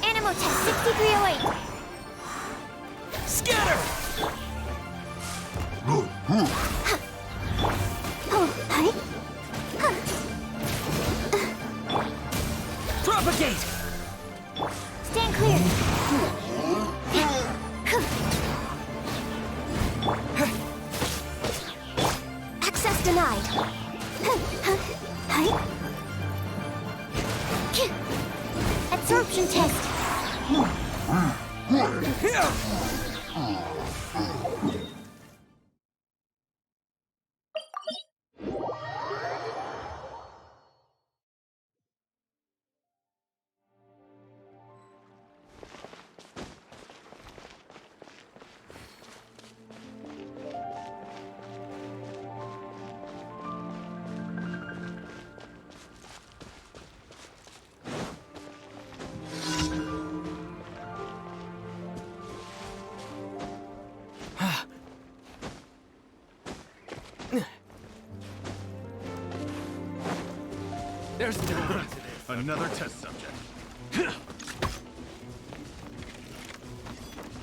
Animal test 6308. Scatter! Propagate! Stand clear. Access denied. Absorption test. There's Another test subject.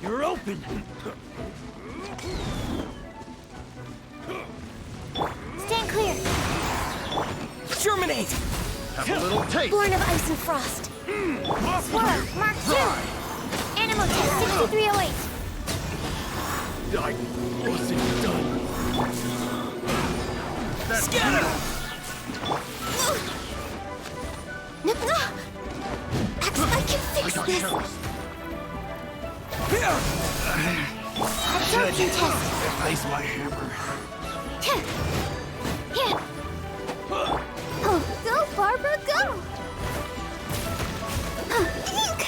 You're open! Stand clear. Germinate! Have a little taste. Born of ice and frost. Swallow, Mark 2. Animal test 6308. I wasn't done. Scatter! No. I can fix got this. careless. Absorption test. Replace my hammer. Oh, go, Barbara, go! Ink!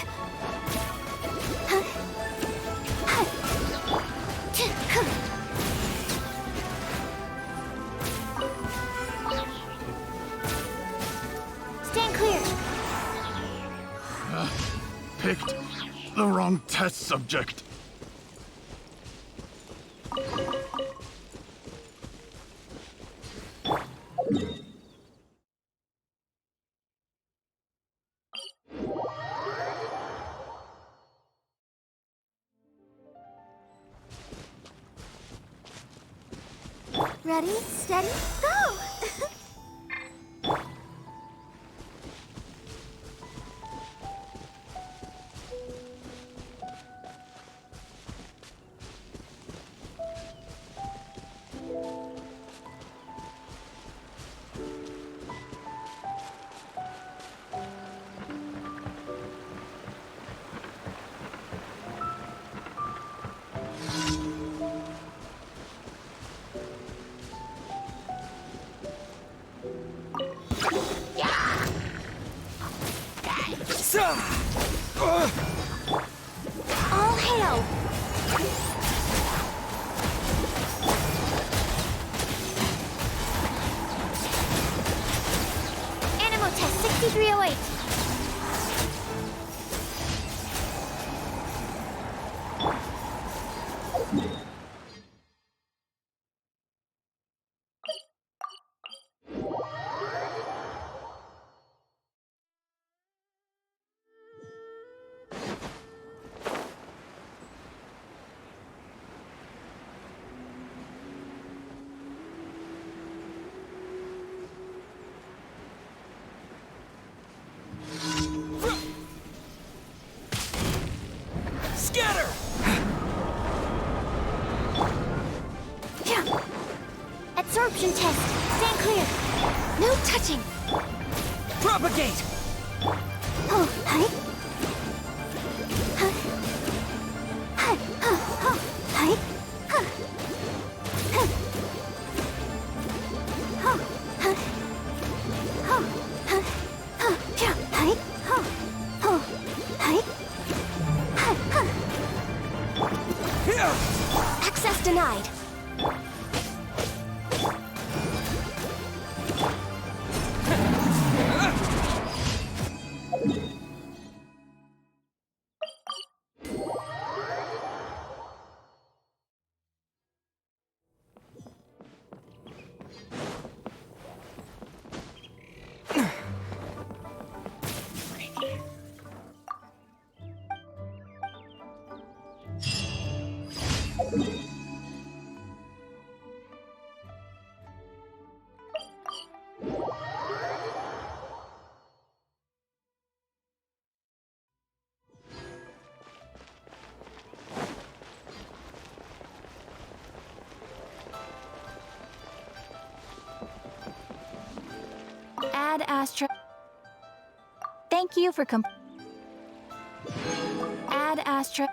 Stand clear. Picked the wrong test subject. Ready, steady, go! All hail! Animal test 6308. Scatter! Yeah. Absorption test. Stand clear. No touching. Propagate! Oh, hi. Huh. Hi. Huh. Huh. Hi. Huh. Huh. Huh. Huh. Huh. Huh. Huh. Yeah. Hi. Huh. Huh. Hi. Huh. Huh. Yeah! Access denied. Add Astra. Thank you for Add Astra.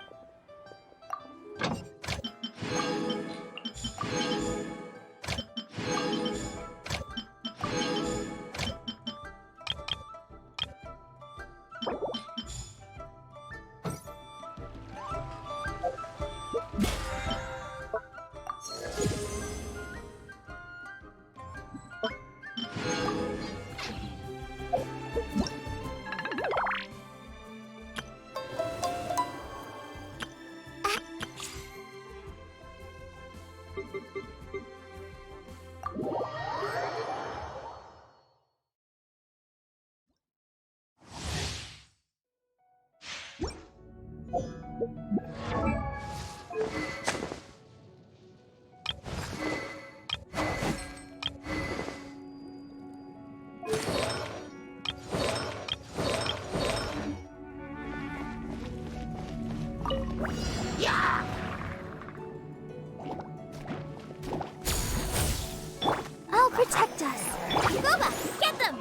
I'll protect us. Booba, get them!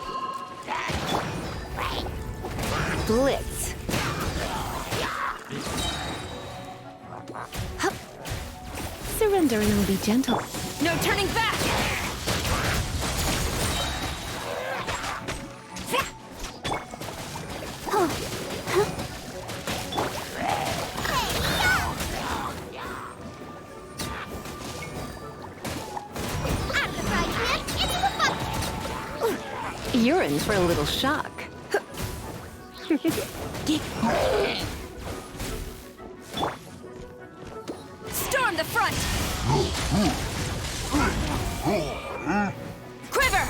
Blitz. Hup. Surrendering will be gentle. No turning back! Oh. Huh? Out of the frying pan, into the bucket! You're in for a little shock. Storm the front! Quiver!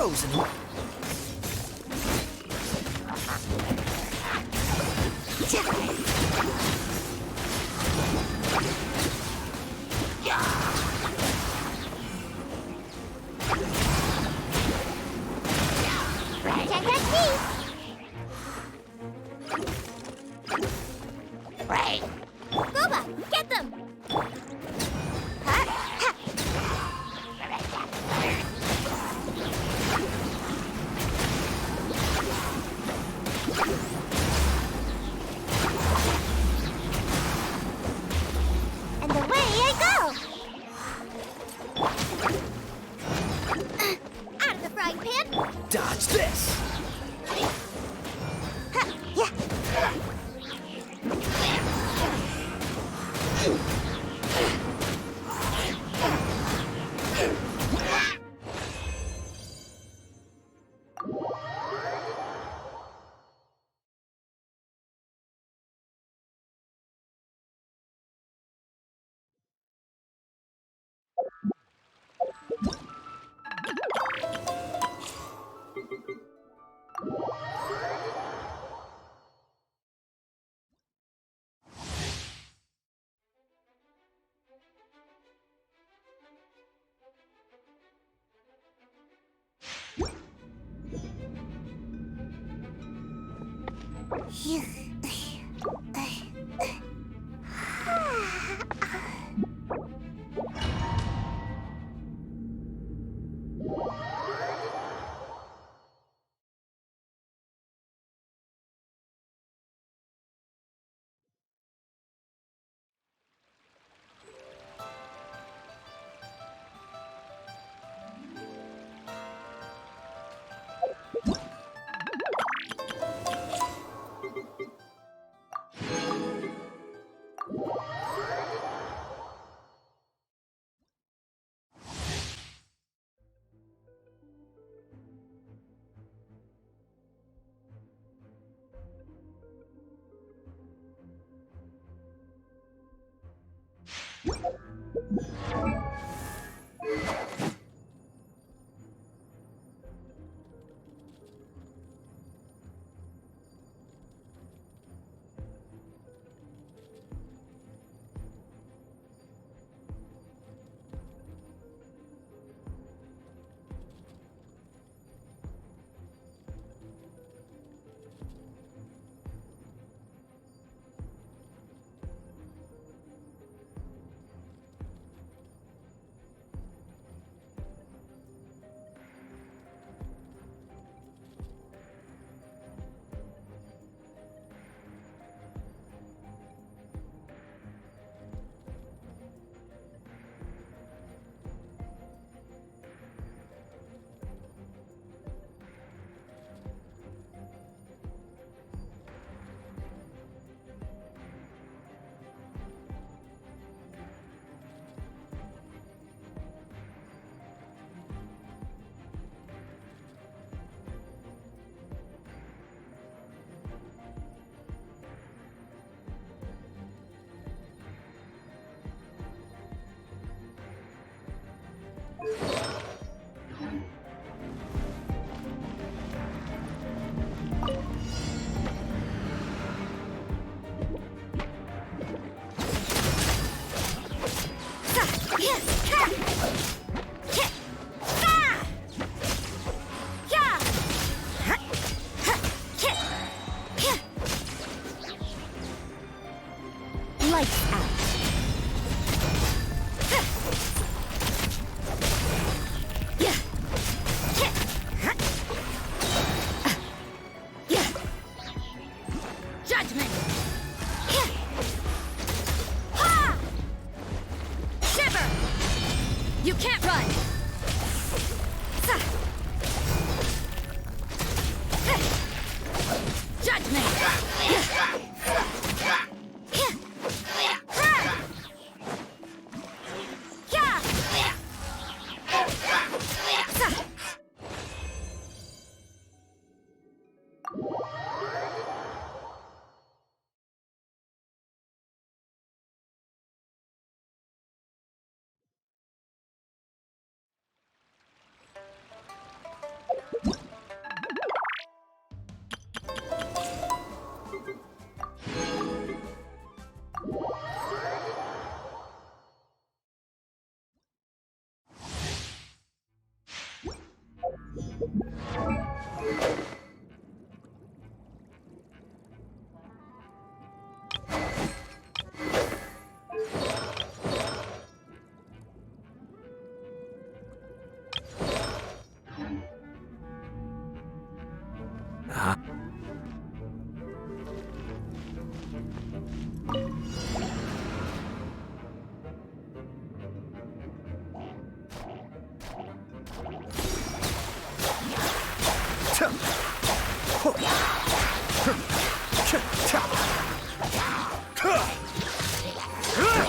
frozen. Check that key. Right. Boba, get them. Huh? Ha. And away I go. Out of the frying pan. Dodge this. Ha, yeah.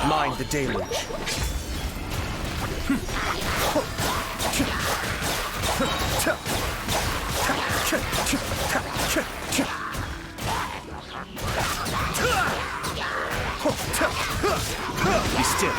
Mind the deluge. Be still.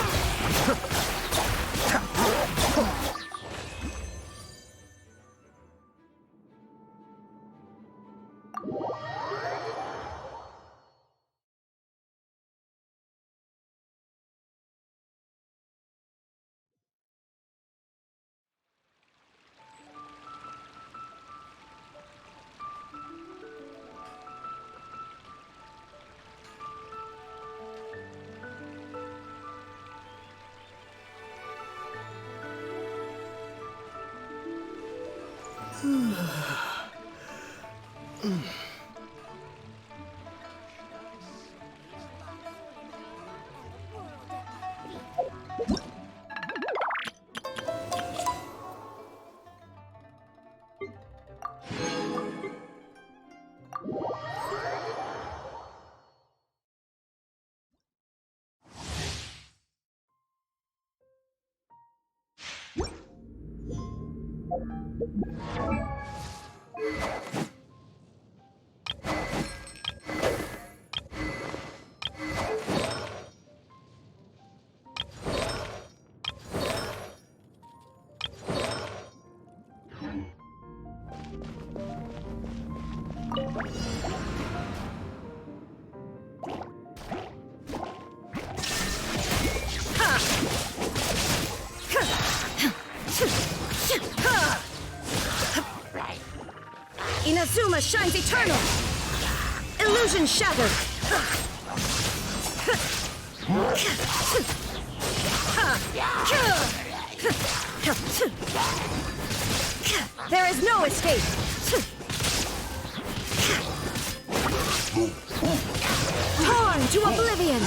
Inazuma shines eternal! Illusion shattered! There is no escape! Torn to oblivion!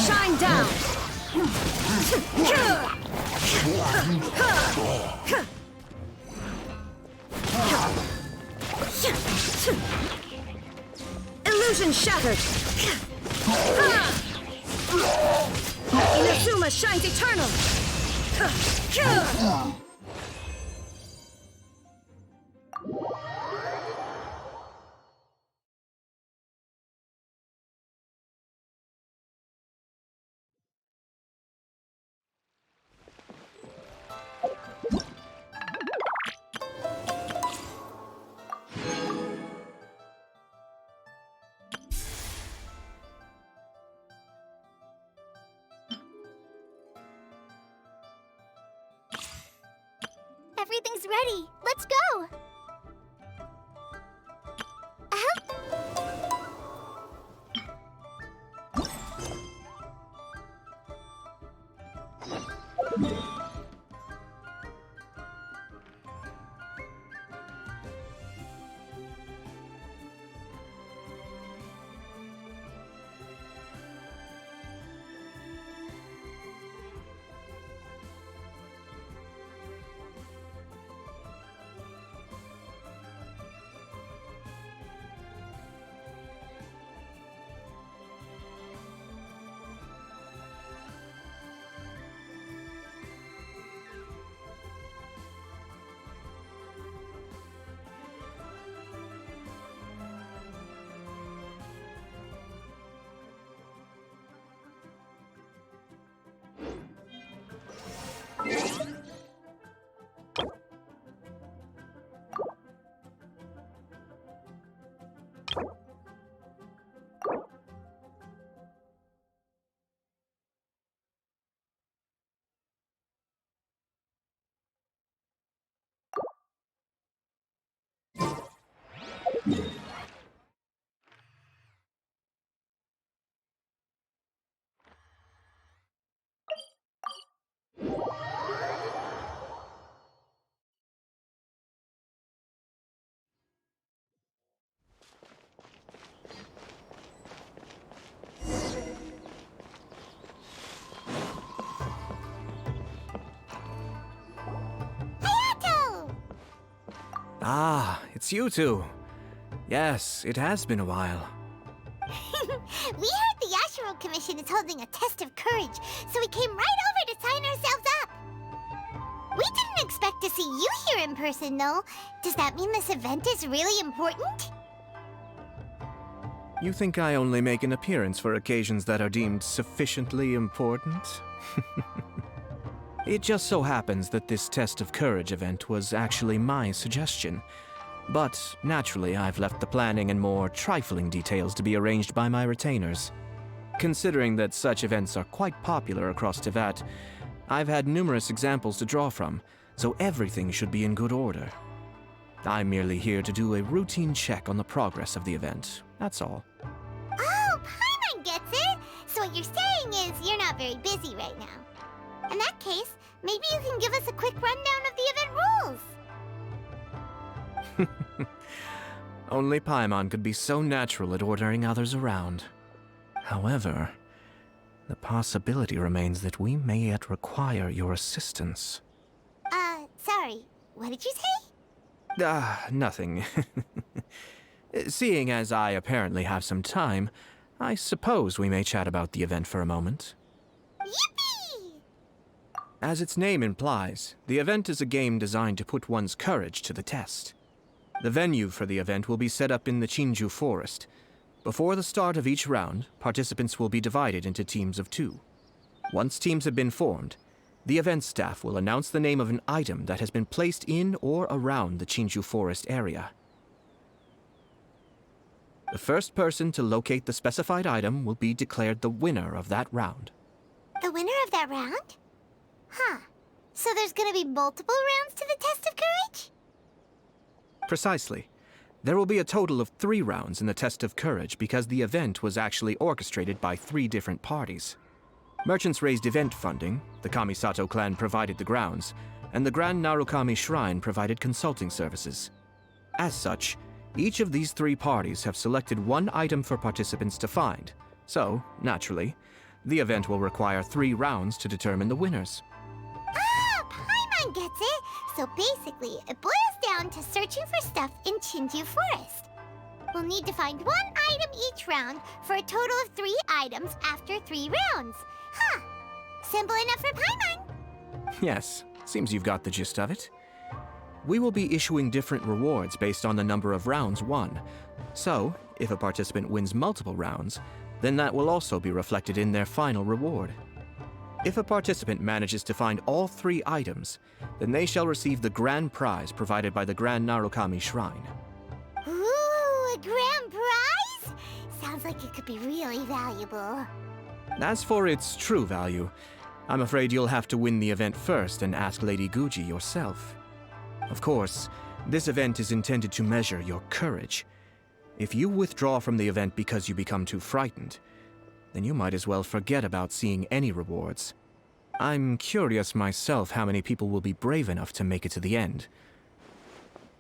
Shine down! Illusion shattered! Inazuma shines eternal! Everything's ready. Let's go. Hayato! Ah, it's you two. Yes, it has been a while. We heard the Yashiro Commission is holding a test of courage, so we came right over to sign ourselves up. We didn't expect to see you here in person, though. Does that mean this event is really important? You think I only make an appearance for occasions that are deemed sufficiently important? It just so happens that this Test of Courage event was actually my suggestion. But naturally, I've left the planning and more trifling details to be arranged by my retainers. Considering that such events are quite popular across Teyvat, I've had numerous examples to draw from, so everything should be in good order. I'm merely here to do a routine check on the progress of the event, that's all. Oh, Paimon gets it! So what you're saying is you're not very busy right now. In that case, maybe you can give us a quick rundown of the event rules. Only Paimon could be so natural at ordering others around. However, the possibility remains that we may yet require your assistance. Sorry, what did you say? Nothing. Seeing as I apparently have some time, I suppose we may chat about the event for a moment. Yippee! As its name implies, the event is a game designed to put one's courage to the test. The venue for the event will be set up in the Chinju Forest. Before the start of each round, participants will be divided into teams of 2. Once teams have been formed, the event staff will announce the name of an item that has been placed in or around the Chinju Forest area. The first person to locate the specified item will be declared the winner of that round. The winner of that round? Huh. So there's gonna be multiple rounds to the test of courage? Precisely. There will be a total of 3 rounds in the Test of Courage because the event was actually orchestrated by 3 different parties. Merchants raised event funding, the Kamisato clan provided the grounds, and the Grand Narukami Shrine provided consulting services. As such, each of these 3 parties have selected one item for participants to find, so, naturally, the event will require 3 rounds to determine the winners. Ah, Paimon gets it! So basically, it boils down to searching for stuff in Chinju Forest. We'll need to find one item each round for a total of 3 items after 3 rounds. Huh. Simple enough for Paimon. Yes, seems you've got the gist of it. We will be issuing different rewards based on the number of rounds won. So, if a participant wins multiple rounds, then that will also be reflected in their final reward. If a participant manages to find all 3 items, then they shall receive the grand prize provided by the Grand Narukami Shrine. Ooh, a grand prize? Sounds like it could be really valuable. As for its true value, I'm afraid you'll have to win the event first and ask Lady Guji yourself. Of course, this event is intended to measure your courage. If you withdraw from the event because you become too frightened, then you might as well forget about seeing any rewards. I'm curious myself how many people will be brave enough to make it to the end.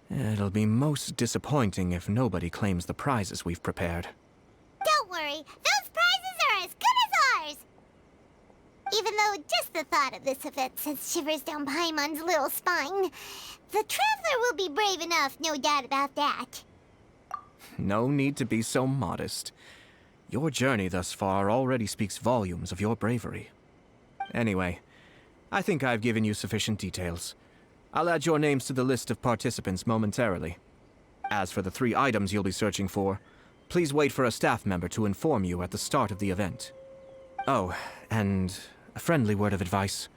It'll be most disappointing if nobody claims the prizes we've prepared. Don't worry, those prizes are as good as ours! Even though just the thought of this event sends shivers down Paimon's little spine, the Traveler will be brave enough, no doubt about that. No need to be so modest. Your journey thus far already speaks volumes of your bravery. Anyway, I think I've given you sufficient details. I'll add your names to the list of participants momentarily. As for the 3 items you'll be searching for, please wait for a staff member to inform you at the start of the event. Oh, and a friendly word of advice.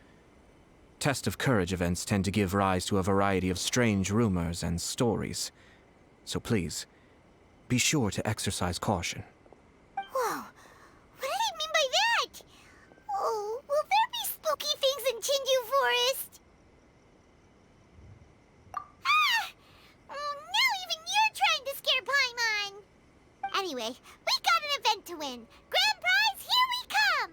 Test of Courage events tend to give rise to a variety of strange rumors and stories. So please, be sure to exercise caution. Whoa, what did he mean by that? Oh, will there be spooky things in Chinju Forest? Ah! Oh, now even you're trying to scare Anyway, we got an event to win. Grand prize, here we come!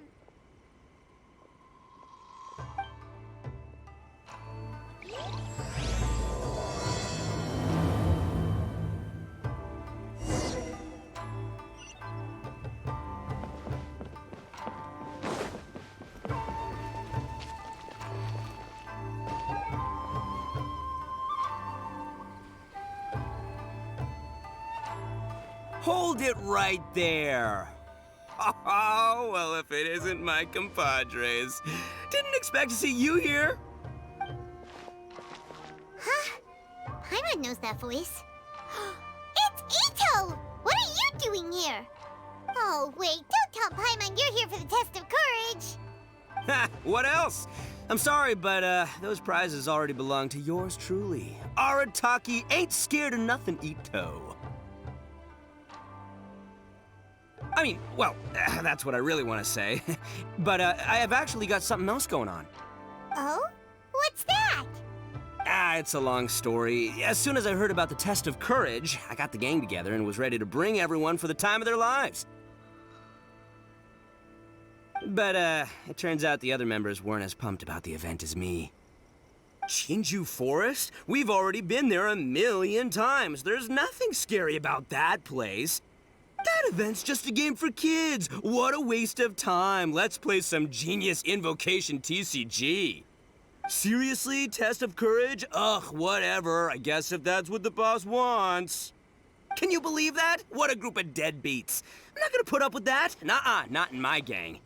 Hold it right there. Oh, well, if it isn't my compadres. Didn't expect to see you here. Huh? Paimon knows that voice. It's Ito! What are you doing here? Oh, wait, don't tell Paimon you're here for the test of courage. Ha, what else? I'm sorry, but those prizes already belong to yours truly. Arataki ain't scared of nothing, Ito. I mean, well, that's what I really want to say. But I have actually got something else going on. Oh? What's that? It's a long story. As soon as I heard about the test of courage, I got the gang together and was ready to bring everyone for the time of their lives. But, it turns out the other members weren't as pumped about the event as me. Chinju Forest? We've already been there 1,000,000 times. There's nothing scary about that place. That event's just a game for kids. What a waste of time. Let's play some Genius Invocation TCG. Seriously, test of courage? Ugh, whatever. I guess if that's what the boss wants. Can you believe that? What a group of deadbeats. I'm not gonna put up with that. Nuh-uh, not in my gang.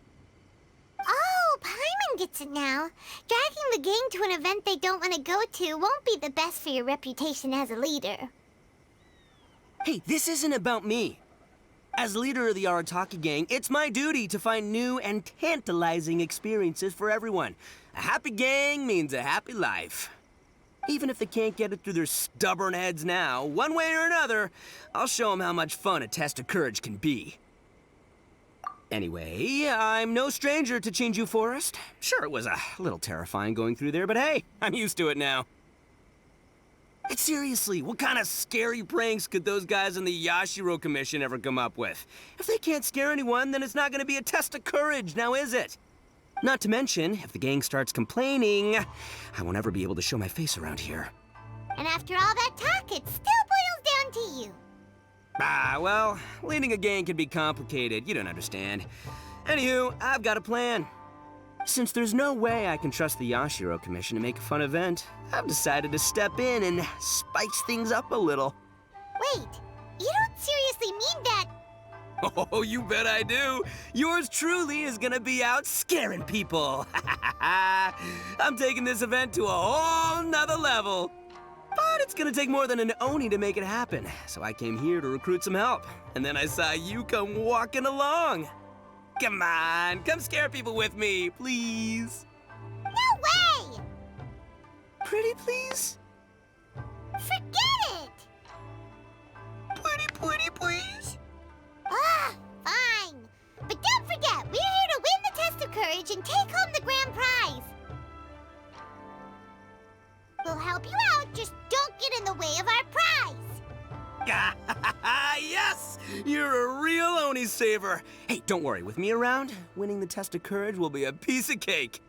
Oh, Paimon gets it now. Dragging the gang to an event they don't want to go to won't be the best for your reputation as a leader. Hey, this isn't about me. As leader of the Arataki gang, it's my duty to find new and tantalizing experiences for everyone. A happy gang means a happy life. Even if they can't get it through their stubborn heads now, one way or another, I'll show them how much fun a test of courage can be. Anyway, I'm no stranger to Chinju Forest. Sure, it was a little terrifying going through there, but hey, I'm used to it now. And seriously, what kind of scary pranks could those guys in the Yashiro Commission ever come up with? If they can't scare anyone, then it's not gonna be a test of courage, now is it? Not to mention, if the gang starts complaining, I won't ever be able to show my face around here. And after all that talk, it still boils down to you. Well, leading a gang can be complicated, you don't understand. Anywho, I've got a plan. Since there's no way I can trust the Yashiro Commission to make a fun event, I've decided to step in and spice things up a little. Wait, you don't seriously mean that? Oh, you bet I do. Yours truly is gonna be out scaring people. I'm taking this event to a whole nother level. But it's gonna take more than an Oni to make it happen, so I came here to recruit some help. And then I saw you come walking along. Come on, come scare people with me, please. No way! Pretty please? Forget it! Pretty please? Ah, fine. But don't forget, we're here to win the test of courage and take home the grand prize. We'll help you out, just don't get in the way of our prize. Yes! You're a real Oni saver. Hey, don't worry, with me around, winning the test of courage will be a piece of cake.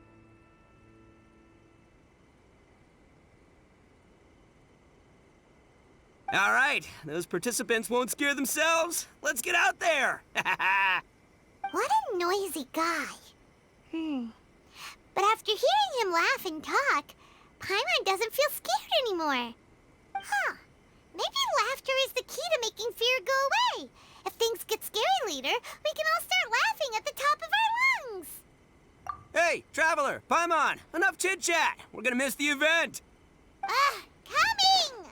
All right, those participants won't scare themselves. Let's get out there. What a noisy guy. But after hearing him laugh and talk, Paimon doesn't feel scared anymore. Huh. Maybe laughter is the key to making fear go away. If things get scary later, we can all start laughing at the top of our lungs. Hey, Traveler, Paimon, enough chit-chat. We're gonna miss the event. Coming!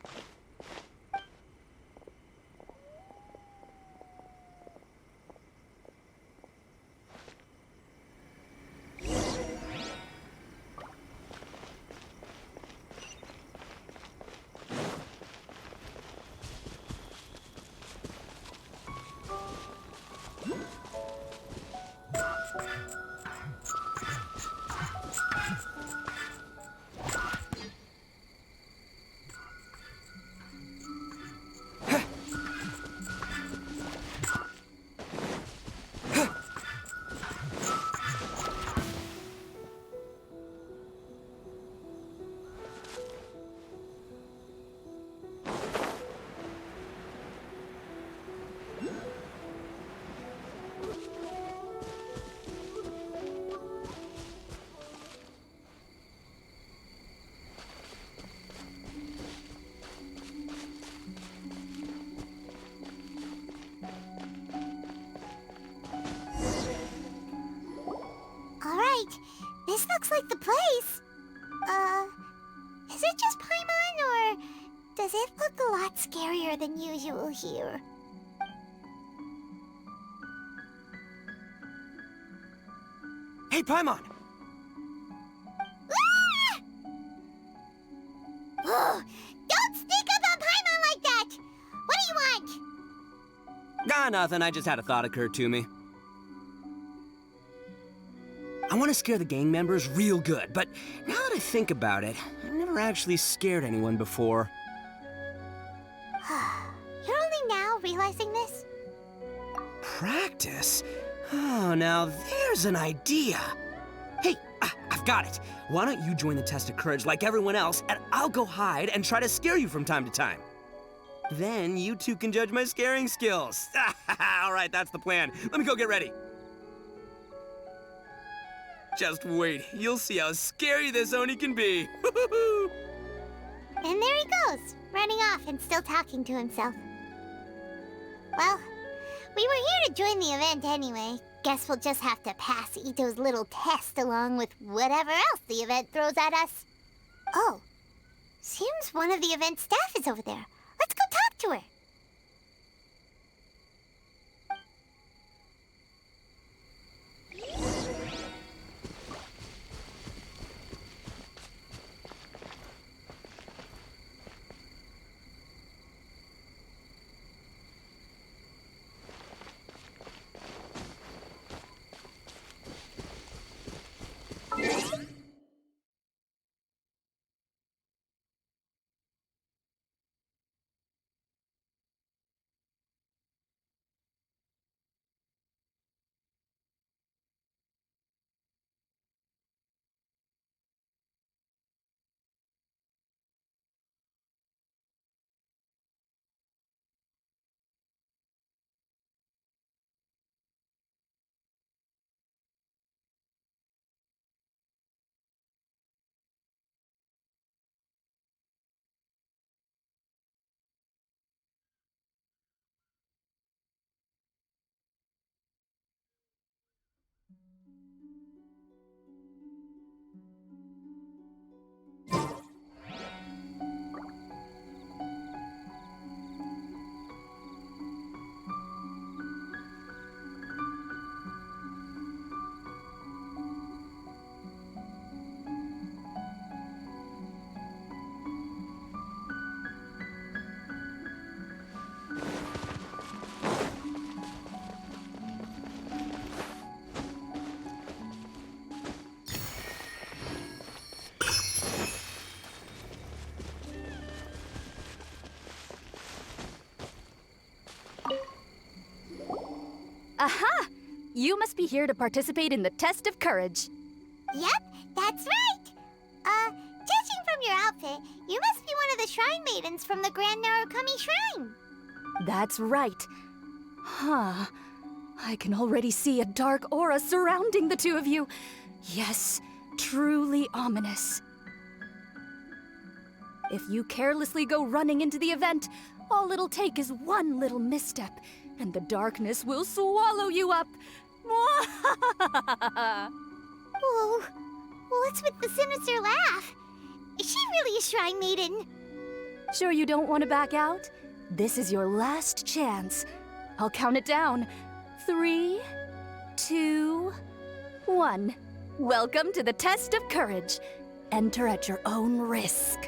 looks like the place. Is it just Paimon, or does it look a lot scarier than usual here? Hey, Paimon! Ah! Oh, don't sneak up on Paimon like that! What do you want? Nah, nothing. I just had a thought occur to me. I want to scare the gang members real good, but now that I think about it, I've never actually scared anyone before. You're only now realizing this? Practice? Oh, now there's an idea. Hey, I've got it. Why don't you join the test of courage like everyone else, and I'll go hide and try to scare you from time to time. Then you two can judge my scaring skills. All right, that's the plan. Let me go get ready. Just wait. You'll see how scary this Oni can be. And there he goes, running off and still talking to himself. Well, we were here to join the event anyway. Guess we'll just have to pass Ito's little test along with whatever else the event throws at us. Oh, seems one of the event staff is over there. Let's go talk to her. Aha! You must be here to participate in the test of courage. Yep, that's right. Judging from your outfit, you must be one of the Shrine Maidens from the Grand Narukami Shrine. That's right. Huh. I can already see a dark aura surrounding the two of you. Yes, truly ominous. If you carelessly go running into the event, all it'll take is one little misstep, and the darkness will swallow you up. Whoa, what's with the sinister laugh? Is she really a Shrine Maiden? Sure you don't want to back out? This is your last chance. I'll count it down. 3, 2, 1. Welcome to the test of courage. Enter at your own risk.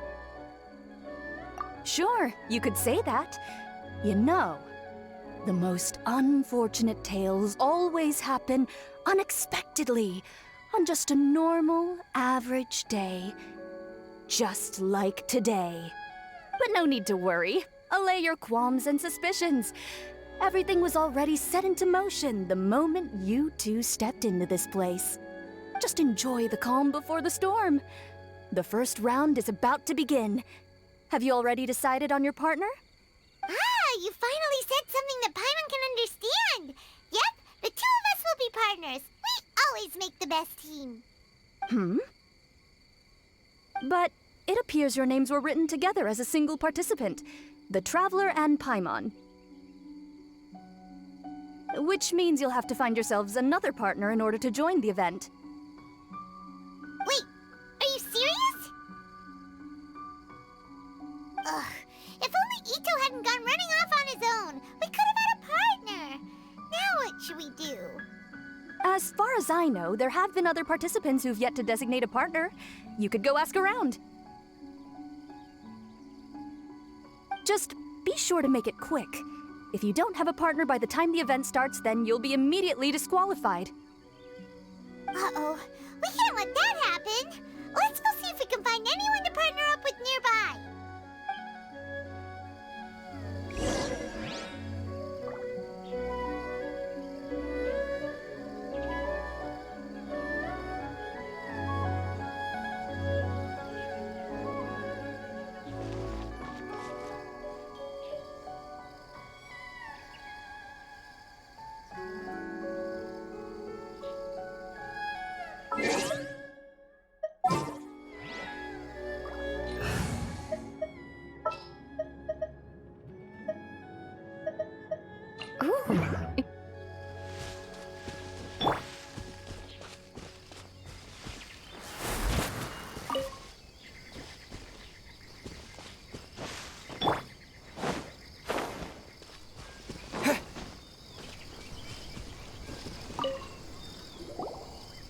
Sure, you could say that. You know, the most unfortunate tales always happen unexpectedly on just a normal, average day. Just like today. But no need to worry. Allay your qualms and suspicions. Everything was already set into motion the moment you two stepped into this place. Just enjoy the calm before the storm. The first round is about to begin. Have you already decided on your partner? Ah, you finally said something that Paimon can understand. Yep, the two of us will be partners. We always make the best team. But it appears your names were written together as a single participant, the Traveler and Paimon. Which means you'll have to find yourselves another partner in order to join the event. As far as I know, there have been other participants who've yet to designate a partner. You could go ask around. Just be sure to make it quick. If you don't have a partner by the time the event starts, then you'll be immediately disqualified. Uh-oh. We can't let that happen. Let's go see if we can find anyone to partner up with nearby.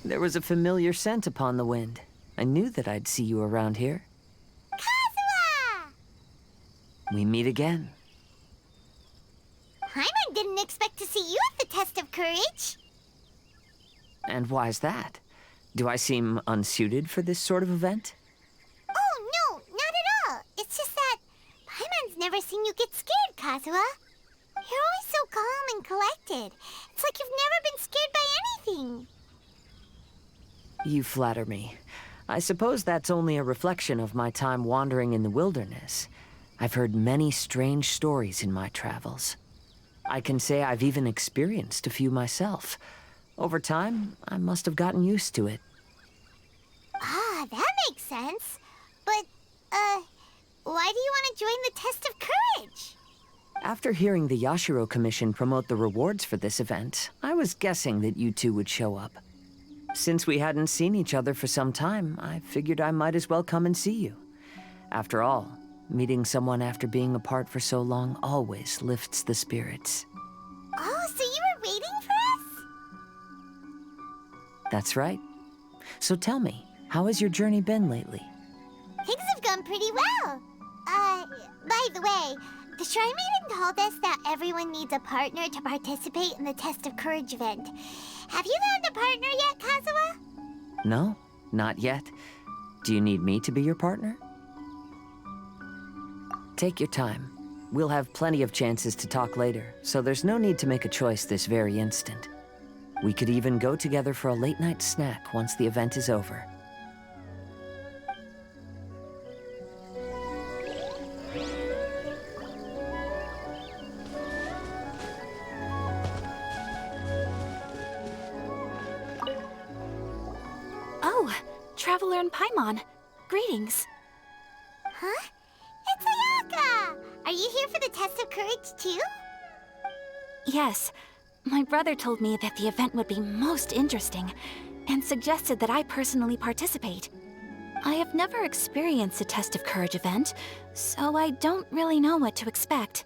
There was a familiar scent upon the wind. I knew that I'd see you around here. Kazuha! We meet again. Paimon didn't expect to see you at the test of courage. And why's that? Do I seem unsuited for this sort of event? Oh, no, not at all. It's just that Paimon's never seen you get scared, Kazuha. You're always so calm and collected. It's like you've never been scared by anything. You flatter me. I suppose that's only a reflection of my time wandering in the wilderness. I've heard many strange stories in my travels. I can say I've even experienced a few myself. Over time, I must have gotten used to it. Ah, that makes sense. But, why do you want to join the test of courage? After hearing the Yashiro Commission promote the rewards for this event, I was guessing that you two would show up. Since we hadn't seen each other for some time, I figured I might as well come and see you. After all, meeting someone after being apart for so long always lifts the spirits. Oh, so you were waiting for us? That's right. So tell me, how has your journey been lately? Things have gone pretty well. By the way, the Shrine Maiden told us that everyone needs a partner to participate in the Test of Courage event. Have you found a partner yet, Kazuha? No, not yet. Do you need me to be your partner? Take your time. We'll have plenty of chances to talk later, so there's no need to make a choice this very instant. We could even go together for a late-night snack once the event is over. Oh, Traveler and Paimon. Greetings. Huh? It's Ayaka! Are you here for the Test of Courage, too? Yes. My brother told me that the event would be most interesting, and suggested that I personally participate. I have never experienced a Test of Courage event, so I don't really know what to expect.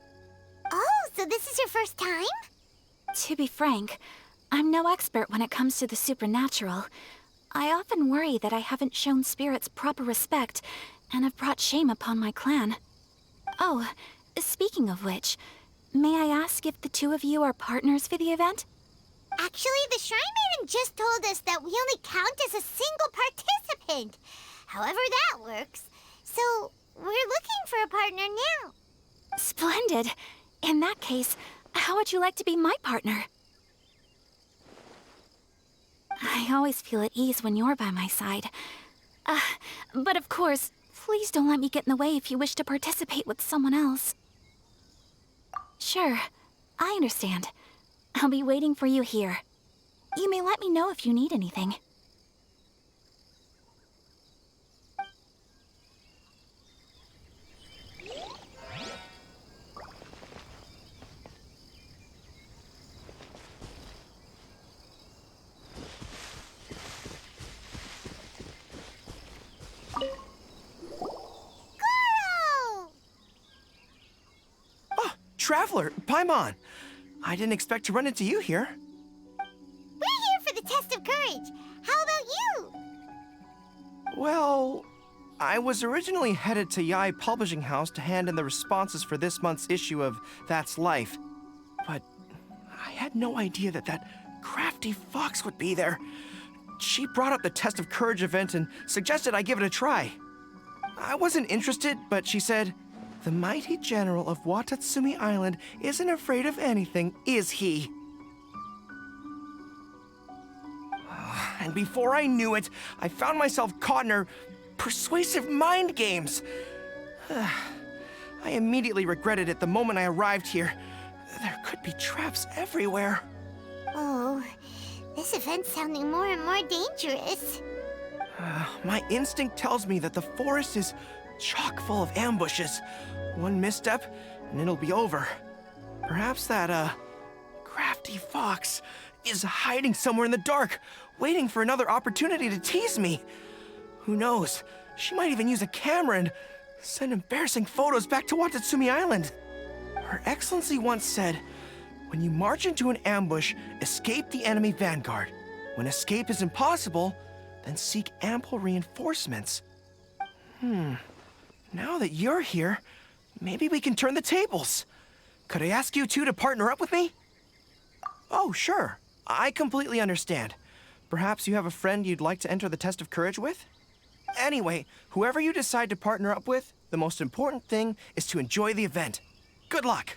Oh, so this is your first time? To be frank, I'm no expert when it comes to the supernatural. I often worry that I haven't shown spirits proper respect, and have brought shame upon my clan. Oh, speaking of which, may I ask if the two of you are partners for the event? Actually, the Shrine Maiden just told us that we only count as a single participant. However that works. So, we're looking for a partner now. Splendid. In that case, how would you like to be my partner? I always feel at ease when you're by my side. But of course, please don't let me get in the way if you wish to participate with someone else. Sure, I understand. I'll be waiting for you here. You may let me know if you need anything. Goro! Oh, Traveler, Paimon! I didn't expect to run into you here. We're here for the test of courage. How about you? Well, I was originally headed to Yai Publishing House to hand in the responses for this month's issue of That's Life. But I had no idea that that crafty fox would be there. She brought up the Test of Courage event and suggested I give it a try. I wasn't interested, but she said, "The mighty general of Watatsumi Island isn't afraid of anything, is he?" And before I knew it, I found myself caught in her persuasive mind games. I immediately regretted it the moment I arrived here. There could be traps everywhere. Oh, this event's sounding more and more dangerous. My instinct tells me that the forest is chock full of ambushes. One misstep, and it'll be over. Perhaps that, crafty fox is hiding somewhere in the dark, waiting for another opportunity to tease me. Who knows? She might even use a camera and send embarrassing photos back to Watatsumi Island. Her Excellency once said, "When you march into an ambush, escape the enemy vanguard. When escape is impossible, then seek ample reinforcements." Now that you're here, maybe we can turn the tables. Could I ask you two to partner up with me? Oh, sure. I completely understand. Perhaps you have a friend you'd like to enter the Test of Courage with? Anyway, whoever you decide to partner up with, the most important thing is to enjoy the event. Good luck!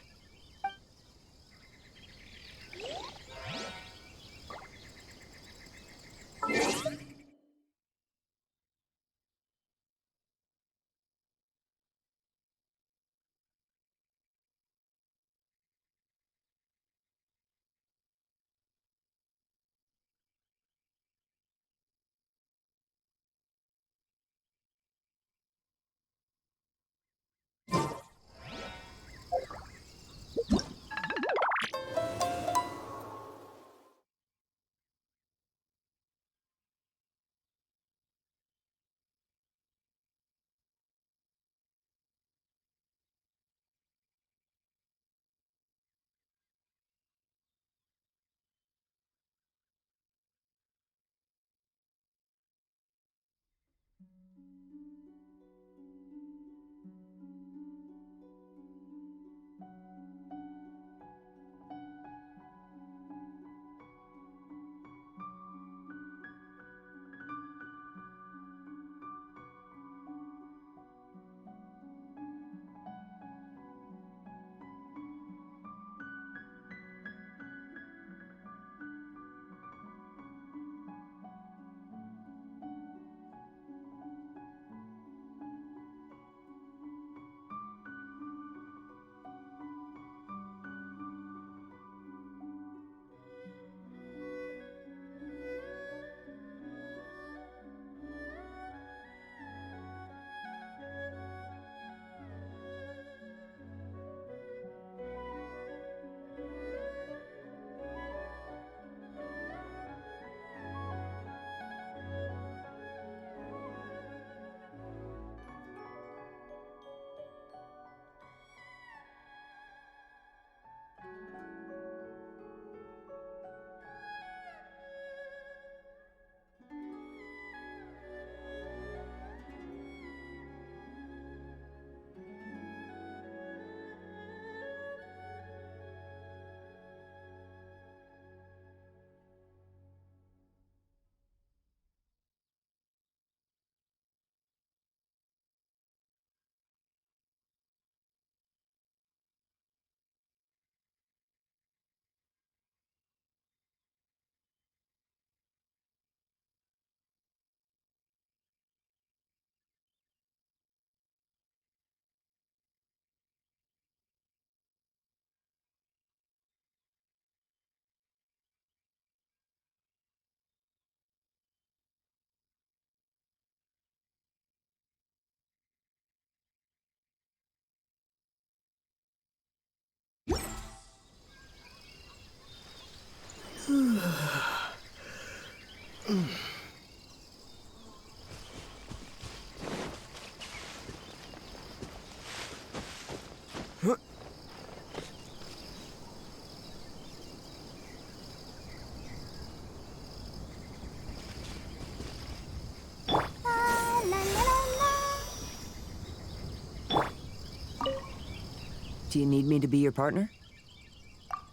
Do you need me to be your partner?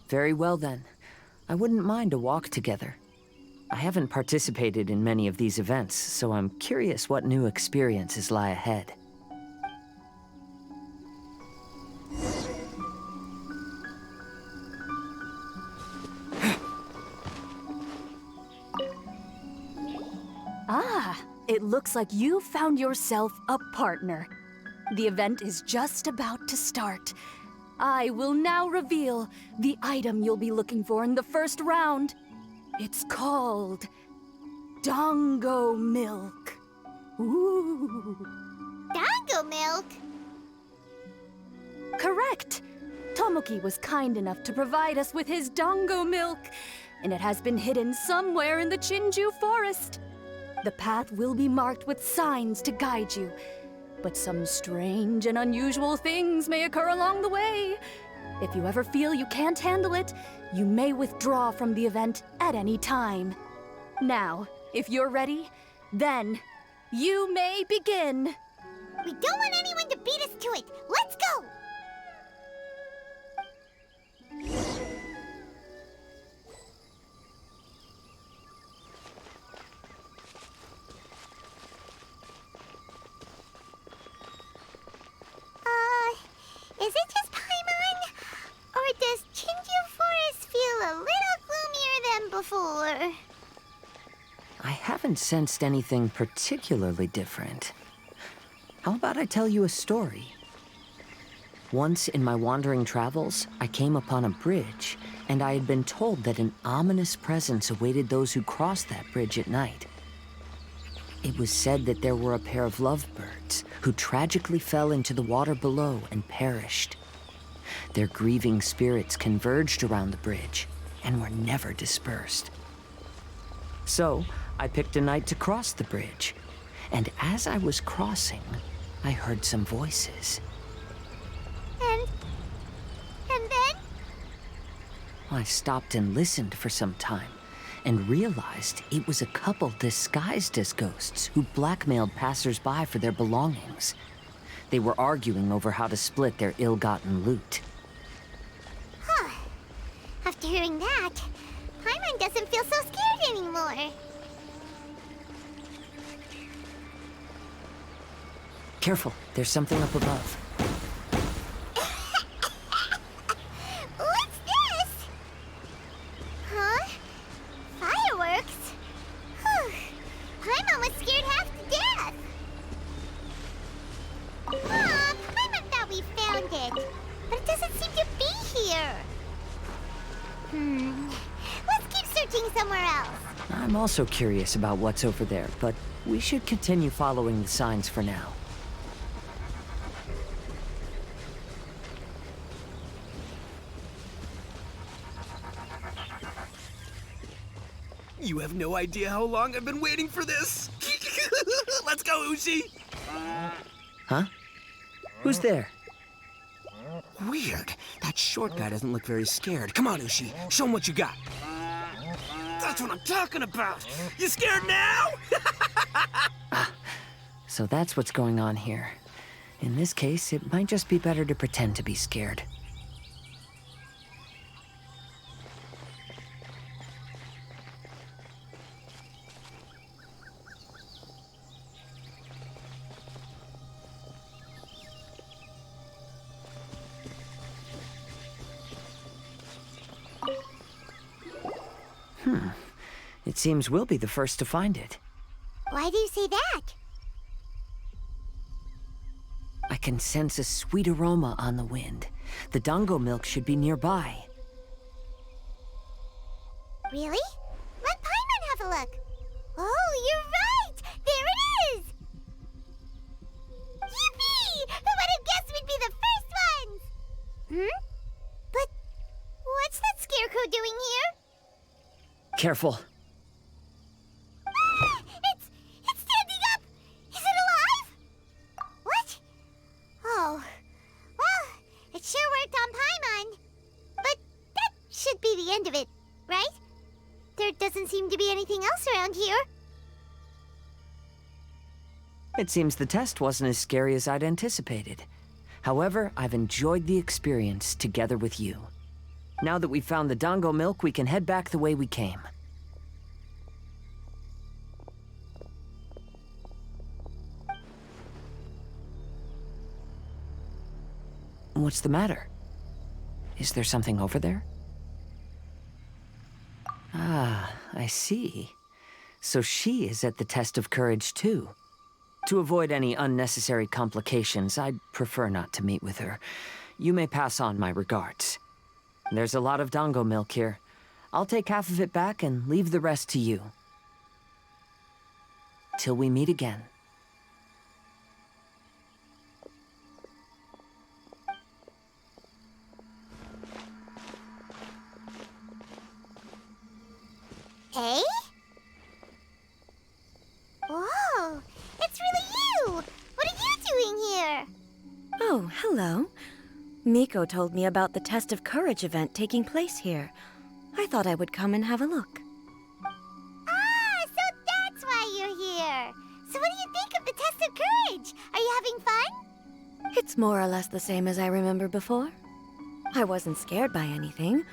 Very well then. I wouldn't mind a walk together. I haven't participated in many of these events, so I'm curious what new experiences lie ahead. Ah, it looks like you found yourself a partner. The event is just about to start. I will now reveal the item you'll be looking for in the first round. It's called Dongo Milk. Ooh. Dongo milk? Correct. Tomoki was kind enough to provide us with his Dongo Milk, and it has been hidden somewhere in the Chinju Forest. The path will be marked with signs to guide you, but some strange and unusual things may occur along the way. If you ever feel you can't handle it, you may withdraw from the event at any time. Now, if you're ready, then you may begin. We don't want anyone to beat us to it. Let's go! Is it just Paimon? Or does Chinju Forest feel a little gloomier than before? I haven't sensed anything particularly different. How about I tell you a story? Once in my wandering travels, I came upon a bridge, and I had been told that an ominous presence awaited those who crossed that bridge at night. It was said that there were a pair of lovebirds who tragically fell into the water below and perished. Their grieving spirits converged around the bridge and were never dispersed. So, I picked a night to cross the bridge, and as I was crossing, I heard some voices. And then? I stopped and listened for some time, and realized it was a couple disguised as ghosts who blackmailed passers-by for their belongings. They were arguing over how to split their ill-gotten loot. Huh. After hearing that, Paimon doesn't feel so scared anymore. Careful, there's something up above. What's this? Huh? Fireworks? Whew. Paimon was scared half to death. Aw, Paimon thought we found it, but it doesn't seem to be here. Let's keep searching somewhere else. I'm also curious about what's over there, but we should continue following the signs for now. You have no idea how long I've been waiting for this. Let's go, Ushi. Huh? Who's there? Weird. That short guy doesn't look very scared. Come on, Ushi. Show him what you got. That's what I'm talking about. You scared now? So that's what's going on here. In this case, it might just be better to pretend to be scared. It seems we'll be the first to find it. Why do you say that? I can sense a sweet aroma on the wind. The Dongo milk should be nearby. Really? Let Paimon have a look. Oh, you're right! There it is! Yippee! Who would have guessed we'd be the first ones? But what's that scarecrow doing here? Careful. Ah! It's standing up! Is it alive? What? Oh. Well, it sure worked on Paimon. But that should be the end of it, right? There doesn't seem to be anything else around here. It seems the test wasn't as scary as I'd anticipated. However, I've enjoyed the experience together with you. Now that we've found the Dango milk, we can head back the way we came. What's the matter? Is there something over there? Ah, I see. So she is at the test of courage too. To avoid any unnecessary complications, I'd prefer not to meet with her. You may pass on my regards. There's a lot of Dango milk here. I'll take half of it back and leave the rest to you. Till we meet again. Hey? Whoa! It's really you! What are you doing here? Oh, hello. Miko told me about the Test of Courage event taking place here. I thought I would come and have a look. Ah, so that's why you're here! So what do you think of the Test of Courage? Are you having fun? It's more or less the same as I remember before. I wasn't scared by anything,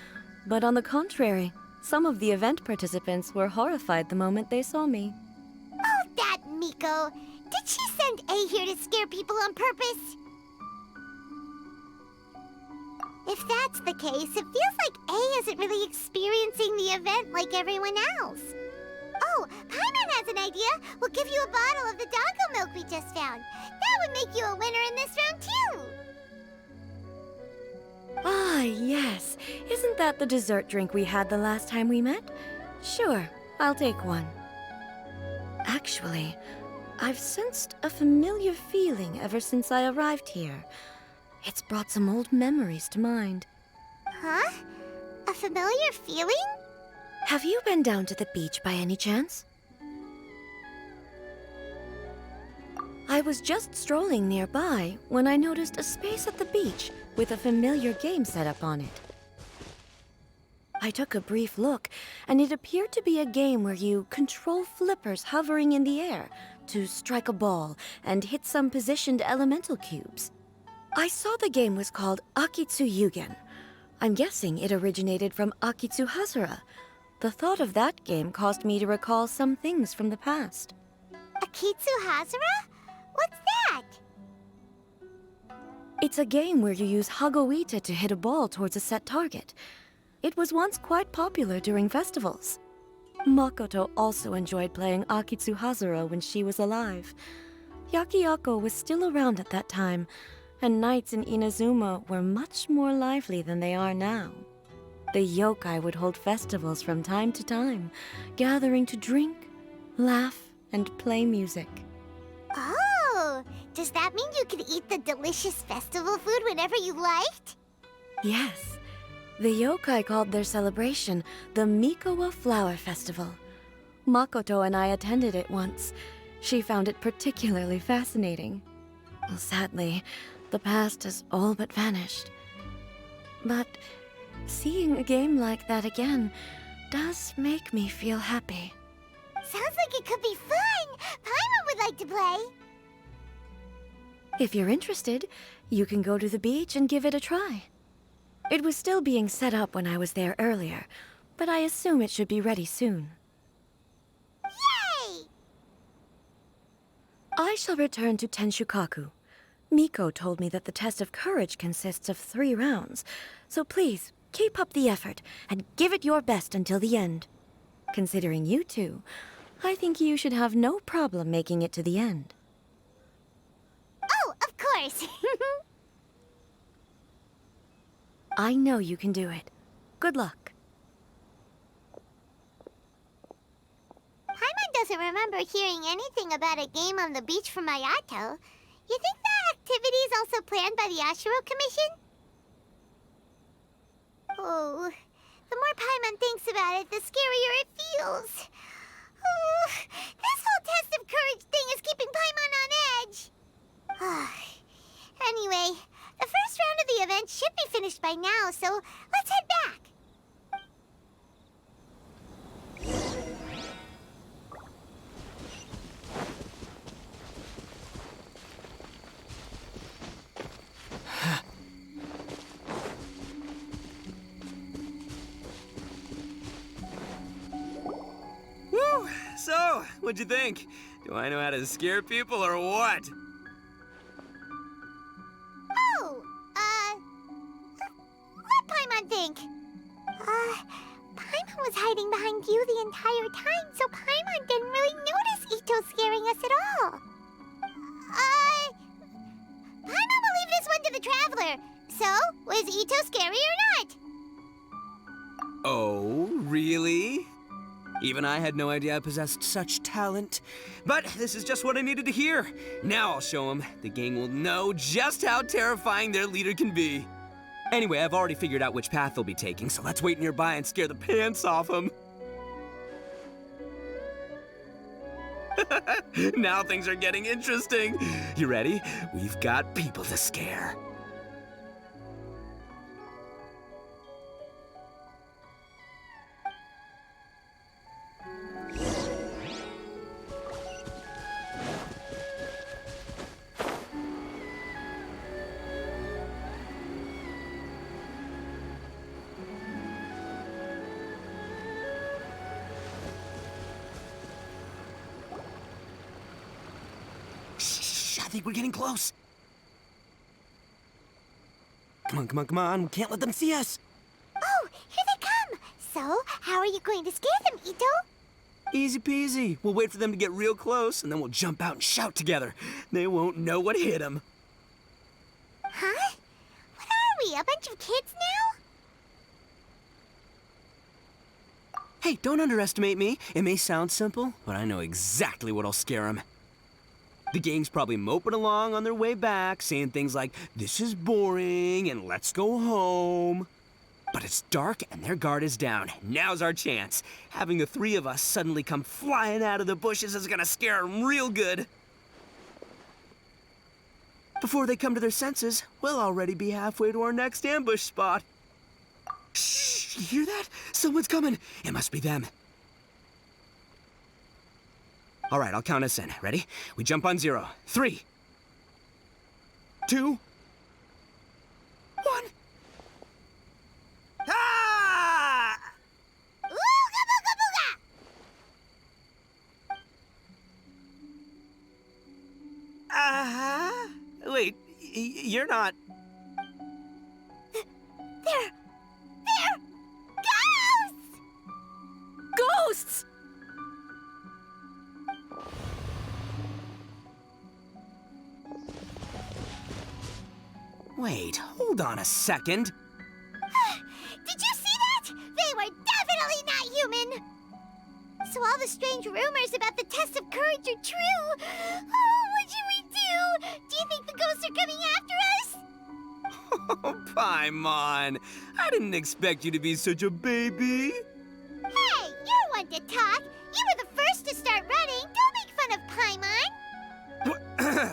but on the contrary, some of the event participants were horrified the moment they saw me. Oh, that Miko! Did she send A here to scare people on purpose? If that's the case, it feels like A isn't really experiencing the event like everyone else. Oh, Paimon has an idea. We'll give you a bottle of the Dango milk we just found. That would make you a winner in this round, too. Ah, yes. Isn't that the dessert drink we had the last time we met? Sure, I'll take one. Actually, I've sensed a familiar feeling ever since I arrived here. It's brought some old memories to mind. Huh? A familiar feeling? Have you been down to the beach by any chance? I was just strolling nearby when I noticed a space at the beach with a familiar game set up on it. I took a brief look, and it appeared to be a game where you control flippers hovering in the air to strike a ball and hit some positioned elemental cubes. I saw the game was called Akitsu Yugen. I'm guessing it originated from Akitsu Hazura. The thought of that game caused me to recall some things from the past. Akitsu Hazura? What's that? It's a game where you use Hagoita to hit a ball towards a set target. It was once quite popular during festivals. Makoto also enjoyed playing Akitsu Hazura when she was alive. Yakiako was still around at that time, and nights in Inazuma were much more lively than they are now. The yokai would hold festivals from time to time, gathering to drink, laugh, and play music. Oh, does that mean you could eat the delicious festival food whenever you liked? Yes. The yokai called their celebration the Mikowa Flower Festival. Makoto and I attended it once. She found it particularly fascinating. Well, sadly, the past has all but vanished. But seeing a game like that again does make me feel happy. Sounds like it could be fun! Paimon would like to play! If you're interested, you can go to the beach and give it a try. It was still being set up when I was there earlier, but I assume it should be ready soon. Yay! I shall return to Tenshukaku. Miko told me that the test of courage consists of 3 rounds, so please, keep up the effort and give it your best until the end. Considering you two, I think you should have no problem making it to the end. Oh, of course! I know you can do it. Good luck. Paimon doesn't remember hearing anything about a game on the beach from Ayato. You think that activity is also planned by the Yashiro Commission? Oh, the more Paimon thinks about it, the scarier it feels. Oh, this whole test of courage thing is keeping Paimon on edge. Anyway, the first round of the event should be finished by now, so let's head back. So, what'd you think? Do I know how to scare people or what? Oh, what Paimon think? Paimon was hiding behind you the entire time, so Paimon didn't really notice Ito scaring us at all. Paimon will leave this one to the Traveler. So, was Ito scary or not? Oh, really? Even I had no idea I possessed such talent. But this is just what I needed to hear. Now I'll show them. The gang will know just how terrifying their leader can be. Anyway, I've already figured out which path they'll be taking, so let's wait nearby and scare the pants off them. Now things are getting interesting. You ready? We've got people to scare. I think we're getting close. Come on, come on, come on. We can't let them see us. Oh, here they come. So, how are you going to scare them, Ito? Easy peasy. We'll wait for them to get real close, and then we'll jump out and shout together. They won't know what hit them. Huh? What are we, a bunch of kids now? Hey, don't underestimate me. It may sound simple, but I know exactly what'll scare them. The gang's probably moping along on their way back, saying things like, "This is boring," and "Let's go home." But it's dark and their guard is down. Now's our chance. Having the three of us suddenly come flying out of the bushes is gonna scare them real good. Before they come to their senses, we'll already be halfway to our next ambush spot. Shh, you hear that? Someone's coming. It must be them. All right, I'll count us in. Ready? We jump on 0. 3, 2, 1. Ah! Ooga booga booga! Uh-huh. Wait, you're not... They're ghosts! Ghosts! Wait, hold on a second. Did you see that? They were definitely not human! So all the strange rumors about the test of courage are true. Oh, what should we do? Do you think the ghosts are coming after us? Oh, Paimon. I didn't expect you to be such a baby. Hey, you're one to talk. You were the first to start running. Don't make fun of Paimon.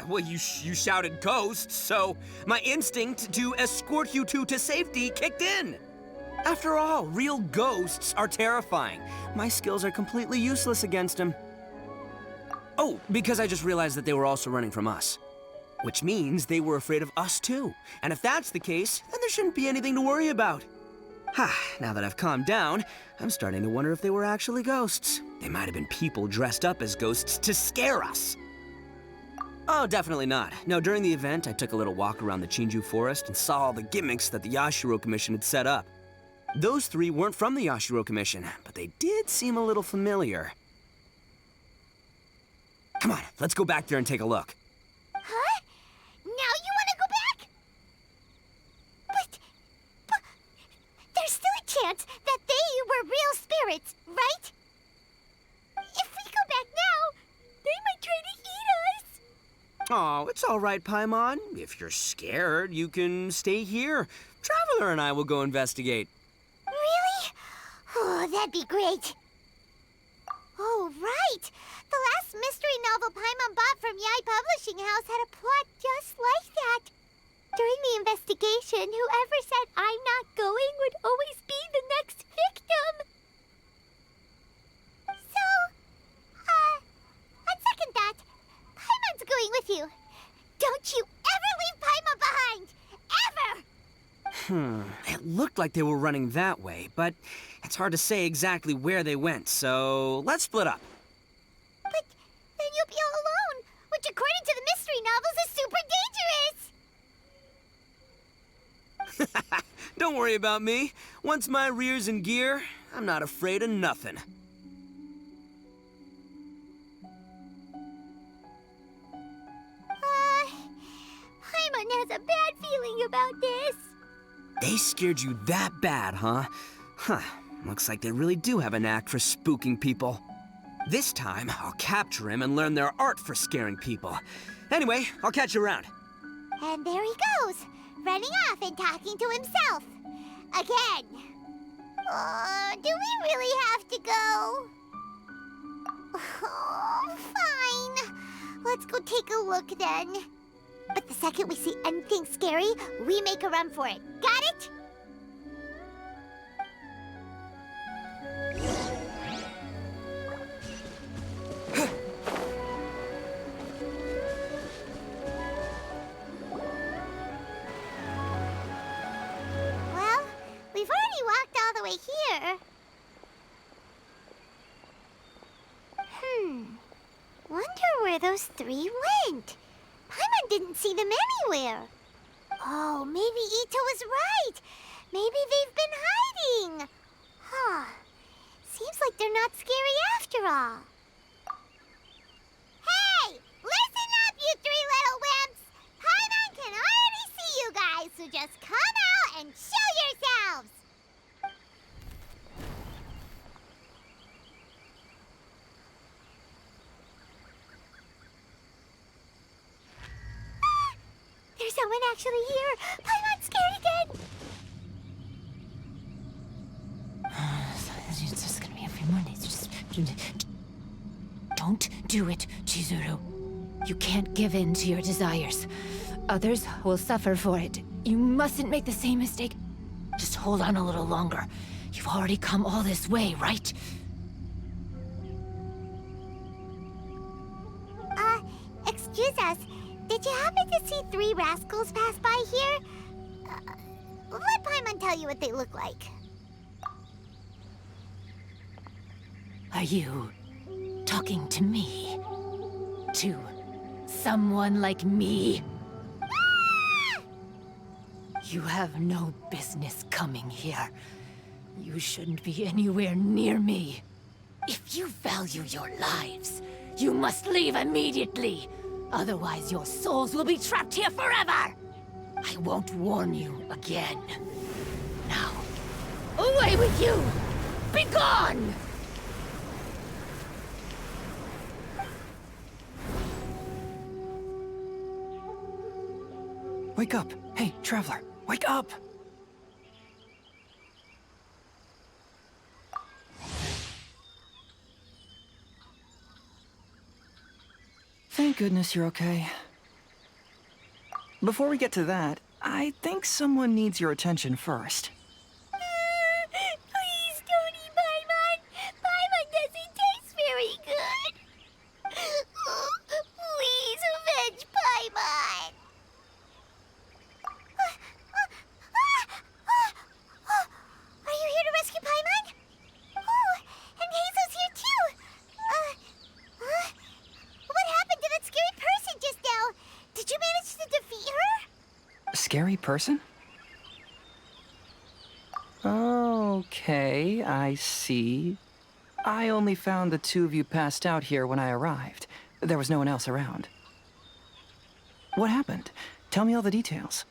Well, you shouted ghosts, so my instinct to escort you two to safety kicked in. After all, real ghosts are terrifying. My skills are completely useless against them. Oh, because I just realized that they were also running from us. Which means they were afraid of us too. And if that's the case, then there shouldn't be anything to worry about. Now that I've calmed down, I'm starting to wonder if they were actually ghosts. They might have been people dressed up as ghosts to scare us. Oh, definitely not. No, during the event, I took a little walk around the Chinju Forest and saw all the gimmicks that the Yashiro Commission had set up. Those three weren't from the Yashiro Commission, but they did seem a little familiar. Come on, let's go back there and take a look. Huh? Now you want to go back? But there's still a chance that they were real spirits, right? If we go back now, they might try to eat us. Oh, it's all right, Paimon. If you're scared, you can stay here. Traveler and I will go investigate. Really? Oh, that'd be great. Oh, right. The last mystery novel Paimon bought from Yai Publishing House had a plot just like that. During the investigation, whoever said I'm not going would always be the next victim. So, on second thought, Paimon's going with you. Don't you ever leave Paimon behind! Ever! It looked like they were running that way, but it's hard to say exactly where they went, so let's split up. you'll be all alone, which according to the mystery novels is super dangerous. Don't worry about me. Once my rear's in gear, I'm not afraid of nothing. Paimon has a bad feeling about this. They scared you that bad, huh? Huh. Looks like they really do have a knack for spooking people. This time, I'll capture him and learn their art for scaring people. Anyway, I'll catch you around. And there he goes, running off and talking to himself. Again. Do we really have to go? Oh, fine. Let's go take a look then. But the second we see anything scary, we make a run for it. Got it? Well, we've already walked all the way here. Wonder where those three went. Paimon didn't see them anywhere. Oh, maybe Ito was right. Maybe they've been hiding. Huh. Seems like they're not scary after all. Hey! Listen up, you three little wimps! Paimon can already see you guys, so just come out and show yourselves! There's someone actually here. Paimon's scared again. It's just gonna be a few more days. Just don't do it, Chizuru. You can't give in to your desires. Others will suffer for it. You mustn't make the same mistake. Just hold on a little longer. You've already come all this way, right? Excuse us. Did you happen to see three rascals pass by here? Let Paimon tell you what they look like. Are you talking to me? To someone like me? You have no business coming here. You shouldn't be anywhere near me. If you value your lives, you must leave immediately. Otherwise, your souls will be trapped here forever! I won't warn you again. Now, away with you! Be gone! Wake up! Hey, traveler, wake up! Thank goodness you're okay. Before we get to that, I think someone needs your attention first. Please don't eat Paimon. Paimon doesn't taste very good. Please avenge Paimon. Are you here to rescue Paimon? Oh, and Hazel's here too. What happened to that scary person just now? Did you manage to defeat her? A scary person? Okay, I see. I only found the two of you passed out here when I arrived. There was no one else around. What happened? Tell me all the details.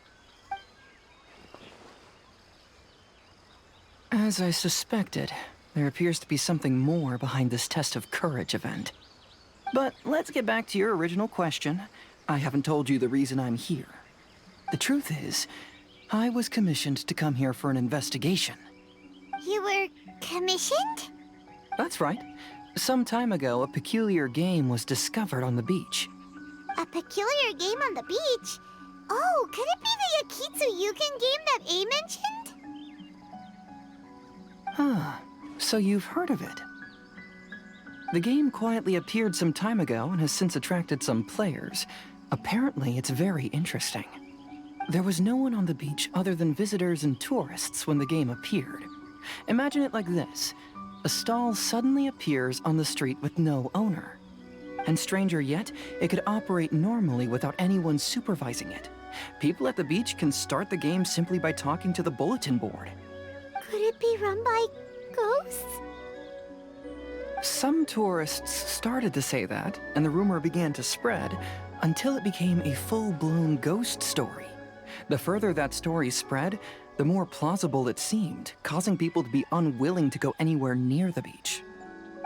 As I suspected, there appears to be something more behind this Test of Courage event. But let's get back to your original question. I haven't told you the reason I'm here. The truth is, I was commissioned to come here for an investigation. You were commissioned? That's right. Some time ago, a peculiar game was discovered on the beach. A peculiar game on the beach? Oh, could it be the Akitsu Yugen game that A mentioned? Huh. So you've heard of it. The game quietly appeared some time ago and has since attracted some players. Apparently, it's very interesting. There was no one on the beach other than visitors and tourists when the game appeared. Imagine it like this. A stall suddenly appears on the street with no owner. And stranger yet, it could operate normally without anyone supervising it. People at the beach can start the game simply by talking to the bulletin board. Could it be run by ghosts? Some tourists started to say that, and the rumor began to spread until it became a full-blown ghost story. The further that story spread, the more plausible it seemed, causing people to be unwilling to go anywhere near the beach.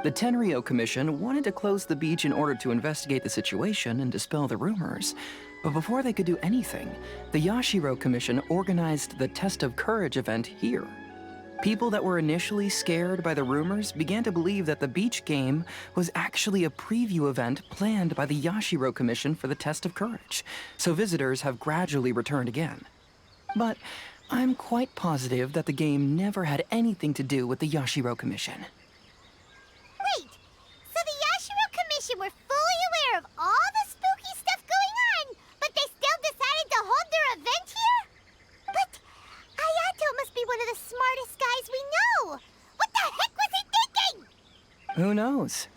The Tenryo Commission wanted to close the beach in order to investigate the situation and dispel the rumors. But before they could do anything, the Yashiro Commission organized the Test of Courage event here. People that were initially scared by the rumors began to believe that the beach game was actually a preview event planned by the Yashiro Commission for the Test of Courage, so visitors have gradually returned again. But I'm quite positive that the game never had anything to do with the Yashiro Commission. Wait, so the Yashiro Commission were fully aware of all the spooky stuff going on, but they still decided to hold their event here? But Ayato must be one of the smartest guys we know. What the heck was he thinking? Who knows?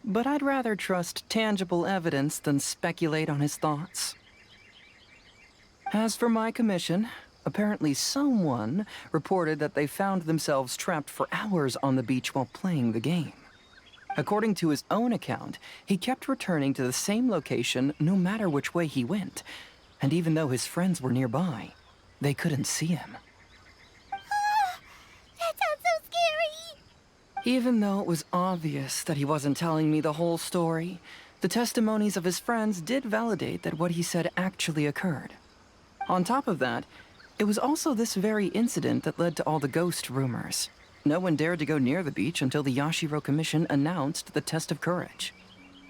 But I'd rather trust tangible evidence than speculate on his thoughts. As for my commission, apparently someone reported that they found themselves trapped for hours on the beach while playing the game. According to his own account, he kept returning to the same location no matter which way he went, and even though his friends were nearby, they couldn't see him. That sounds so scary. Even though it was obvious that he wasn't telling me the whole story, the testimonies of his friends did validate that what he said actually occurred. On top of that, it was also this very incident that led to all the ghost rumors. No one dared to go near the beach until the Yashiro Commission announced the Test of Courage.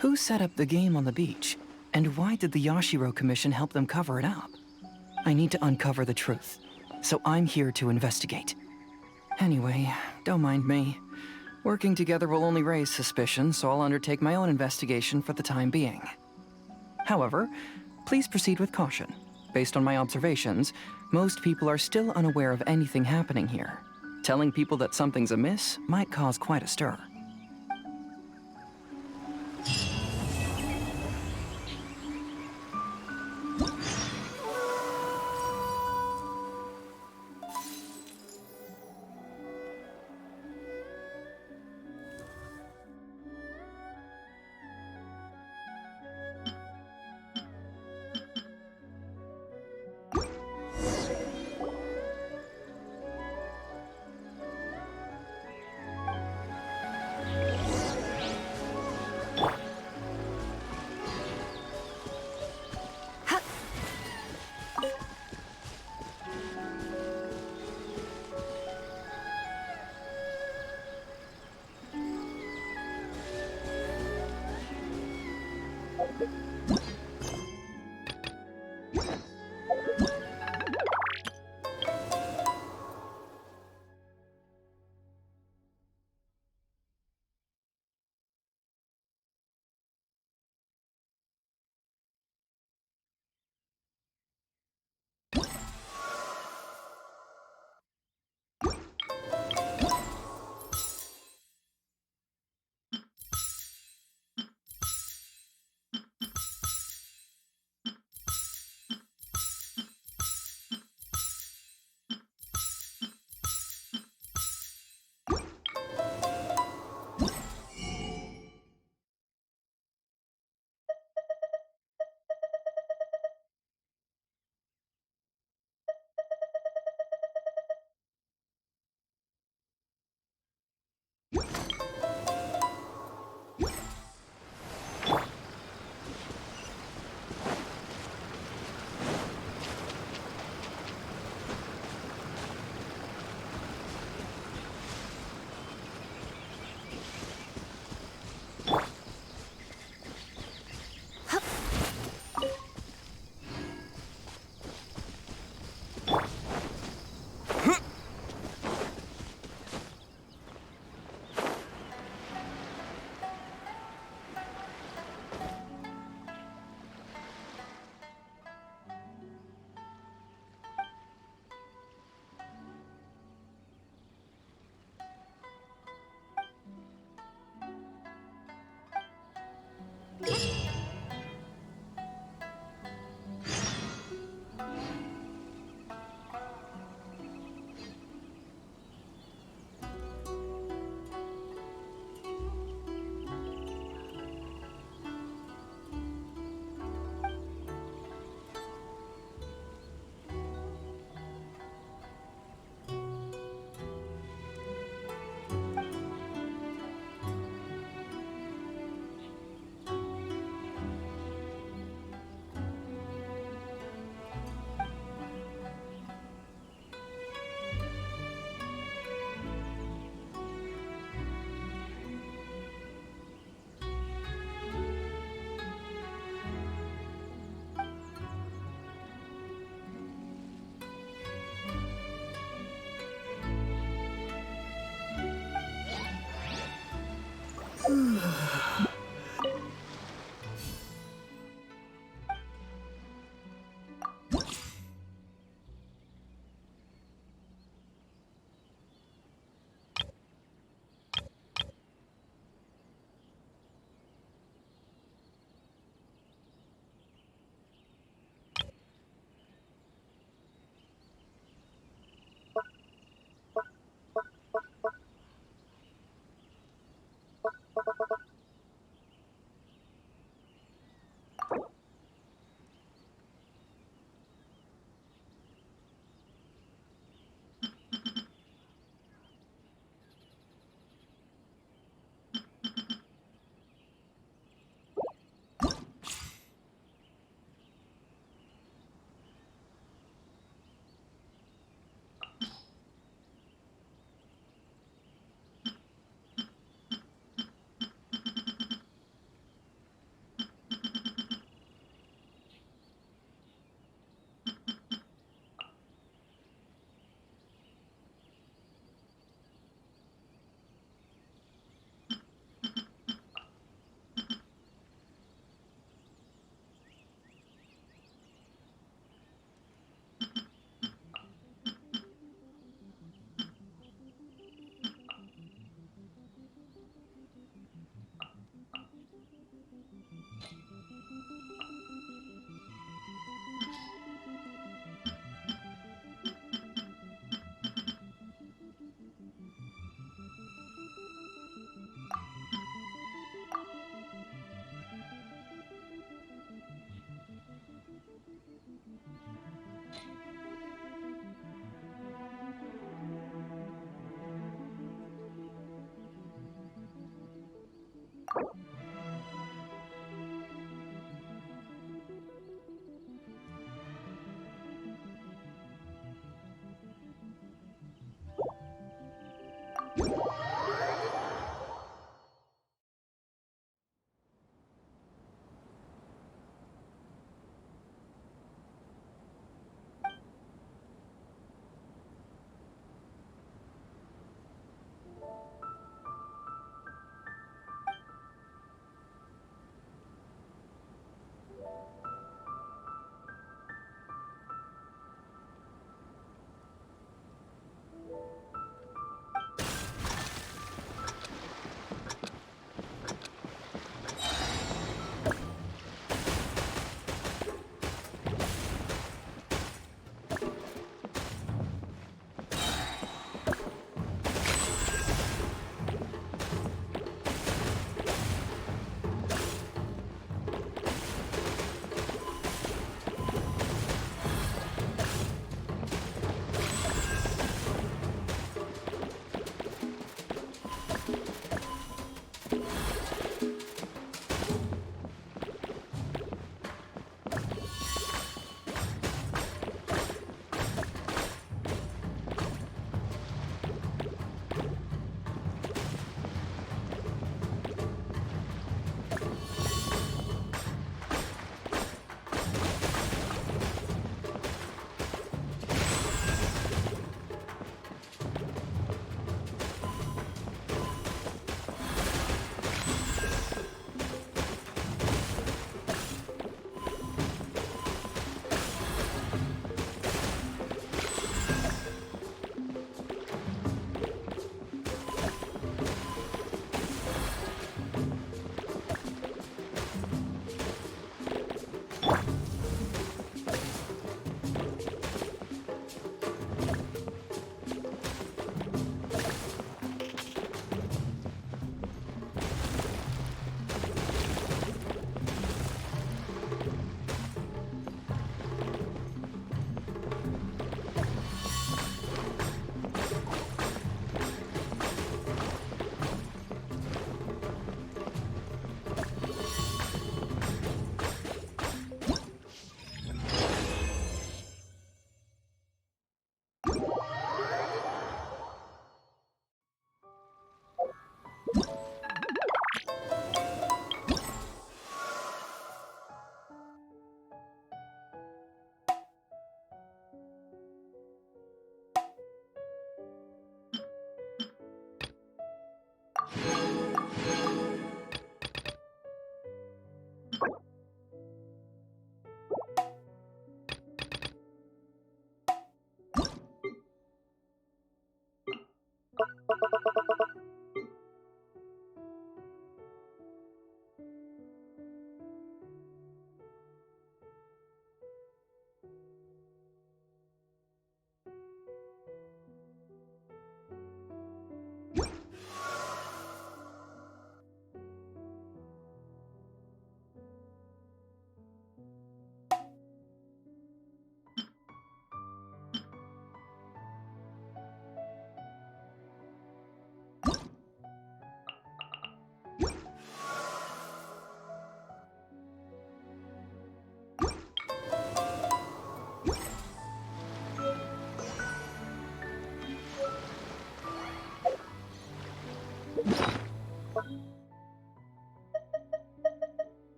Who set up the game on the beach? And why did the Yashiro Commission help them cover it up? I need to uncover the truth, so I'm here to investigate. Anyway, don't mind me. Working together will only raise suspicion, so I'll undertake my own investigation for the time being. However, please proceed with caution. Based on my observations, most people are still unaware of anything happening here. Telling people that something's amiss might cause quite a stir.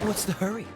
What's the hurry?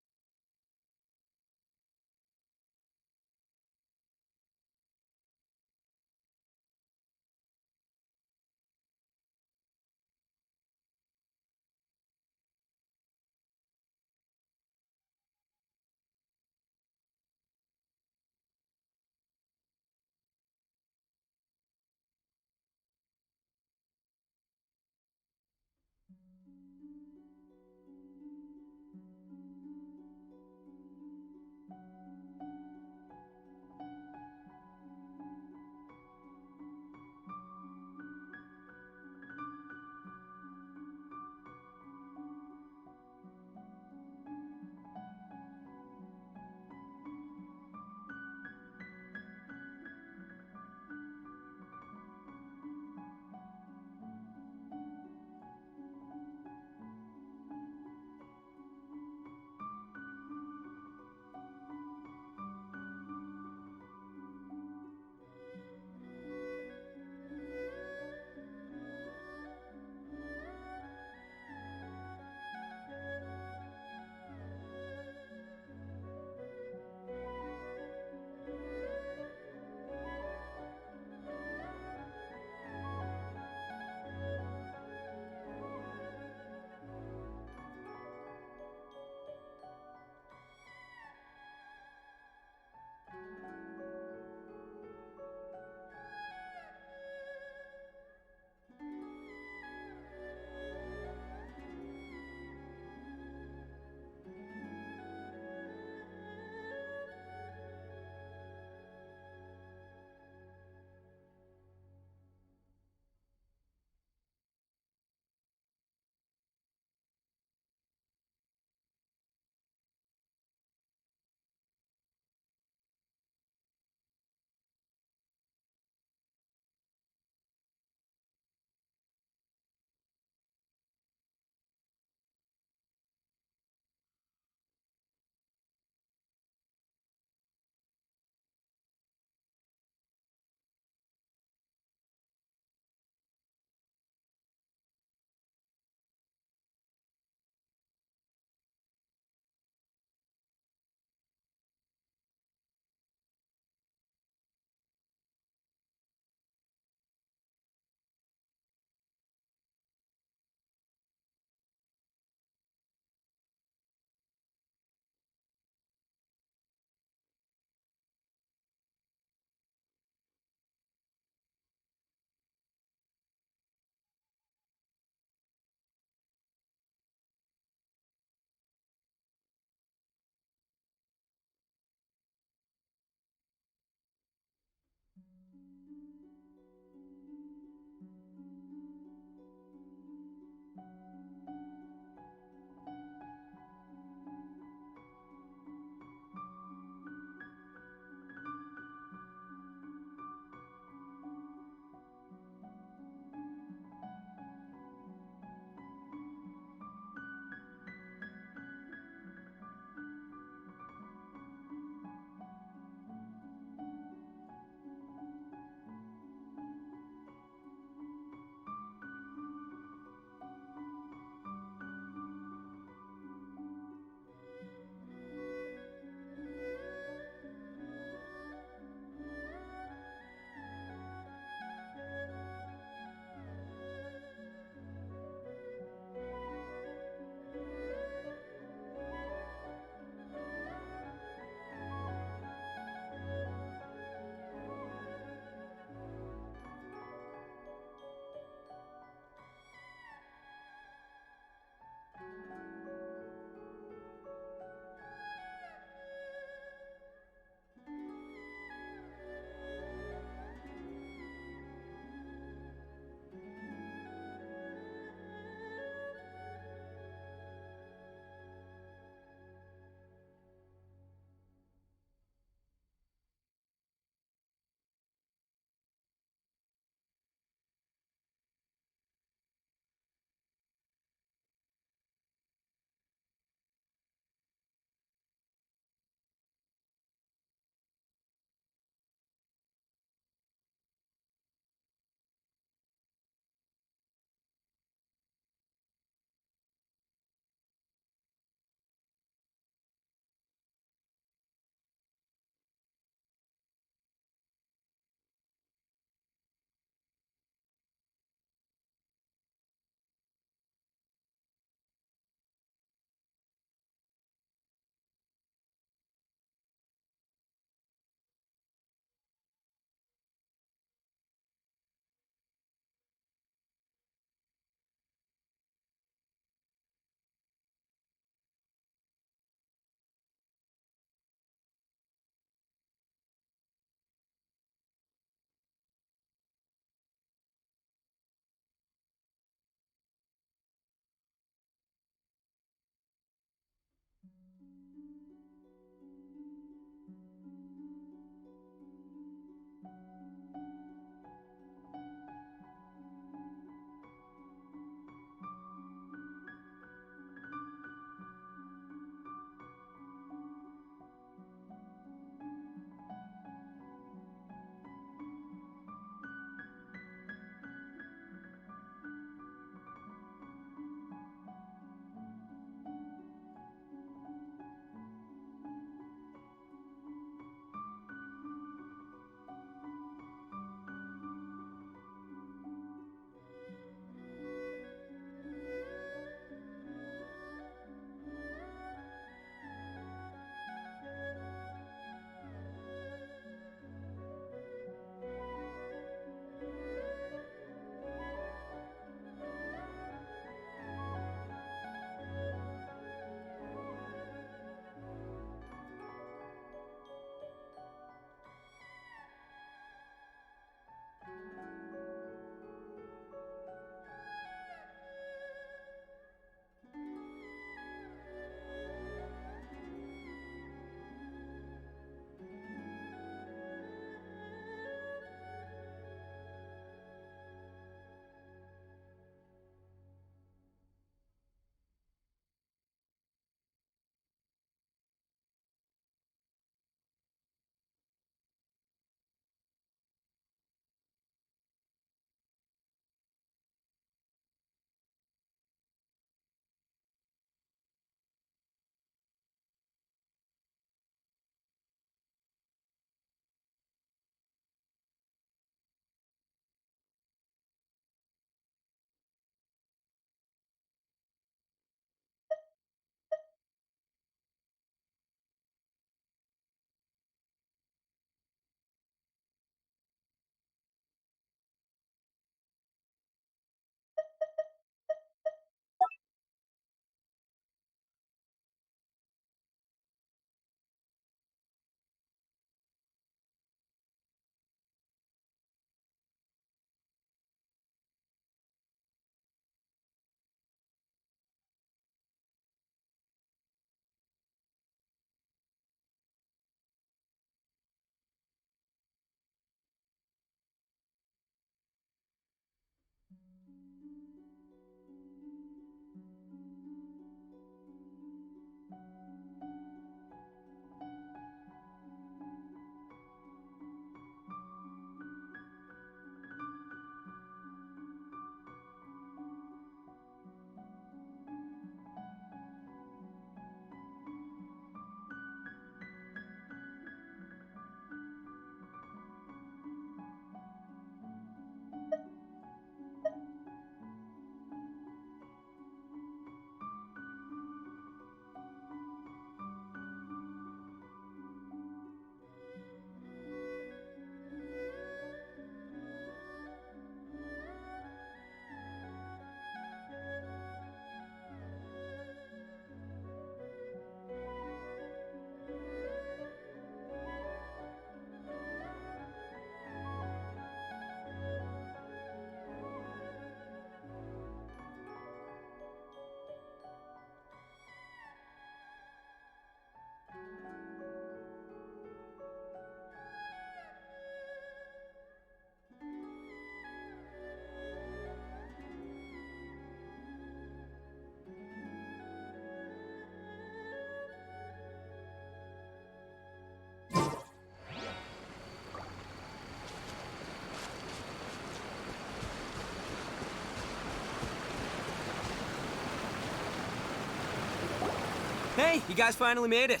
Hey, you guys finally made it.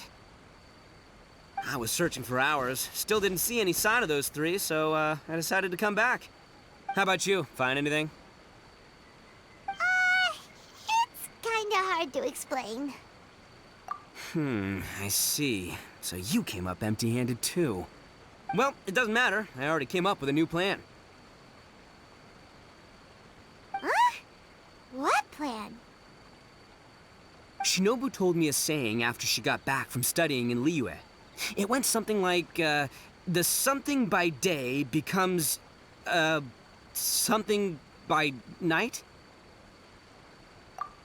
I was searching for hours. Still didn't see any sign of those three, so I decided to come back. How about you? Find anything? It's kinda hard to explain. I see. So you came up empty-handed too. Well, it doesn't matter. I already came up with a new plan. Huh? What plan? Shinobu told me a saying after she got back from studying in Liyue. It went something like, the something by day becomes, something by night?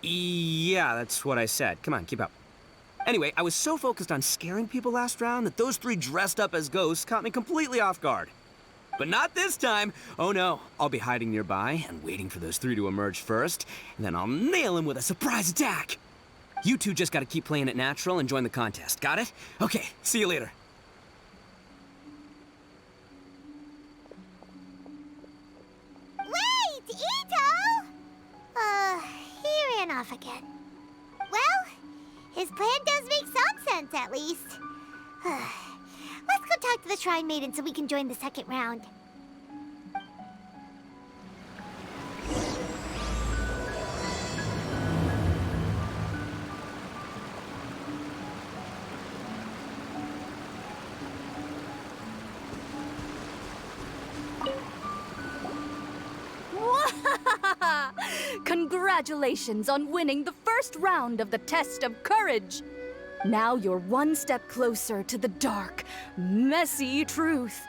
Yeah, that's what I said. Come on, keep up. Anyway, I was so focused on scaring people last round that those three dressed up as ghosts caught me completely off guard. But not this time! Oh no, I'll be hiding nearby and waiting for those three to emerge first, and then I'll nail them with a surprise attack! You two just gotta keep playing it natural and join the contest, got it? Okay, see you later. Wait, Ito! He ran off again. Well, his plan does make some sense, at least. Let's go talk to the Shrine Maiden so we can join the second round. Congratulations on winning the first round of the Test of Courage! Now you're one step closer to the dark, messy truth.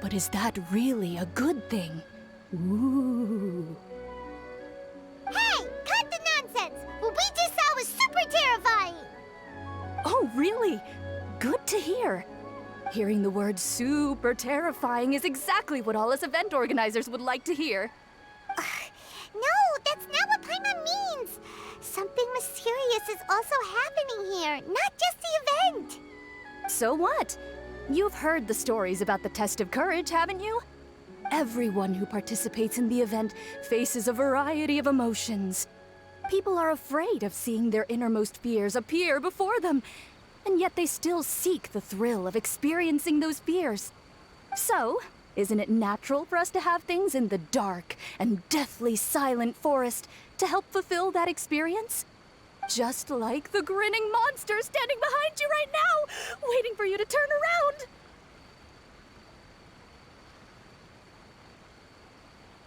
But is that really a good thing? Ooh. Hey, cut the nonsense! What we just saw was super terrifying! Oh, really? Good to hear. Hearing the word super terrifying is exactly what all us event organizers would like to hear. No, that's not what Paimon means! Something mysterious is also happening here, not just the event! So what? You've heard the stories about the Test of Courage, haven't you? Everyone who participates in the event faces a variety of emotions. People are afraid of seeing their innermost fears appear before them, and yet they still seek the thrill of experiencing those fears. So, isn't it natural for us to have things in the dark and deathly silent forest to help fulfill that experience? Just like the grinning monster standing behind you right now, waiting for you to turn around.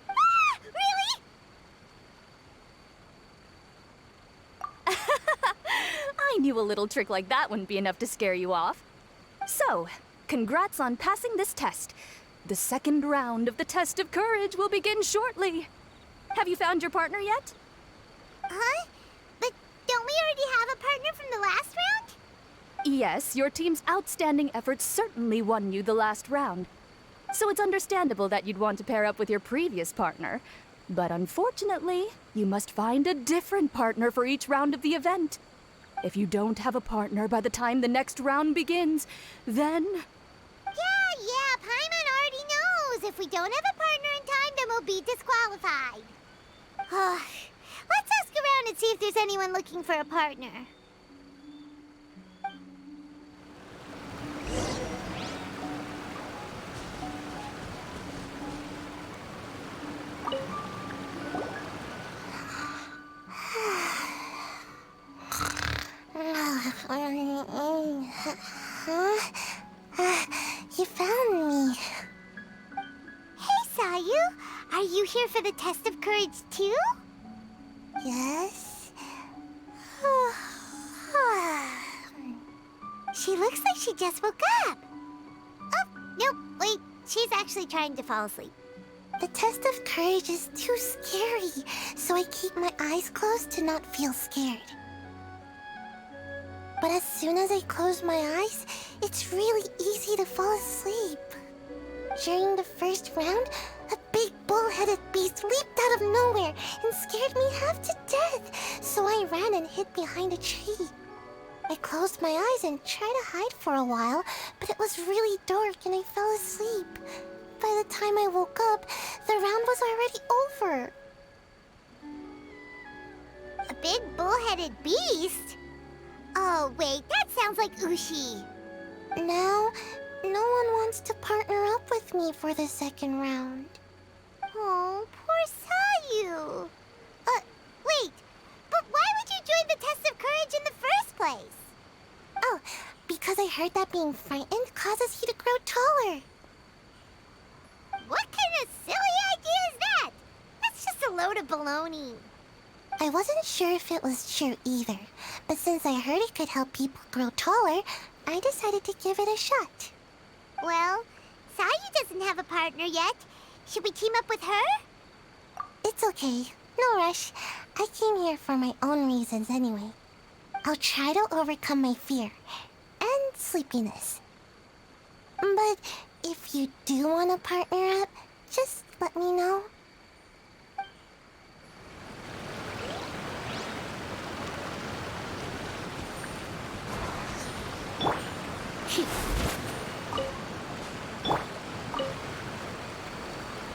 Ah! Really? I knew a little trick like that wouldn't be enough to scare you off. So, congrats on passing this test. The second round of the Test of Courage will begin shortly. Have you found your partner yet? Huh? But don't we already have a partner from the last round? Yes, your team's outstanding efforts certainly won you the last round. So it's understandable that you'd want to pair up with your previous partner. But unfortunately, you must find a different partner for each round of the event. If you don't have a partner by the time the next round begins, then... Yeah, Paimon already knows. If we don't have a partner in time, then we'll be disqualified. Let's ask around and see if there's anyone looking for a partner. You found me. Hey, Sayu. Are you here for the Test of Courage too? Yes. She looks like she just woke up. Oh, nope, wait. She's actually trying to fall asleep. The Test of Courage is too scary, so I keep my eyes closed to not feel scared. But as soon as I close my eyes, it's really easy to fall asleep. During the first round, a big bull-headed beast leaped out of nowhere and scared me half to death, so I ran and hid behind a tree. I closed my eyes and tried to hide for a while, but it was really dark and I fell asleep. By the time I woke up, the round was already over. A big bull-headed beast? Oh, wait, that sounds like Ushi. Now, no one wants to partner up with me for the second round. Oh, poor Sayu. Wait, but why would you join the Test of Courage in the first place? Oh, because I heard that being frightened causes you to grow taller. What kind of silly idea is that? That's just a load of baloney. I wasn't sure if it was true either, but since I heard it could help people grow taller, I decided to give it a shot. Well, Sayu doesn't have a partner yet. Should we team up with her? It's okay. No rush. I came here for my own reasons anyway. I'll try to overcome my fear and sleepiness. But if you do want to partner up, just let me know.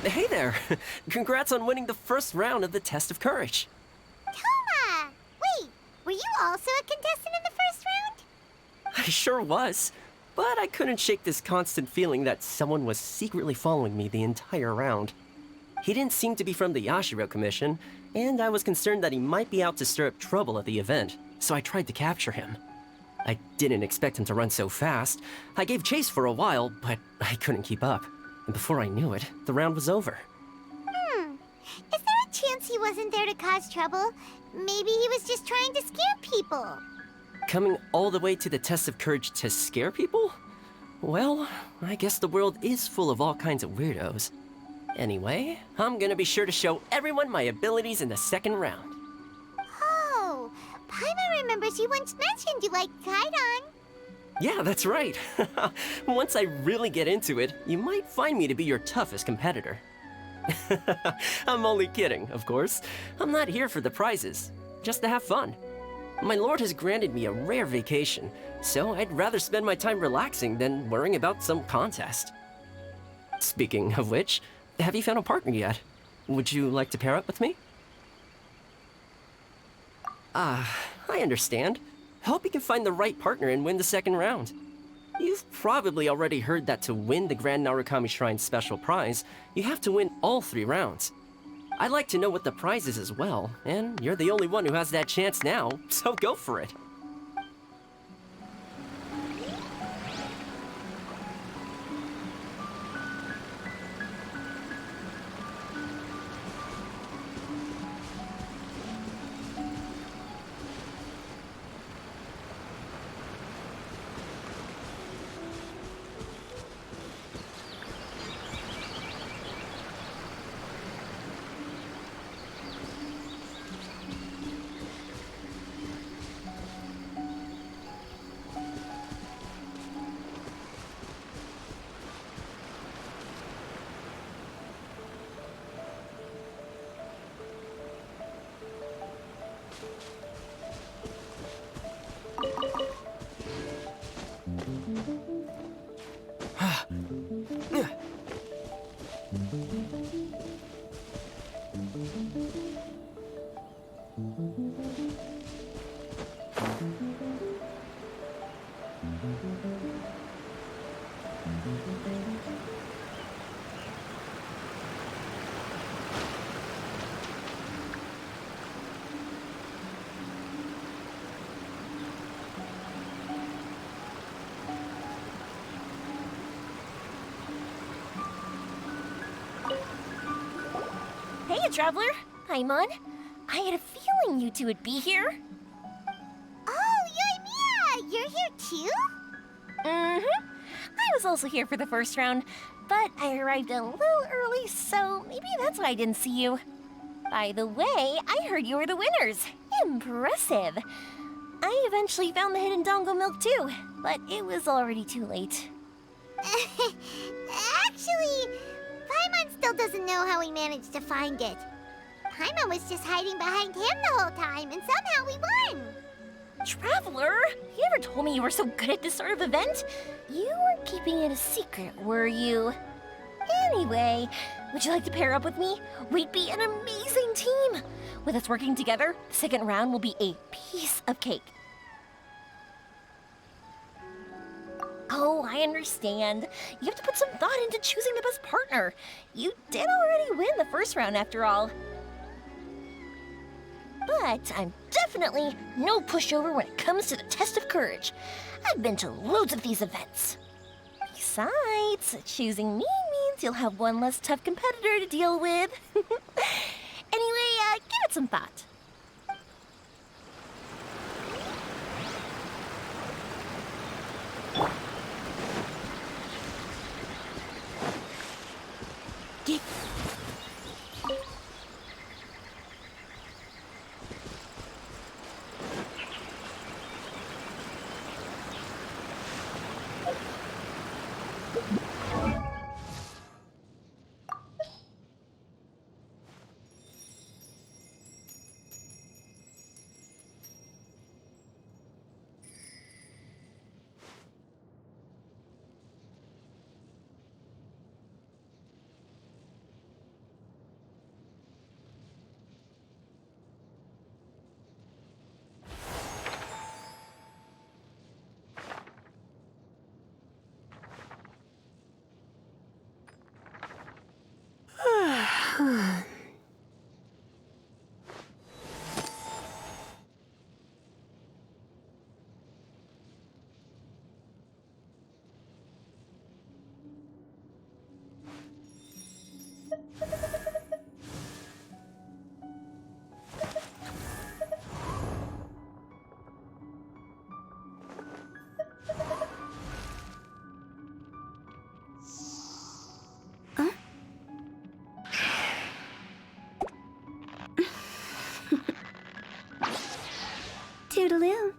Hey there! Congrats on winning the first round of the Test of Courage. Toma! Wait, were you also a contestant in the first round? I sure was, but I couldn't shake this constant feeling that someone was secretly following me the entire round. He didn't seem to be from the Yashiro Commission, and I was concerned that he might be out to stir up trouble at the event, so I tried to capture him. I didn't expect him to run so fast. I gave chase for a while, but I couldn't keep up. And before I knew it, the round was over. Is there a chance he wasn't there to cause trouble? Maybe he was just trying to scare people. Coming all the way to the Test of Courage to scare people? Well, I guess the world is full of all kinds of weirdos. Anyway, I'm gonna be sure to show everyone my abilities in the second round. Oh, Paimon remembers you once mentioned you liked Kaidan. Yeah, that's right. Once I really get into it, you might find me to be your toughest competitor. I'm only kidding, of course. I'm not here for the prizes, just to have fun. My lord has granted me a rare vacation, so I'd rather spend my time relaxing than worrying about some contest. Speaking of which, have you found a partner yet? Would you like to pair up with me? I understand. Hope you can find the right partner and win the second round. You've probably already heard that to win the Grand Narukami Shrine special prize, you have to win all 3 rounds. I'd like to know what the prize is as well, and you're the only one who has that chance now, so go for it. Hey, Traveler! Paimon. I had a feeling you two would be here. Oh, Yoimiya! You're here too? Mm-hmm. I was also here for the first round, but I arrived a little early, so maybe that's why I didn't see you. By the way, I heard you were the winners. Impressive. I eventually found the hidden Dango milk too, but it was already too late. Actually, Paimon still doesn't know how we managed to find it. Paimon was just hiding behind him the whole time, and somehow we won! Traveler, you ever told me you were so good at this sort of event? You weren't keeping it a secret, were you? Anyway, would you like to pair up with me? We'd be an amazing team! With us working together, the second round will be a piece of cake. Oh, I understand. You have to put some thought into choosing the best partner. You did already win the first round after all. But I'm definitely no pushover when it comes to the test of courage. I've been to loads of these events. Besides, choosing me means you'll have one less tough competitor to deal with. Anyway, give it some thought. Toodaloo.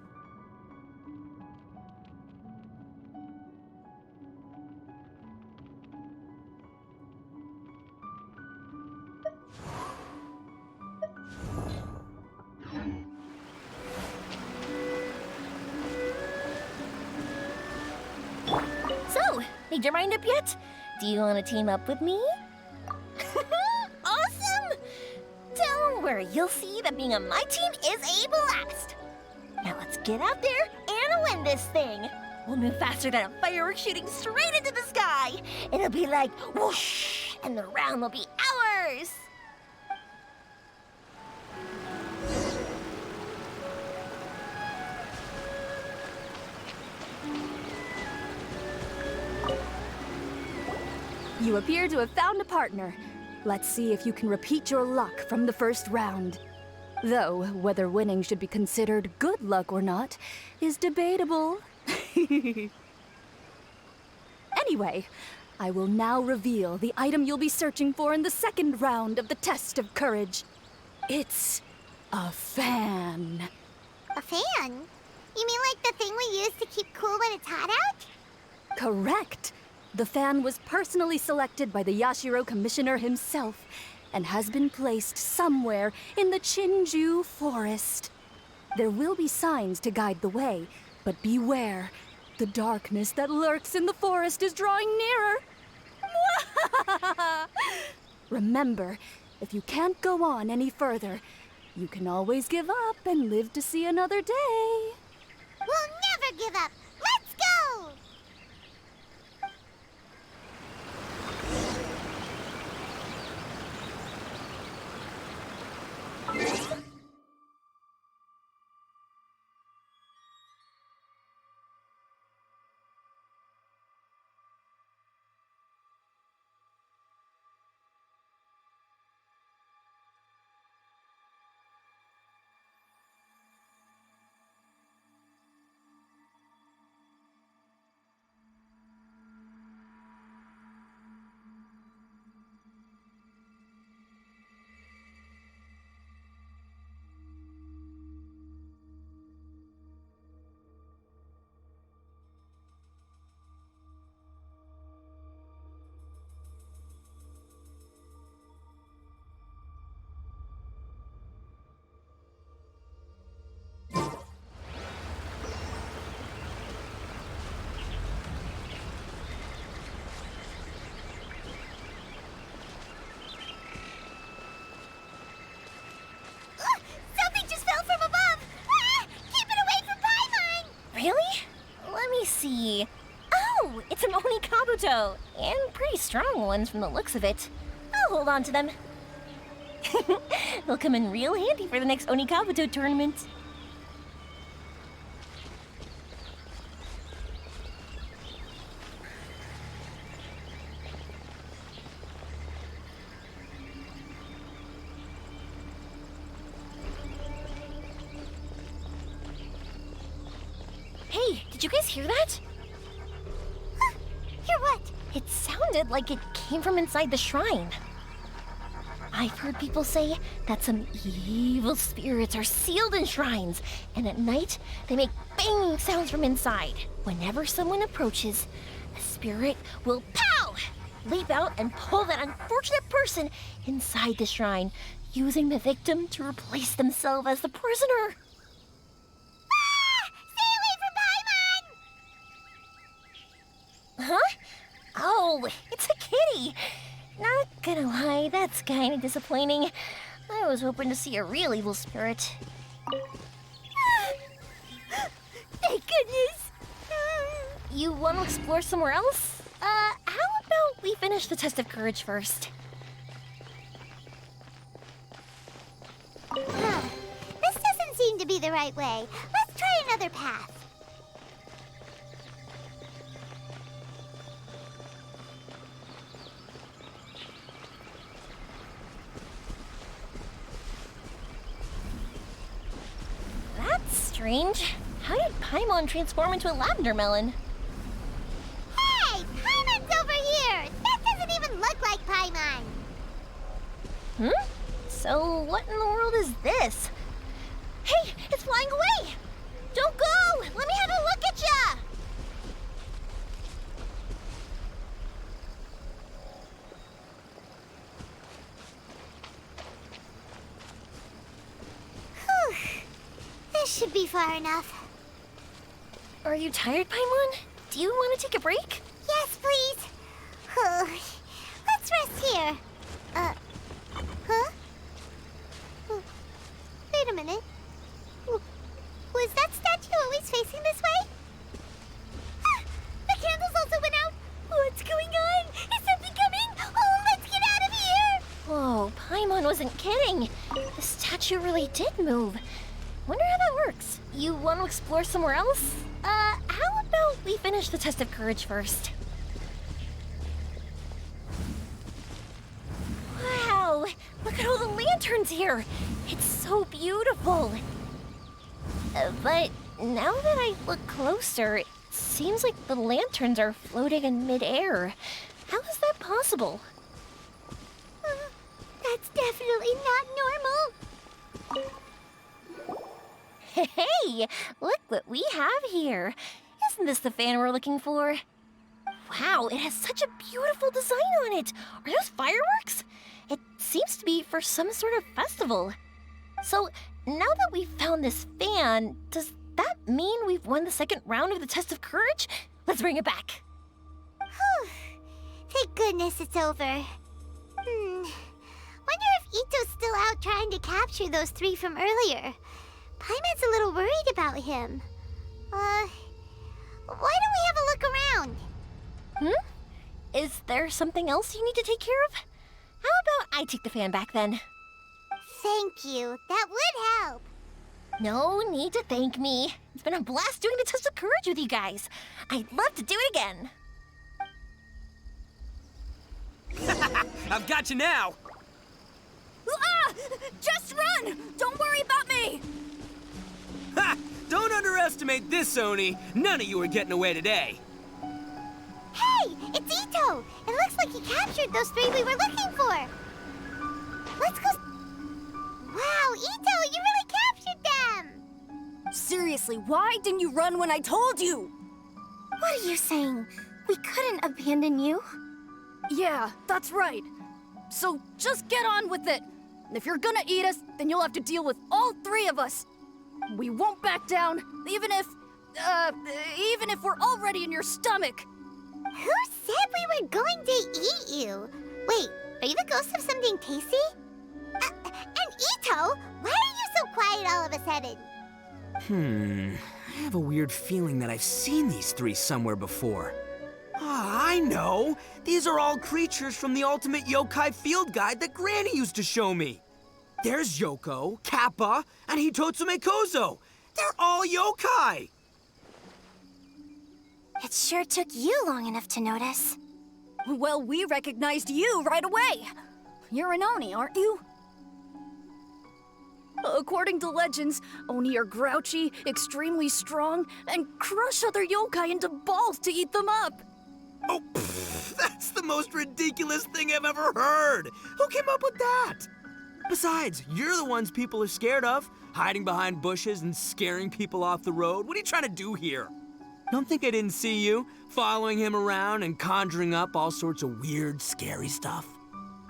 So, made your mind up yet? Do you want to team up with me? Awesome! Don't worry, you'll see that being on my team is a blast. Now let's get out there and win this thing. We'll move faster than a firework shooting straight into the sky. It'll be like whoosh, and the round will be ours. You appear to have found a partner. Let's see if you can repeat your luck from the first round. Though, whether winning should be considered good luck or not is debatable. Anyway, I will now reveal the item you'll be searching for in the second round of the test of courage. It's a fan. A fan? You mean like the thing we use to keep cool when it's hot out? Correct. The fan was personally selected by the Yashiro Commissioner himself and has been placed somewhere in the Chinju Forest. There will be signs to guide the way, but beware. The darkness that lurks in the forest is drawing nearer. Remember, if you can't go on any further, you can always give up and live to see another day. We'll never give up. Let's go! pretty strong ones from the looks of it. I'll hold on to them. They'll come in real handy for the next Onikabuto tournament. Hey, did you guys hear that? Hear what? It sounded like it came from inside the shrine. I've heard people say that some evil spirits are sealed in shrines, and at night they make banging sounds from inside. Whenever someone approaches, a spirit will pow! Leap out and pull that unfortunate person inside the shrine, using the victim to replace themselves as the prisoner. Huh? Oh, it's a kitty. Not gonna lie, that's kinda disappointing. I was hoping to see a real evil spirit. Thank goodness! You want to explore somewhere else? How about we finish the test of courage first? This doesn't seem to be the right way. Let's try another path. That's strange. How did Paimon transform into a lavender melon? Hey! Paimon's over here! That doesn't even look like Paimon! Hmm? So what in the world is this? Hey, it's flying away! Don't go! Let me have a look at ya! Whew. This should be far enough. Are you tired, Paimon? Do you want to take a break? Yes, please. Let's rest here. Huh? Wait a minute. Was that statue always facing this way? The candles also went out. What's going on? Is something coming? Oh, let's get out of here! Whoa, Paimon wasn't kidding. The statue really did move. Wonder how that works. You want to explore somewhere else? How about we finish the test of courage first? Wow, look at all the lanterns here. It's so beautiful. But now that I look closer, it seems like the lanterns are floating in midair. How is that possible? That's definitely not normal. Hey, look what we have here. Isn't this the fan we're looking for? Wow, it has such a beautiful design on it. Are those fireworks? It seems to be for some sort of festival. So, now that we've found this fan, does that mean we've won the second round of the test of courage? Let's bring it back. Whew. Thank goodness it's over. Wonder if Ito's still out trying to capture those three from earlier. Paimon's a little worried about him. Why don't we have a look around? Is there something else you need to take care of? How about I take the fan back then? Thank you. That would help. No need to thank me. It's been a blast doing the test of courage with you guys. I'd love to do it again. I've got you now! Just run! Don't worry about me! Ha! Don't underestimate this, Oni. None of you are getting away today. Hey, it's Ito. It looks like he captured those three we were looking for. Let's go. Wow, Ito, you really captured them. Seriously, why didn't you run when I told you? What are you saying? We couldn't abandon you? Yeah, that's right. So just get on with it. If you're gonna eat us, then you'll have to deal with all three of us. We won't back down, even if we're already in your stomach. Who said we were going to eat you? Wait, are you the ghost of something tasty? And Ito, why are you so quiet all of a sudden? I have a weird feeling that I've seen these three somewhere before. Ah, I know. These are all creatures from the Ultimate Yokai Field Guide that Granny used to show me. There's Yoko, Kappa, and Hitotsume Kozo. They're all yokai! It sure took you long enough to notice. Well, we recognized you right away. You're an Oni, aren't you? According to legends, Oni are grouchy, extremely strong, and crush other yokai into balls to eat them up. Oh, that's the most ridiculous thing I've ever heard! Who came up with that? Besides, you're the ones people are scared of, hiding behind bushes and scaring people off the road. What are you trying to do here? Don't think I didn't see you, following him around and conjuring up all sorts of weird, scary stuff.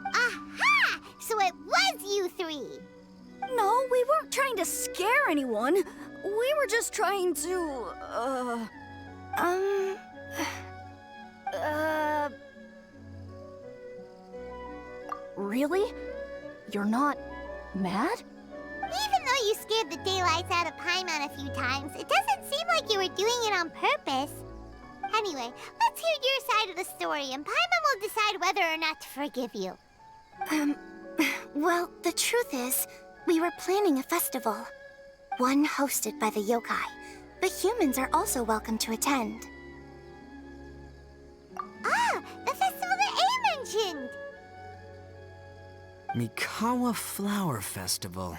Aha! So it was you three! No, we weren't trying to scare anyone. We were just trying to, Really? You're not mad? Even though you scared the daylights out of Paimon a few times, it doesn't seem like you were doing it on purpose. Anyway, let's hear your side of the story, and Paimon will decide whether or not to forgive you. Well, the truth is, we were planning a festival. One hosted by the yokai, but humans are also welcome to attend. Ah, the festival that A mentioned! Mikawa Flower Festival.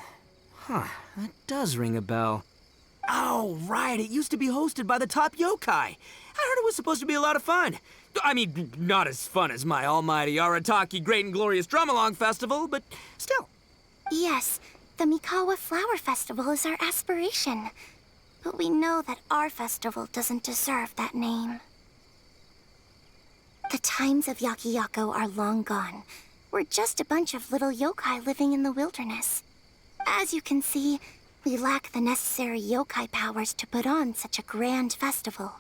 Huh, that does ring a bell. Oh, right, it used to be hosted by the top yokai. I heard it was supposed to be a lot of fun. I mean, not as fun as my almighty Arataki Great and Glorious Drum-Along Festival, but still. Yes, the Mikawa Flower Festival is our aspiration. But we know that our festival doesn't deserve that name. The times of Yakiyako are long gone. We're just a bunch of little yokai living in the wilderness. As you can see, we lack the necessary yokai powers to put on such a grand festival.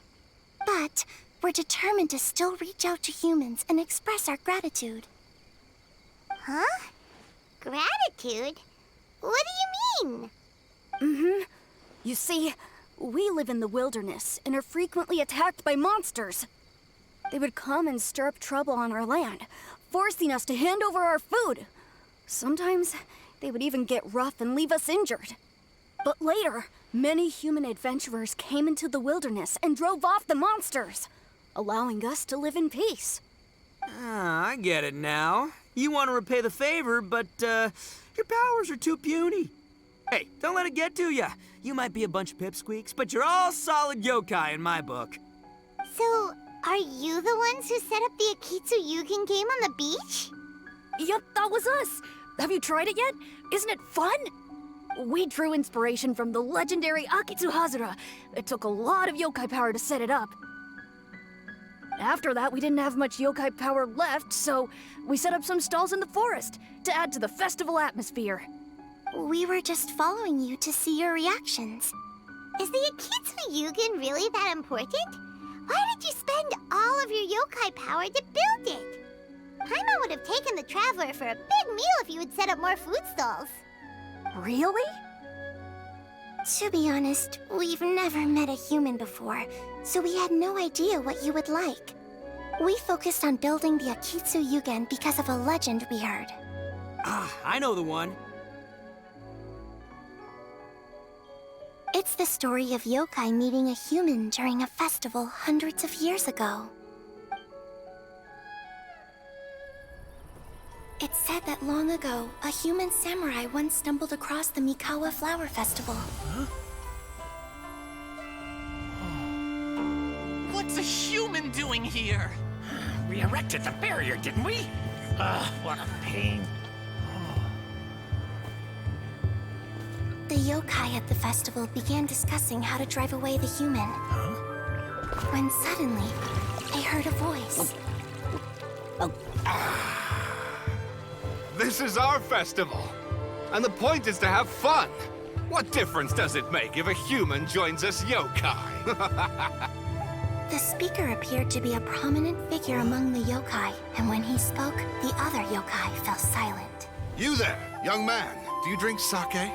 But we're determined to still reach out to humans and express our gratitude. Huh? Gratitude? What do you mean? You see, we live in the wilderness and are frequently attacked by monsters. They would come and stir up trouble on our land, forcing us to hand over our food. Sometimes they would even get rough and leave us injured. But later, many human adventurers came into the wilderness and drove off the monsters, allowing us to live in peace. Ah, I get it now. You want to repay the favor, but your powers are too puny. Hey, don't let it get to ya. You might be a bunch of pipsqueaks, but you're all solid yokai in my book. So, are you the ones who set up the Akitsu Yugen game on the beach? Yep, that was us. Have you tried it yet? Isn't it fun? We drew inspiration from the legendary Akitsu Hazura. It took a lot of yokai power to set it up. After that, we didn't have much yokai power left, so we set up some stalls in the forest to add to the festival atmosphere. We were just following you to see your reactions. Is the Akitsu Yugen really that important? Why did you spend all of your yokai power to build it? Paimon would have taken the Traveler for a big meal if you had set up more food stalls. Really? To be honest, we've never met a human before, so we had no idea what you would like. We focused on building the Akitsu Yugen because of a legend we heard. Ah, I know the one. It's the story of yokai meeting a human during a festival hundreds of years ago. It's said that long ago, a human samurai once stumbled across the Mikawa Flower Festival. Huh? What's a human doing here? We erected the barrier, didn't we? What a pain. The yokai at the festival began discussing how to drive away the human. When suddenly, they heard a voice. This is our festival, and the point is to have fun. What difference does it make if a human joins us yokai? The speaker appeared to be a prominent figure among the yokai, and when he spoke, the other yokai fell silent. You there, young man. Do you drink sake?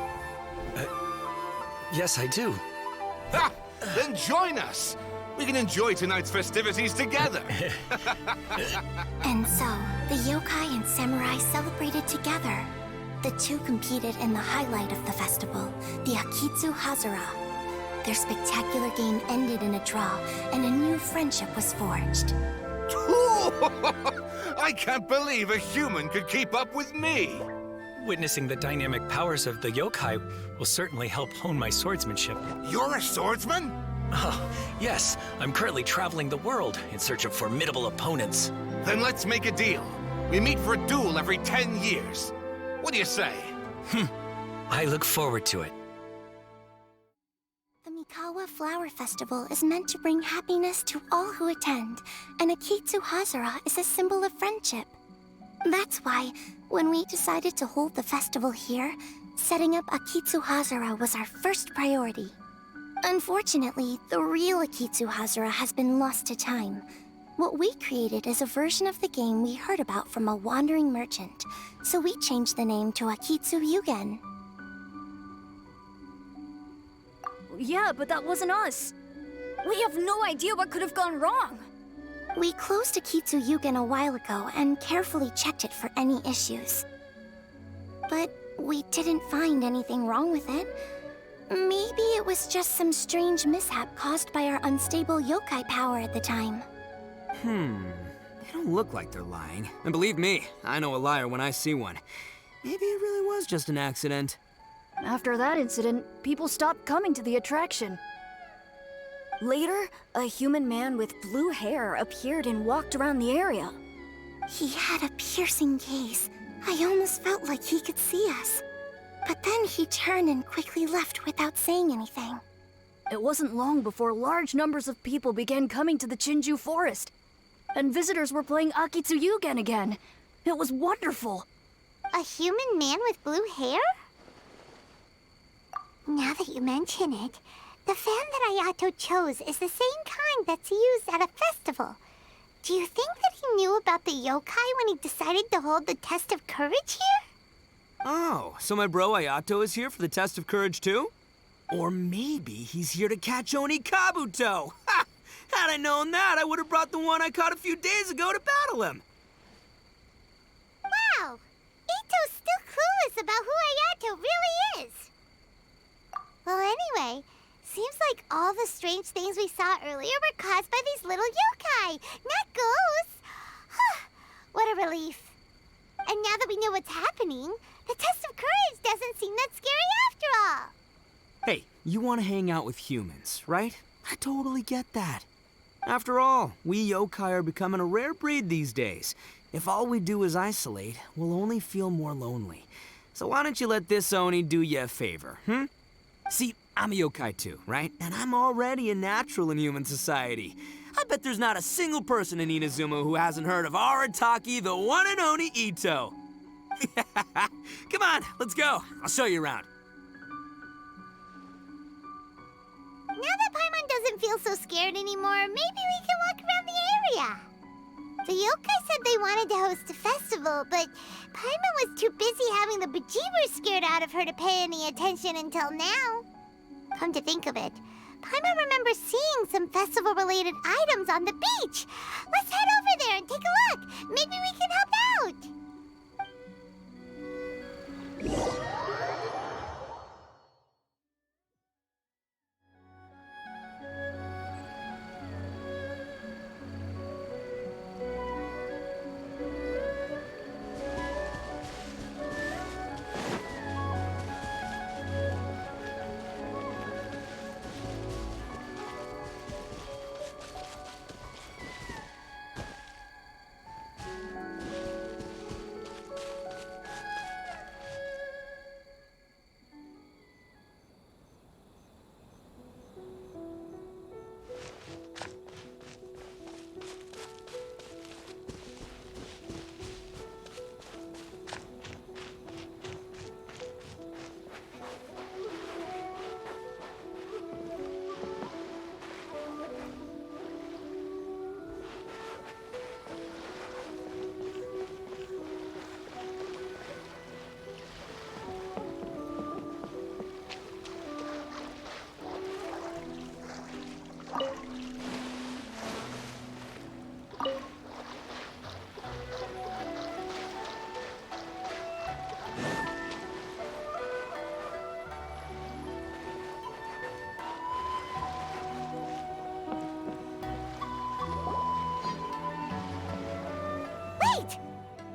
Yes, I do. Ha! Then join us! We can enjoy tonight's festivities together. And so, the yokai and samurai celebrated together. The two competed in the highlight of the festival, the Akitsu Hazara. Their spectacular game ended in a draw, and a new friendship was forged. I can't believe a human could keep up with me. Witnessing the dynamic powers of the yokai will certainly help hone my swordsmanship. You're a swordsman? Oh, yes. I'm currently traveling the world in search of formidable opponents. Then let's make a deal. We meet for a duel every 10 years. What do you say? I look forward to it. The Mikawa Flower Festival is meant to bring happiness to all who attend, and Akitsu Hazara is a symbol of friendship. That's why, when we decided to hold the festival here, setting up Akitsu Hazara was our first priority. Unfortunately, the real Akitsu Hazara has been lost to time. What we created is a version of the game we heard about from a wandering merchant, so we changed the name to Akitsu Yugen. Yeah, but that wasn't us. We have no idea what could have gone wrong. We closed Akitsu Yugen a while ago and carefully checked it for any issues. But we didn't find anything wrong with it. Maybe it was just some strange mishap caused by our unstable yokai power at the time. They don't look like they're lying. And believe me, I know a liar when I see one. Maybe it really was just an accident. After that incident, people stopped coming to the attraction. Later, a human man with blue hair appeared and walked around the area. He had a piercing gaze. I almost felt like he could see us. But then he turned and quickly left without saying anything. It wasn't long before large numbers of people began coming to the Chinju Forest, and visitors were playing Akitsu Yugen again. It was wonderful. A human man with blue hair? Now that you mention it, the fan that Ayato chose is the same kind that's used at a festival. Do you think that he knew about the yokai when he decided to hold the test of courage here? Oh, so my bro Ayato is here for the test of courage too? Or maybe he's here to catch Oni Kabuto! Ha! Had I known that, I would have brought the one I caught a few days ago to battle him! Wow! Ito's still clueless about who Ayato really is! Well, anyway, seems like all the strange things we saw earlier were caused by these little yokai, not ghosts! What a relief. And now that we know what's happening, the test of courage doesn't seem that scary after all. Hey, you want to hang out with humans, right? I totally get that. After all, we yokai are becoming a rare breed these days. If all we do is isolate, we'll only feel more lonely. So why don't you let this Oni do you a favor, See, I'm a yokai too, right? And I'm already a natural in human society. I bet there's not a single person in Inazuma who hasn't heard of Arataki, the one and only Ito. Come on, let's go. I'll show you around. Now that Paimon doesn't feel so scared anymore, maybe we can walk around the area. The yokai said they wanted to host a festival, but Paimon was too busy having the bejeebers scared out of her to pay any attention until now. Come to think of it, Paimon remembers seeing some festival-related items on the beach. Let's head over there and take a look. Maybe we can help out.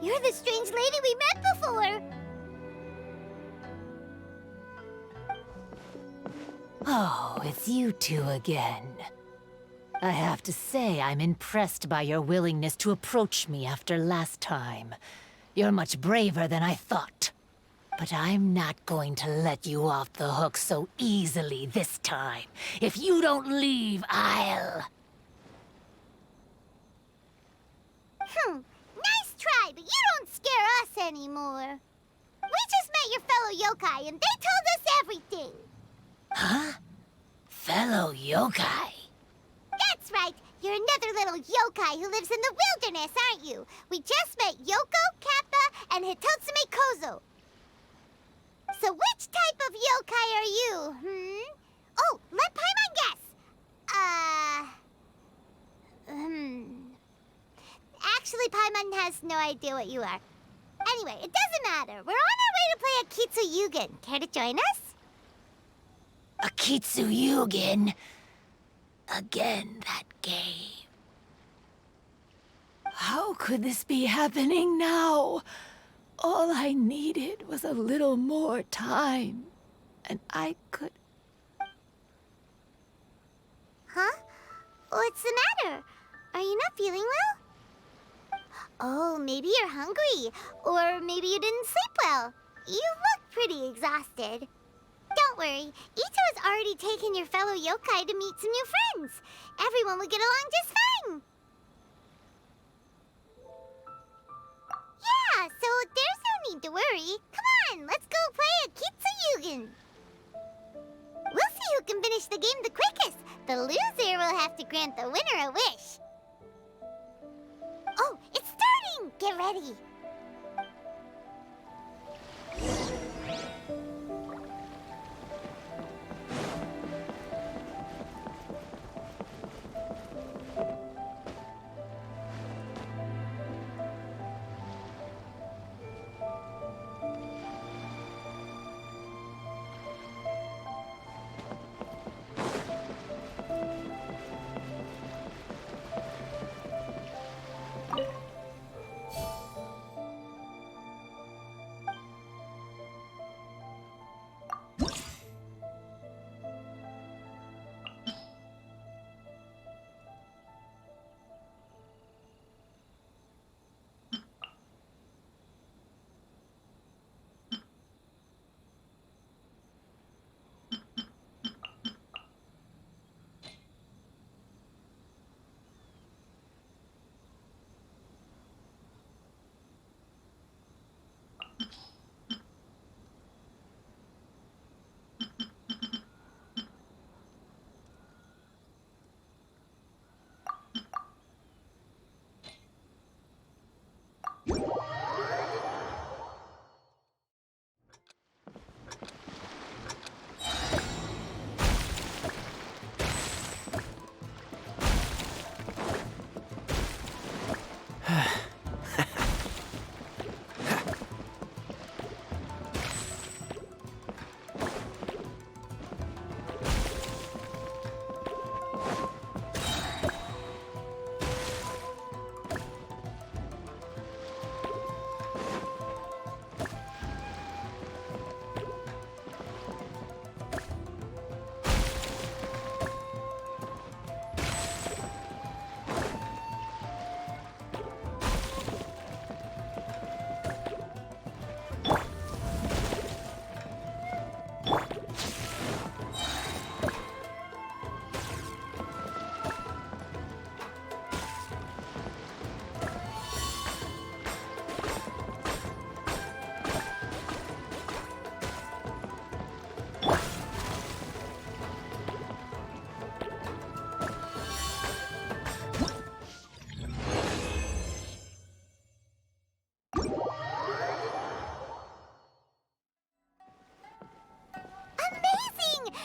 You're the strange lady we met before! Oh, it's you two again. I have to say, I'm impressed by your willingness to approach me after last time. You're much braver than I thought. But I'm not going to let you off the hook so easily this time. If you don't leave, I'll... Nice try, but you don't scare us anymore. We just met your fellow yokai, and they told us everything. Huh? Fellow yokai? That's right. You're another little yokai who lives in the wilderness, aren't you? We just met Yoko, Kappa, and Hitotsume Kozo. So which type of yokai are you, Oh, let Paimon guess. Actually, Paimon has no idea what you are. Anyway, it doesn't matter. We're on our way to play Akitsu Yugen. Care to join us? Akitsu Yugen? Again, that game. How could this be happening now? All I needed was a little more time, and I could... Huh? What's the matter? Are you not feeling well? Oh, maybe you're hungry. Or maybe you didn't sleep well. You look pretty exhausted. Don't worry. Ito has already taken your fellow yokai to meet some new friends. Everyone will get along just fine. Yeah, so there's no need to worry. Come on, let's go play Akitsu Yugen. We'll see who can finish the game the quickest. The loser will have to grant the winner a wish. Oh, it's starting! Get ready.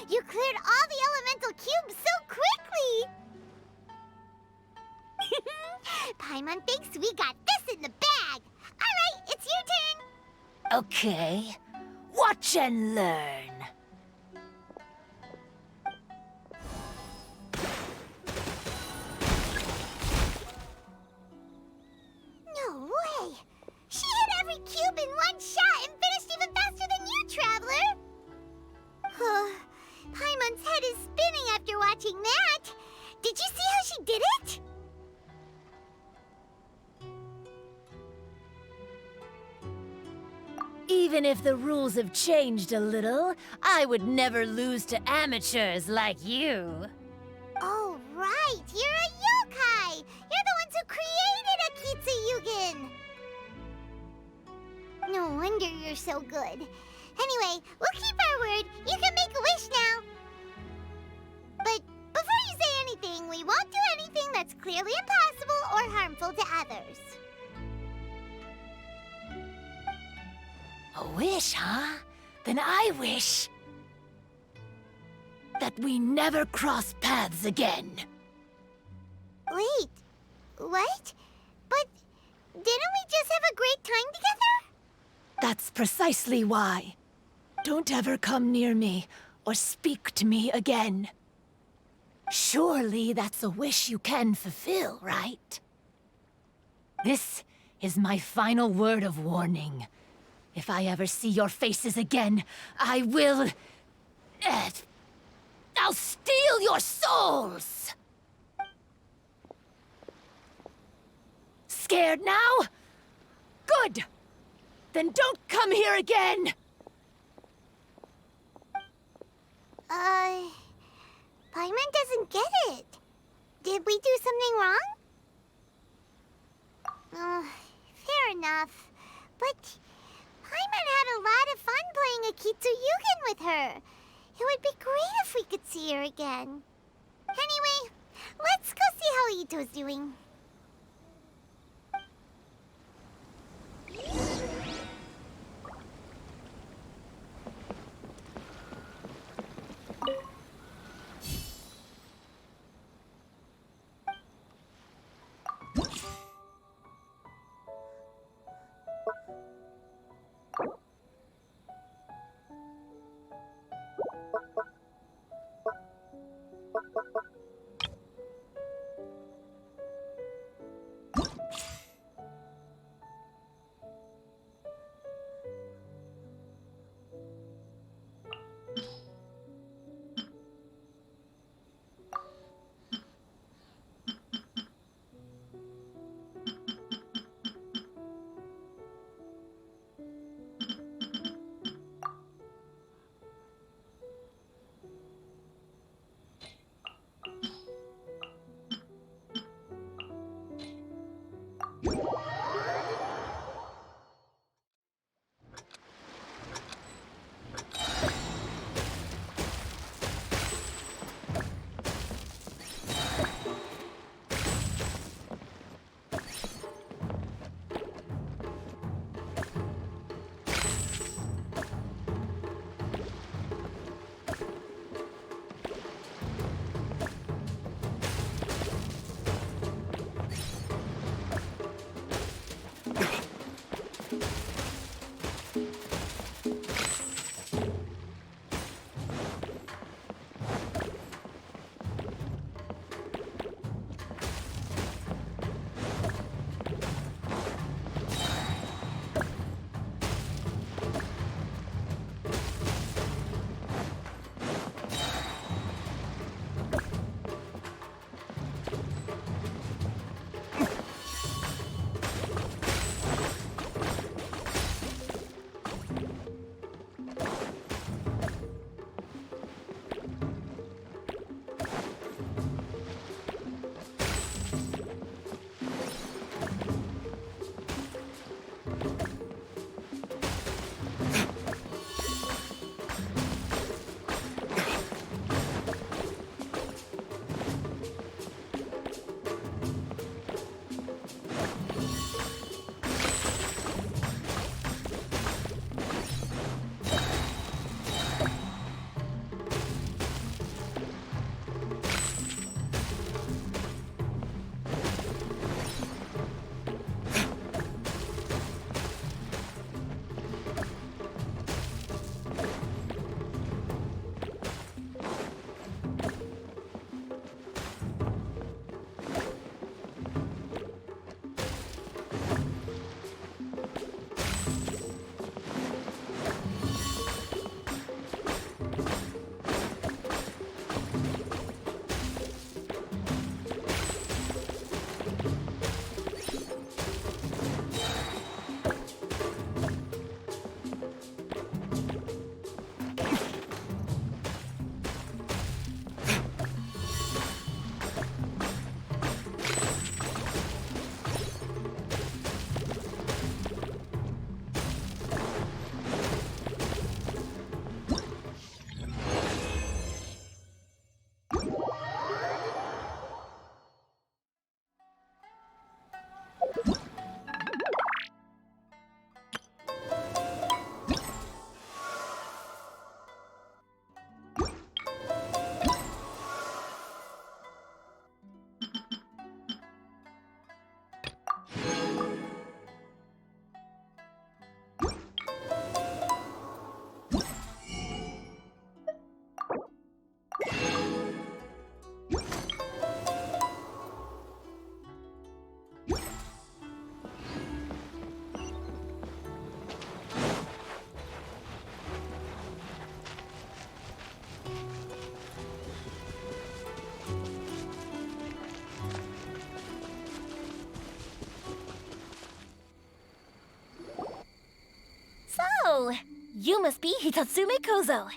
You cleared all the elemental cubes so quickly! Paimon thinks we got this in the bag! Alright, it's your turn! Okay. Watch and learn. No way! Even if the rules have changed a little, I would never lose to amateurs like you. Oh, right. You're a yokai. You're the ones who created Akitsu Yugen. No wonder you're so good. Anyway, we'll keep our word. You can make a wish now. But before you say anything, we won't do anything that's clearly impossible or harmful to others. A wish, huh? Then I wish that we never cross paths again. Wait, what? But didn't we just have a great time together? That's precisely why. Don't ever come near me or speak to me again. Surely that's a wish you can fulfill, right? This is my final word of warning. If I ever see your faces again, I will... I'll steal your souls! Scared now? Good! Then don't come here again! Paimon doesn't get it. Did we do something wrong? Fair enough. But Paimon had a lot of fun playing Akitsu Yugen with her. It would be great if we could see her again. Anyway, let's go see how Ito's doing. So, you must be Hitatsume Kozo.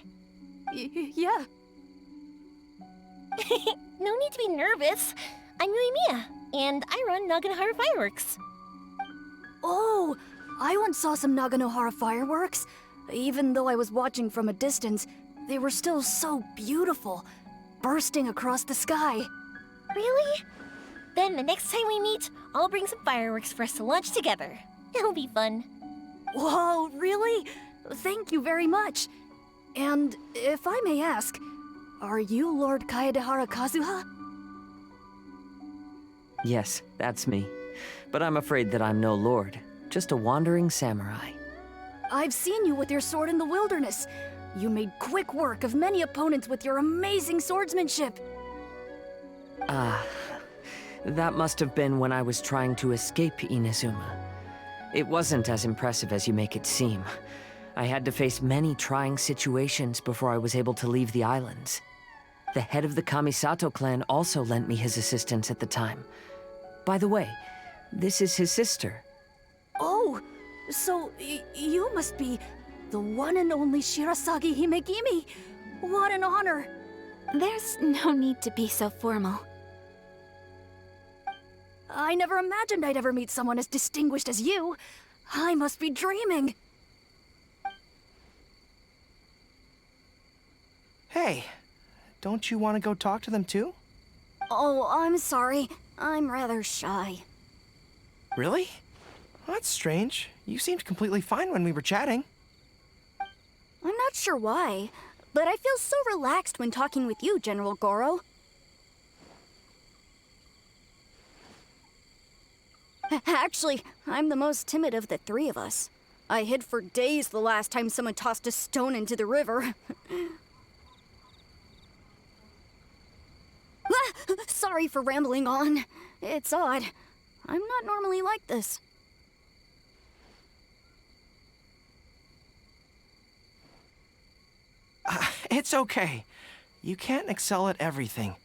Yeah. No need to be nervous. I'm Yuimiya, and I run Naganohara Fireworks. Oh, I once saw some Naganohara fireworks. Even though I was watching from a distance, they were still so beautiful, bursting across the sky. Really? Then the next time we meet, I'll bring some fireworks for us to launch together. It'll be fun. Whoa, really? Thank you very much. And if I may ask, are you Lord Kaedehara Kazuha? Yes, that's me. But I'm afraid that I'm no lord, just a wandering samurai. I've seen you with your sword in the wilderness. You made quick work of many opponents with your amazing swordsmanship. That must have been when I was trying to escape Inazuma. It wasn't as impressive as you make it seem. I had to face many trying situations before I was able to leave the islands. The head of the Kamisato clan also lent me his assistance at the time. By the way, this is his sister. Oh, so you must be the one and only Shirasagi Himegimi. What an honor. There's no need to be so formal. I never imagined I'd ever meet someone as distinguished as you. I must be dreaming. Hey, don't you want to go talk to them too? Oh, I'm sorry. I'm rather shy. Really? Well, that's strange. You seemed completely fine when we were chatting. I'm not sure why, but I feel so relaxed when talking with you, General Goro. Actually, I'm the most timid of the three of us. I hid for days the last time someone tossed a stone into the river. Sorry for rambling on. It's odd. I'm not normally like this. It's okay. You can't excel at everything.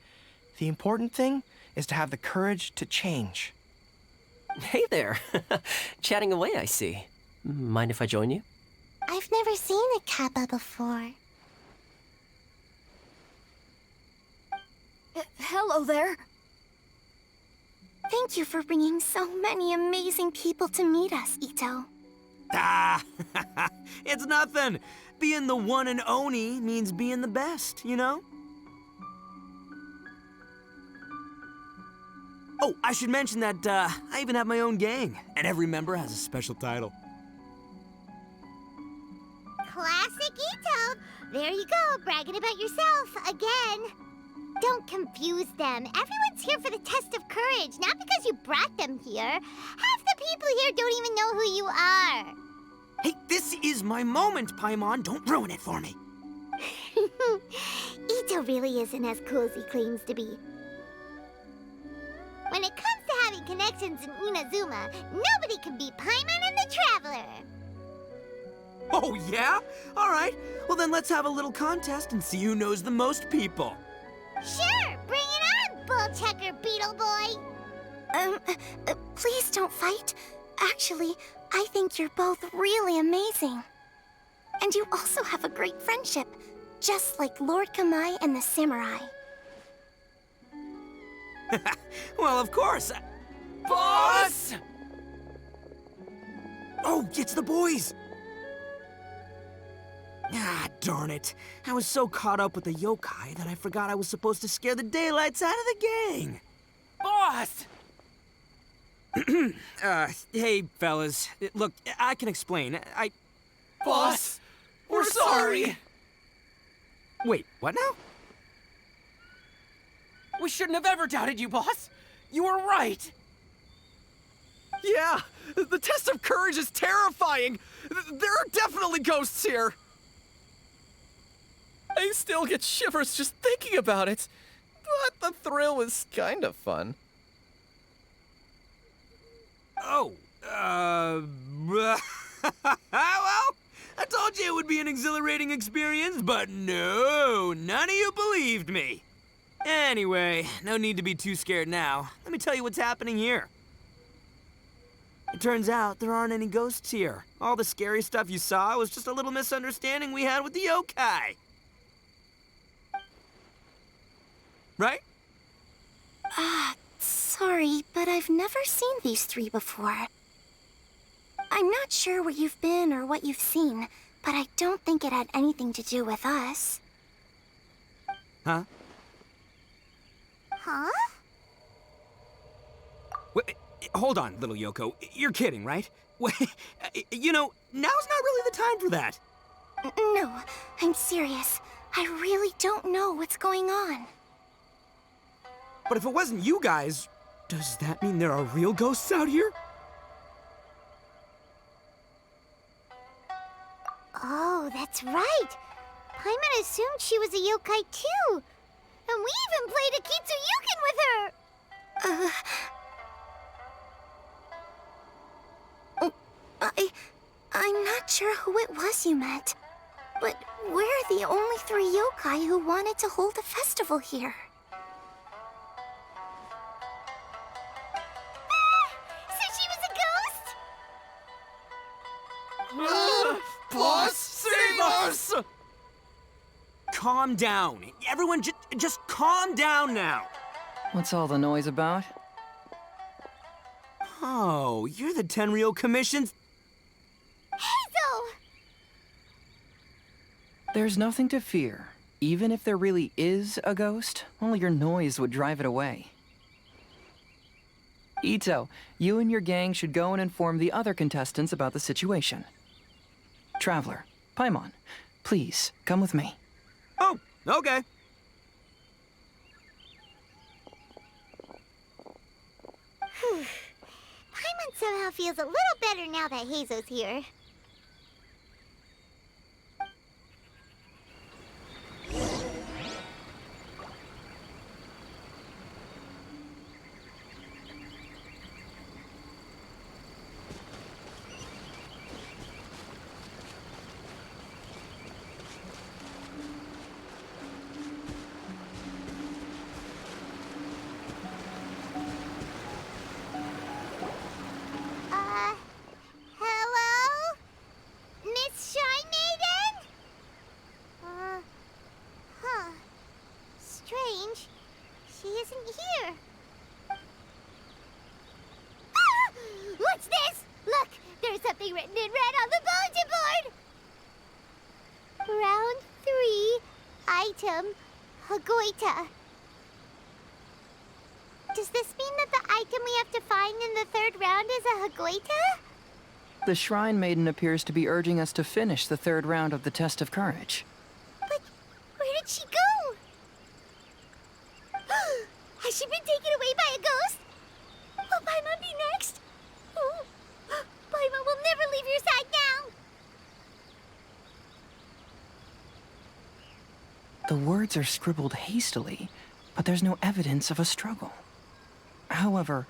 The important thing is to have the courage to change. Hey there. Chatting away, I see. Mind if I join you? I've never seen a kappa before. Hello there. Thank you for bringing so many amazing people to meet us, Ito. It's nothing. Being the one and only means being the best, you know? Oh, I should mention that I even have my own gang, and every member has a special title. Classic Ito! There you go, bragging about yourself again. Don't confuse them. Everyone's here for the test of courage, not because you brought them here. Half the people here don't even know who you are. Hey, this is my moment, Paimon. Don't ruin it for me. Ito really isn't as cool as he claims to be. When it comes to having connections in Inazuma, nobody can beat Paimon and the Traveler. Oh, yeah? All right. Well, then let's have a little contest and see who knows the most people. Sure, bring it on, Bullchecker Beetle Boy. Please don't fight. Actually, I think you're both really amazing. And you also have a great friendship, just like Lord Kamai and the Samurai. Well, of course. Boss! Oh, it's the boys! Ah, darn it. I was so caught up with the yokai that I forgot I was supposed to scare the daylights out of the gang. Boss! Hey, fellas. Look, I can explain. Boss, we're sorry. Wait, what now? We shouldn't have ever doubted you, boss. You were right. Yeah, the test of courage is terrifying. There are definitely ghosts here. I still get shivers just thinking about it. But the thrill was kind of fun. Oh, well, I told you it would be an exhilarating experience, but no, none of you believed me. Anyway, no need to be too scared now. Let me tell you what's happening here. It turns out there aren't any ghosts here. All the scary stuff you saw was just a little misunderstanding we had with the yokai. Right? Sorry, but I've never seen these three before. I'm not sure where you've been or what you've seen, but I don't think it had anything to do with us. Huh? Huh? Wait, hold on, little Yoko. You're kidding, right? Wait, you know, now's not really the time for that. No, I'm serious. I really don't know what's going on. But if it wasn't you guys, does that mean there are real ghosts out here? Oh, that's right. Paimon assumed she was a yokai too. And we even played a Kitsuyukin with her. I'm not sure who it was you met. But we're the only three yokai who wanted to hold a festival here. So she was a ghost? Boss, save us! Calm down. Everyone just calm down now. What's all the noise about? Oh, you're the Tenryou Commission's... Hazel! There's nothing to fear. Even if there really is a ghost, only your noise would drive it away. Ito, you and your gang should go and inform the other contestants about the situation. Traveler, Paimon, please, come with me. Oh, okay. Paimon somehow feels a little better now that Hazo's here. Hello? Miss Shrine Maiden? Huh. Strange. She isn't here. Ah! What's this? Look, there's something written in red on the bulletin board. Round 3, item, Hagoita. Does this mean that the item we have to find in the 3rd round is a Hagoita? The Shrine Maiden appears to be urging us to finish the 3rd round of the Test of Courage. But where did she go? Has she been taken away by a ghost? Will Paimon be next? Oh, Paimon will never leave your side now. The words are scribbled hastily, but there's no evidence of a struggle. However,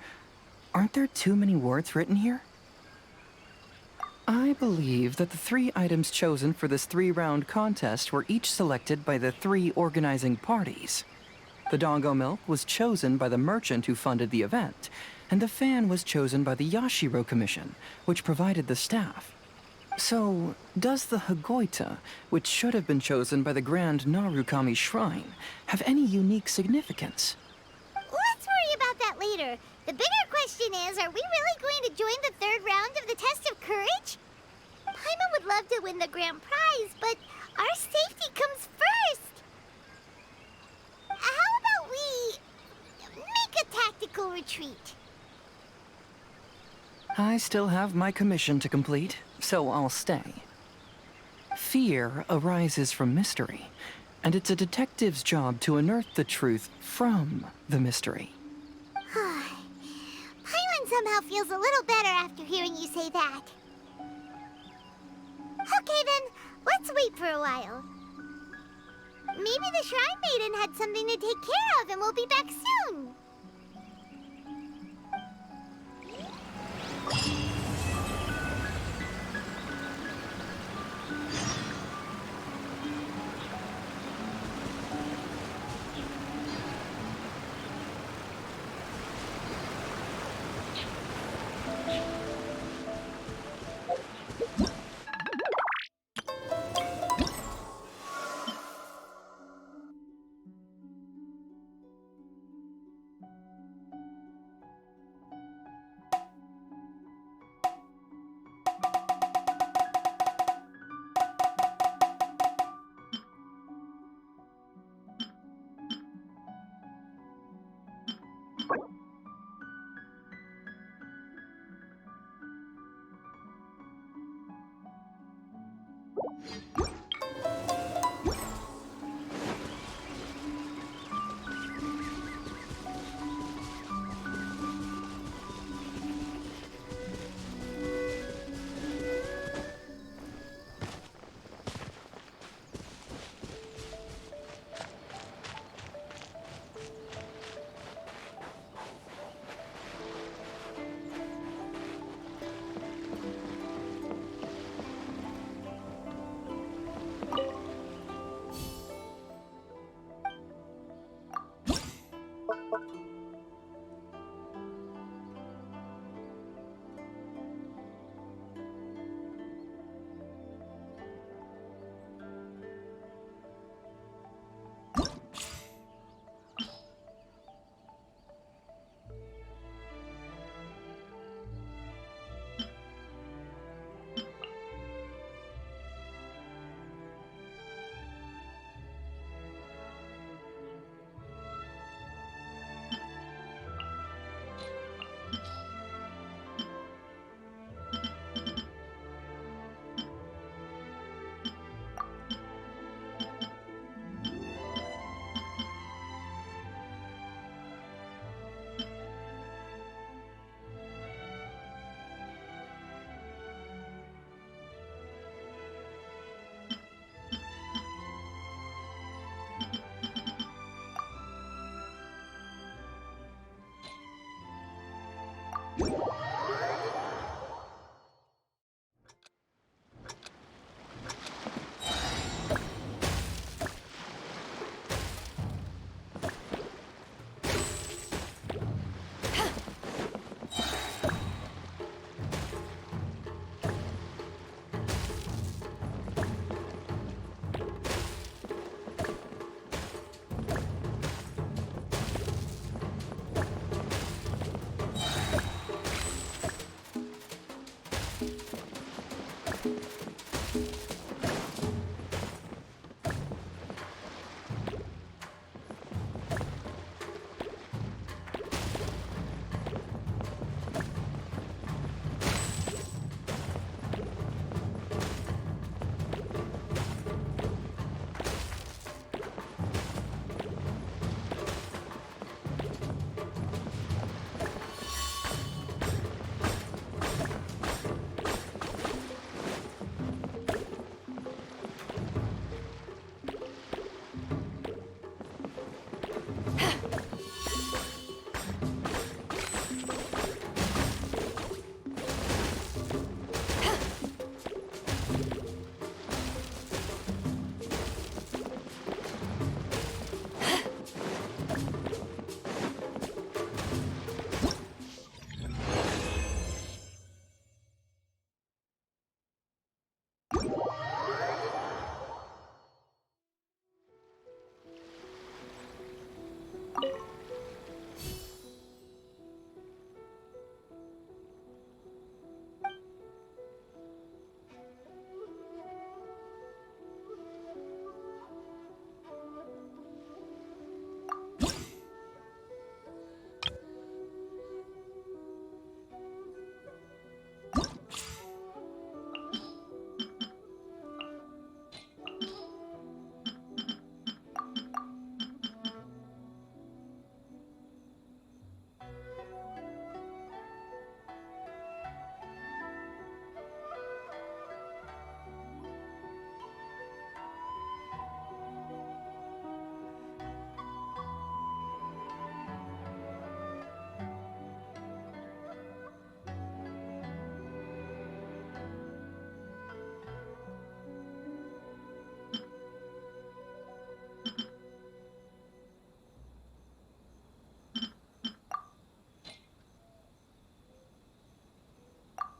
aren't there too many words written here? I believe that the 3 items chosen for this 3-round contest were each selected by the 3 organizing parties. The Dongo Milk was chosen by the merchant who funded the event, and the fan was chosen by the Yashiro Commission, which provided the staff. So, does the Hagoita, which should have been chosen by the Grand Narukami Shrine, have any unique significance? Let's worry about that later. The bigger question is, are we really going to join the 3rd round of the Test of Courage? Paimon would love to win the grand prize, but our safety comes first. How about we make a tactical retreat? I still have my commission to complete, so I'll stay. Fear arises from mystery, and it's a detective's job to unearth the truth from the mystery. Paimon somehow feels a little better after hearing you say that. Okay then, let's wait for a while. Maybe the Shrine Maiden had something to take care of and we'll be back soon.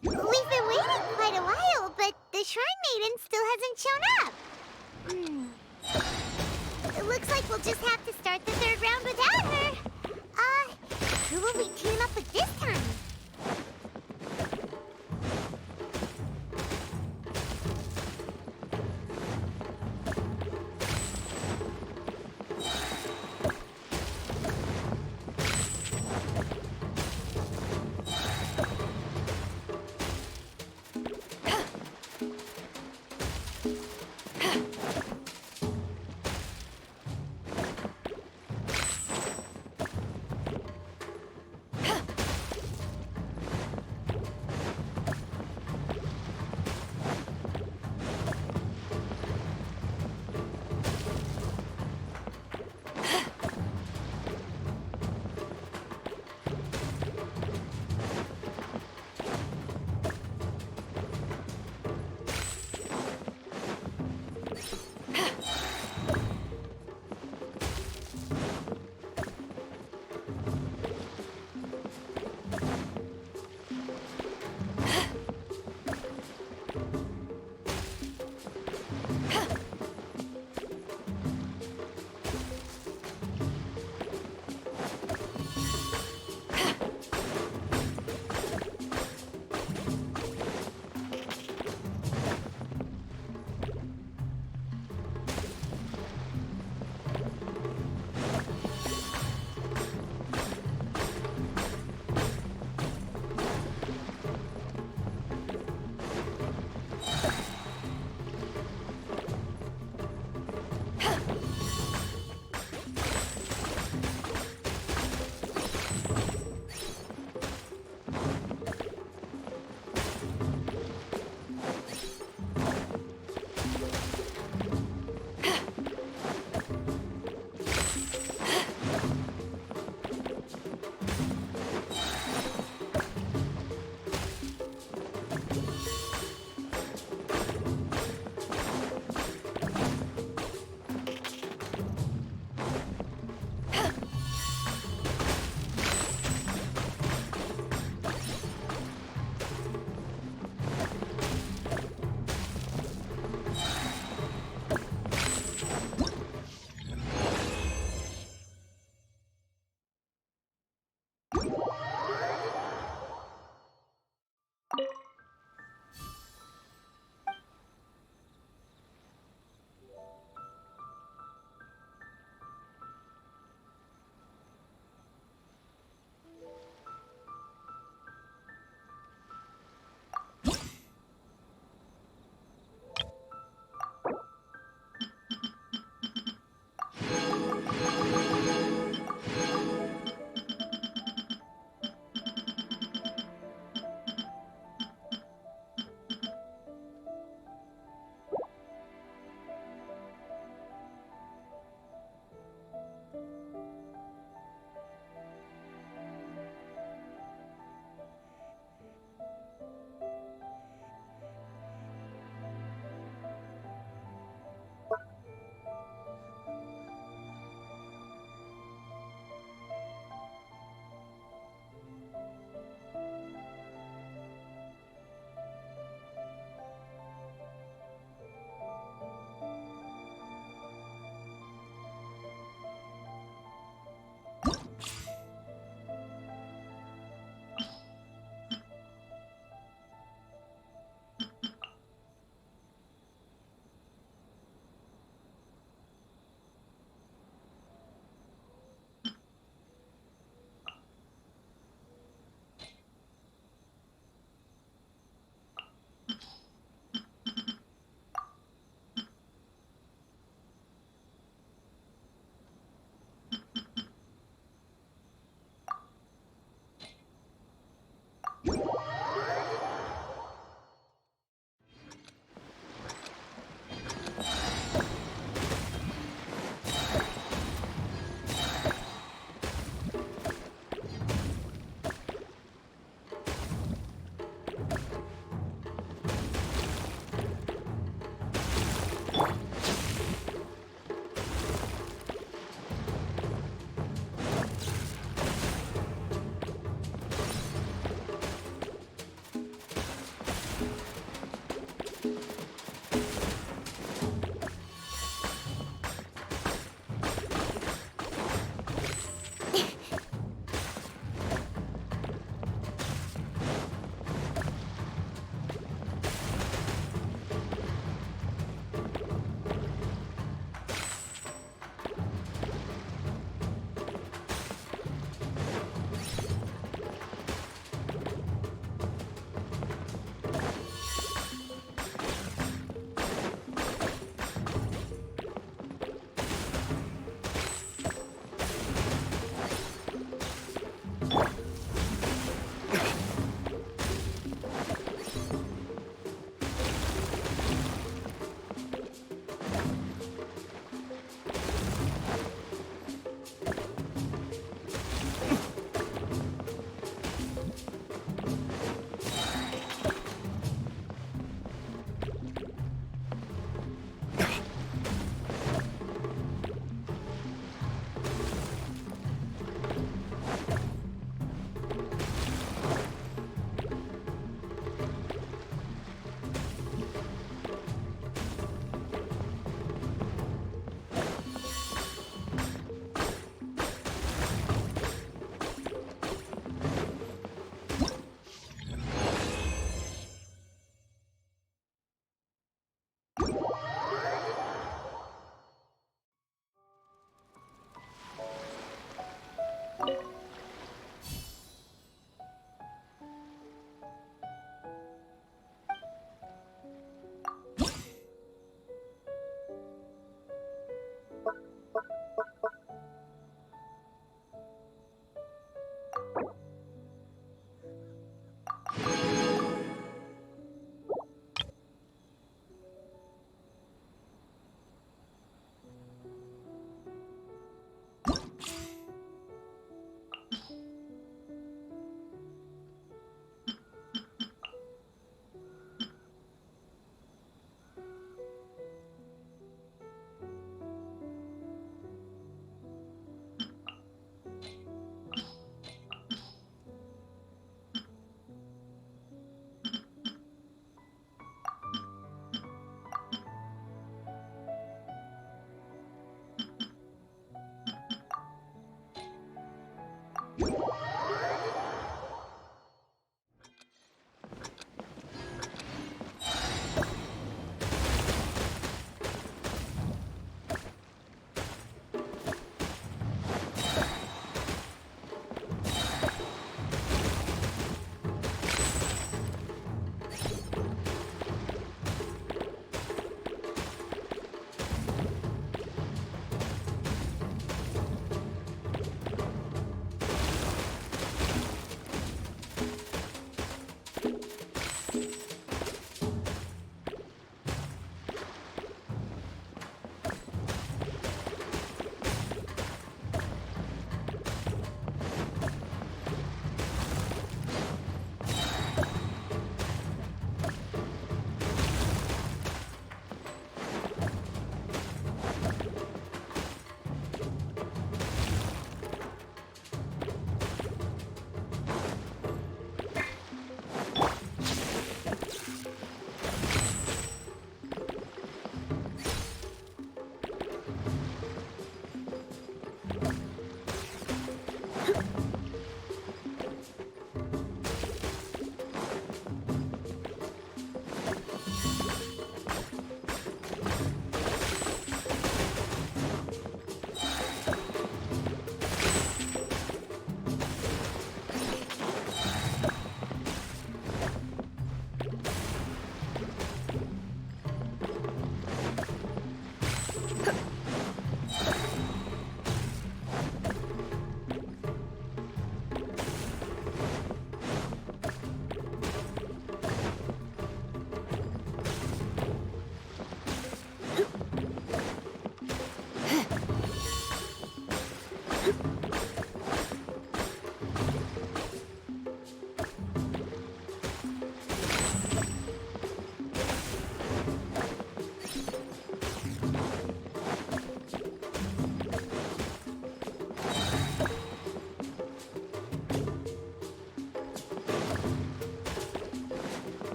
We've been waiting quite a while, but the Shrine Maiden still hasn't shown up. It looks like we'll just have to start the third round without her. Who will we team up with this time?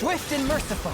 Swift and merciful.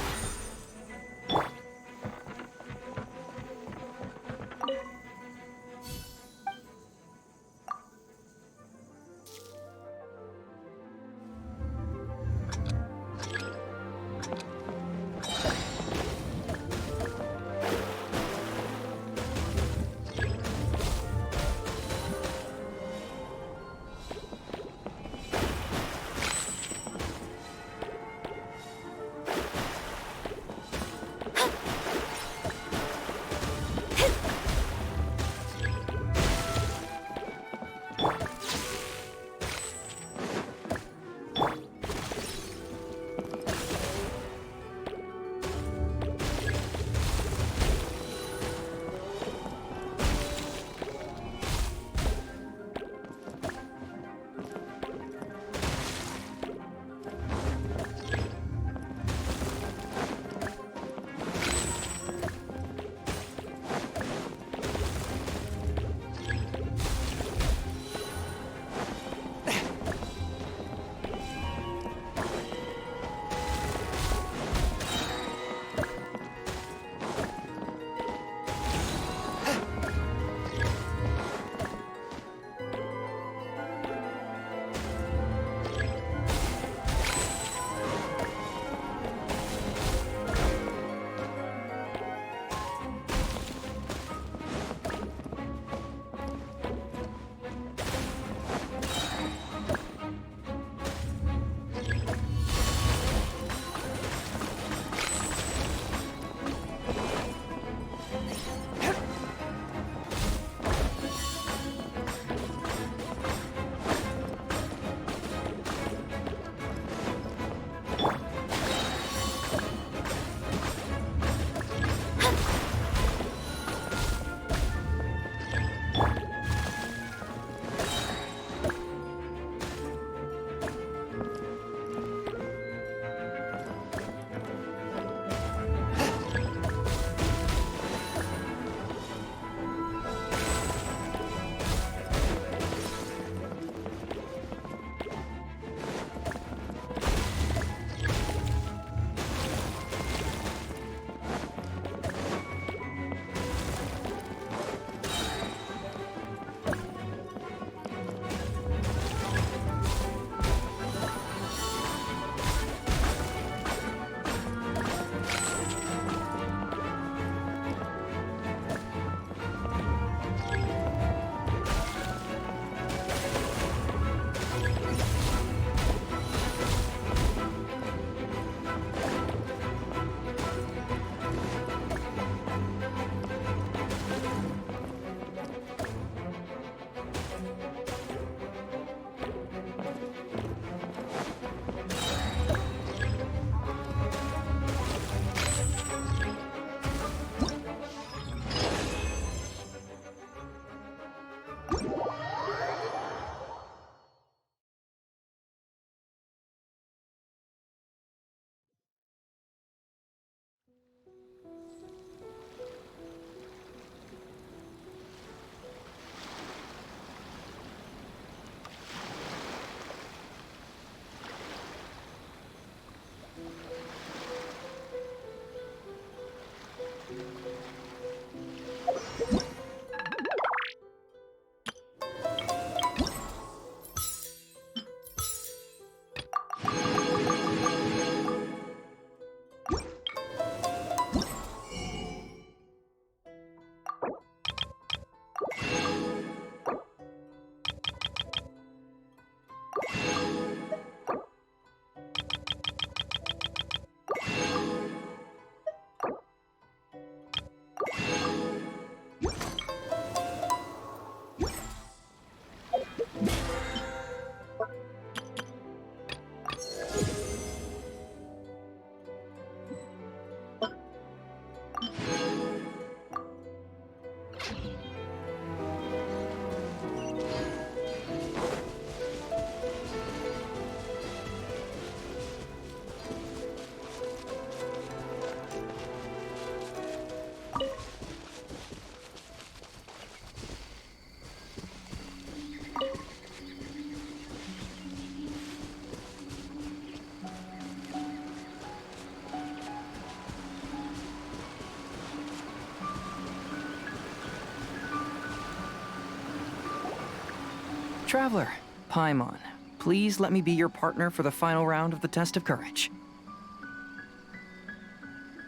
Traveler, Paimon, please let me be your partner for the final round of the test of courage.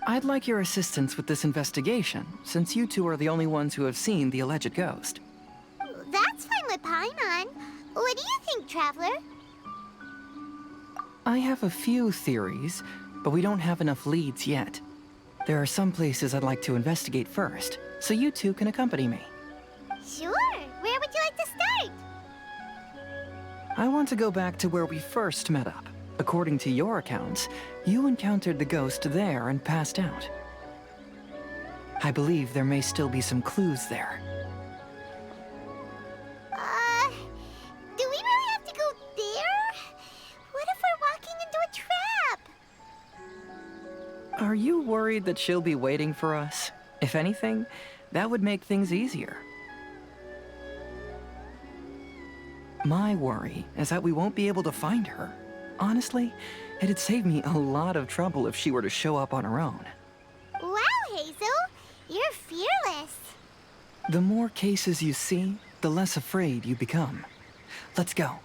I'd like your assistance with this investigation, since you two are the only ones who have seen the alleged ghost. That's fine with Paimon. What do you think, Traveler? I have a few theories, but we don't have enough leads yet. There are some places I'd like to investigate first, so you two can accompany me. Sure. Where would you like to start? I want to go back to where we first met up. According to your accounts, you encountered the ghost there and passed out. I believe there may still be some clues there. Do we really have to go there? What if we're walking into a trap? Are you worried that she'll be waiting for us? If anything, that would make things easier. My worry is that we won't be able to find her. Honestly, it'd save me a lot of trouble if she were to show up on her own. Wow, Hazel! You're fearless. The more cases you see, the less afraid you become. Let's go.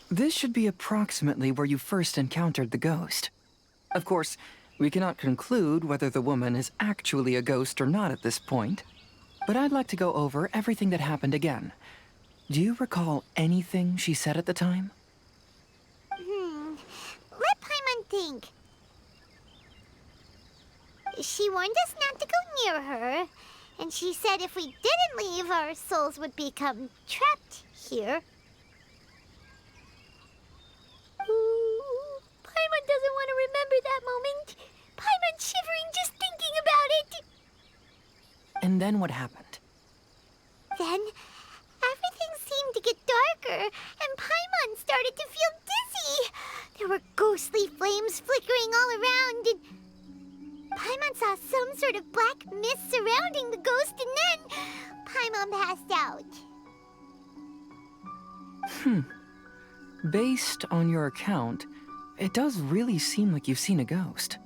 This should be approximately where you first encountered the ghost. Of course, we cannot conclude whether the woman is actually a ghost or not at this point, but I'd like to go over everything that happened again. Do you recall anything she said at the time? Let Paimon think. She warned us not to go near her, and she said if we didn't leave, our souls would become trapped here. Ooh, Paimon doesn't want to remember that moment. Paimon's shivering just thinking about it. And then what happened? Then, everything seemed to get darker, and Paimon started to feel dizzy. There were ghostly flames flickering all around, and Paimon saw some sort of black mist surrounding the ghost, and then Paimon passed out. Based on your account, it does really seem like you've seen a ghost.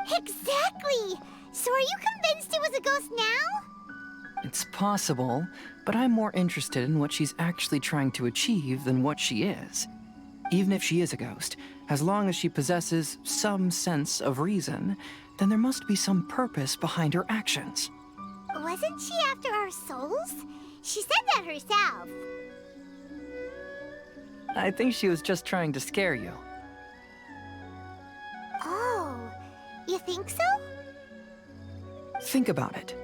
Exactly! So are you convinced it was a ghost now? It's possible, but I'm more interested in what she's actually trying to achieve than what she is. Even if she is a ghost, as long as she possesses some sense of reason, then there must be some purpose behind her actions. Wasn't she after our souls? She said that herself. I think she was just trying to scare you. Oh, you think so? Think about it.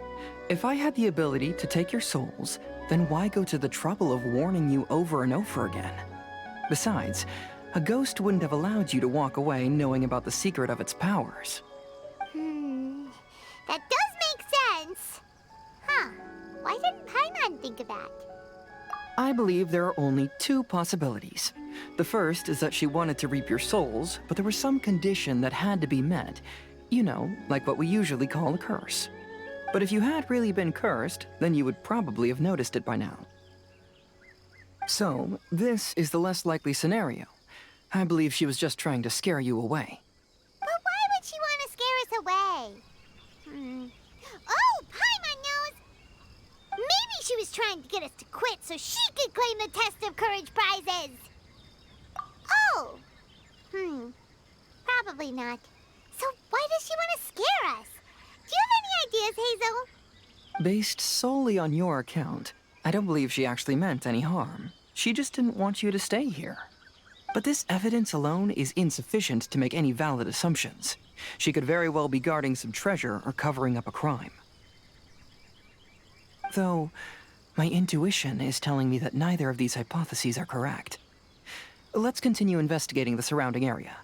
If I had the ability to take your souls, then why go to the trouble of warning you over and over again? Besides, a ghost wouldn't have allowed you to walk away knowing about the secret of its powers. That does make sense. Huh. Why didn't Paimon think of that? I believe there are only two possibilities. The first is that she wanted to reap your souls, but there was some condition that had to be met. You know, like what we usually call a curse. But if you had really been cursed, then you would probably have noticed it by now. So, this is the less likely scenario. I believe she was just trying to scare you away. But why would she want to scare us away? Oh, Paimon knows! Maybe she was trying to get us to quit so she could claim the Test of Courage prizes! Oh! Probably not. So why does she want to scare us? Do you have any ideas, Hazel? Based solely on your account, I don't believe she actually meant any harm. She just didn't want you to stay here. But this evidence alone is insufficient to make any valid assumptions. She could very well be guarding some treasure or covering up a crime. Though, my intuition is telling me that neither of these hypotheses are correct. Let's continue investigating the surrounding area.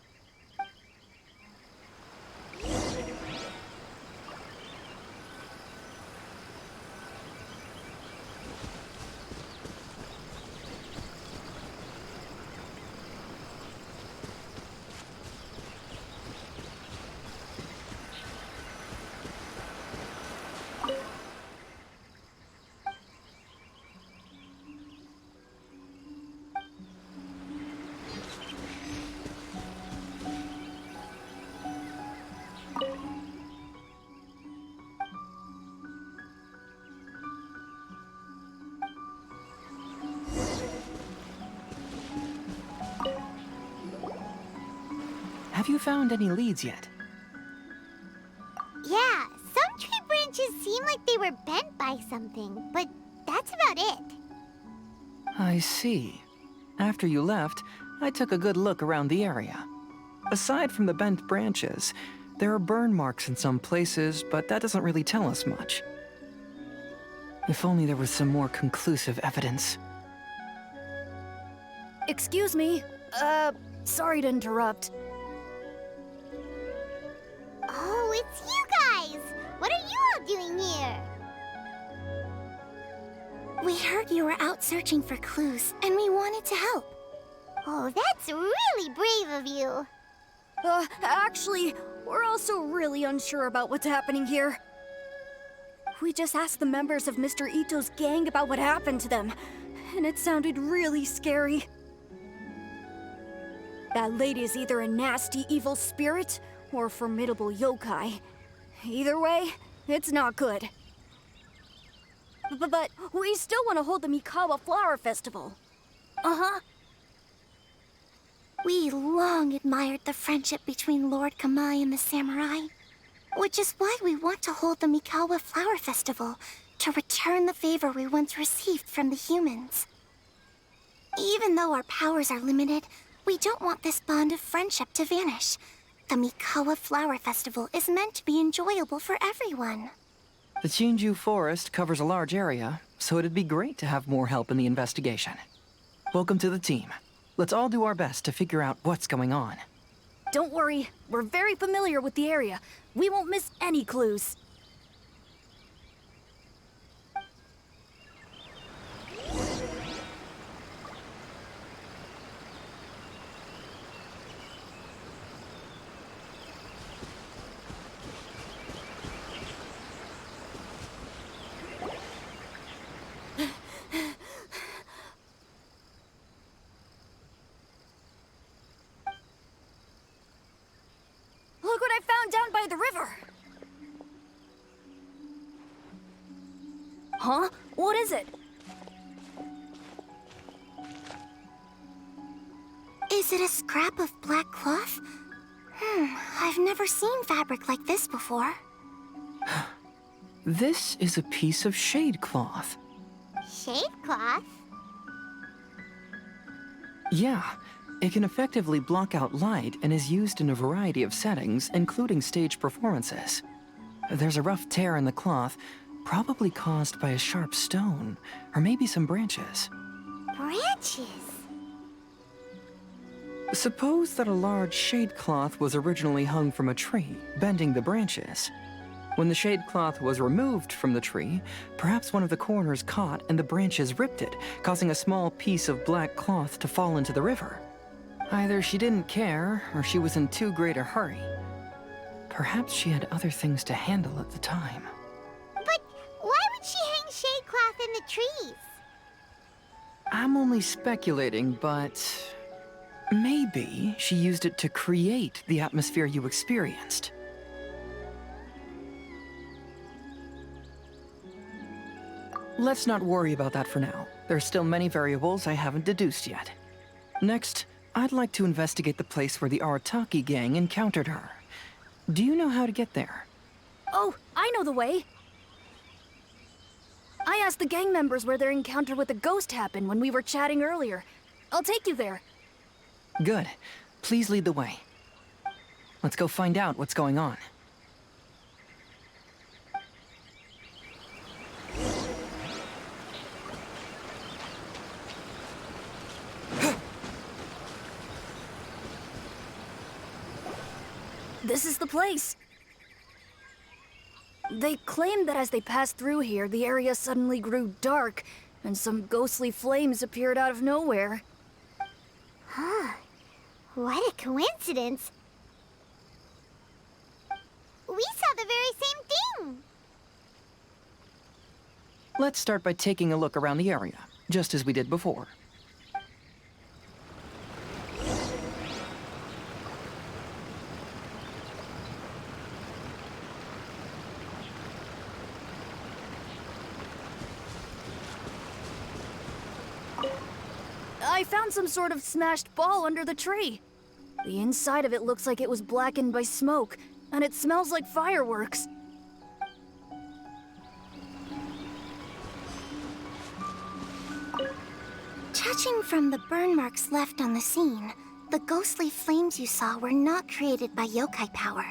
Have you found any leads yet? Yeah, some tree branches seem like they were bent by something, but that's about it. I see. After you left, I took a good look around the area. Aside from the bent branches, there are burn marks in some places, but that doesn't really tell us much. If only there was some more conclusive evidence. Excuse me. Sorry to interrupt. Oh, it's you guys! What are you all doing here? We heard you were out searching for clues, and we wanted to help. Oh, that's really brave of you. Actually, we're also really unsure about what's happening here. We just asked the members of Mr. Ito's gang about what happened to them, and it sounded really scary. That lady is either a nasty, evil spirit or a formidable yokai. Either way, it's not good. But we still want to hold the Mikawa Flower Festival. Uh-huh. We long admired the friendship between Lord Kamai and the samurai, which is why we want to hold the Mikawa Flower Festival to return the favor we once received from the humans. Even though our powers are limited, we don't want this bond of friendship to vanish. The Mikawa Flower Festival is meant to be enjoyable for everyone. The Chinju Forest covers a large area, so it'd be great to have more help in the investigation. Welcome to the team. Let's all do our best to figure out what's going on. Don't worry, we're very familiar with the area. We won't miss any clues. Look what I found down by the river! Huh? What is it? Is it a scrap of black cloth? I've never seen fabric like this before. This is a piece of shade cloth. Shade cloth? Yeah, it can effectively block out light and is used in a variety of settings, including stage performances. There's a rough tear in the cloth, probably caused by a sharp stone, or maybe some branches. Branches? Suppose that a large shade cloth was originally hung from a tree, bending the branches. When the shade cloth was removed from the tree, perhaps one of the corners caught and the branches ripped it, causing a small piece of black cloth to fall into the river. Either she didn't care, or she was in too great a hurry. Perhaps she had other things to handle at the time. But why would she hang shade cloth in the trees? I'm only speculating, but maybe she used it to create the atmosphere you experienced. Let's not worry about that for now. There's still many variables I haven't deduced yet. Next, I'd like to investigate the place where the Arataki gang encountered her. Do you know how to get there? Oh, I know the way. I asked the gang members where their encounter with the ghost happened when we were chatting earlier. I'll take you there. Good. Please lead the way. Let's go find out what's going on. This is the place. They claimed that as they passed through here, the area suddenly grew dark, and some ghostly flames appeared out of nowhere. Huh. What a coincidence. We saw the very same thing. Let's start by taking a look around the area, just as we did before. I found some sort of smashed ball under the tree. The inside of it looks like it was blackened by smoke, and it smells like fireworks. Judging from the burn marks left on the scene, the ghostly flames you saw were not created by yokai power.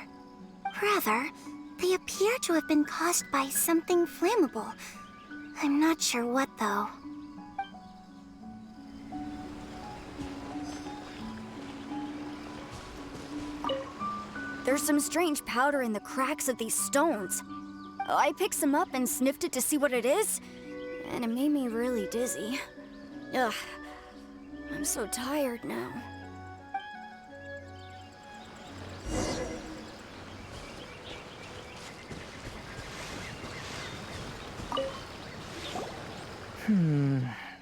Rather, they appear to have been caused by something flammable. I'm not sure what, though. There's some strange powder in the cracks of these stones. I picked some up and sniffed it to see what it is, and it made me really dizzy. Ugh, I'm so tired now.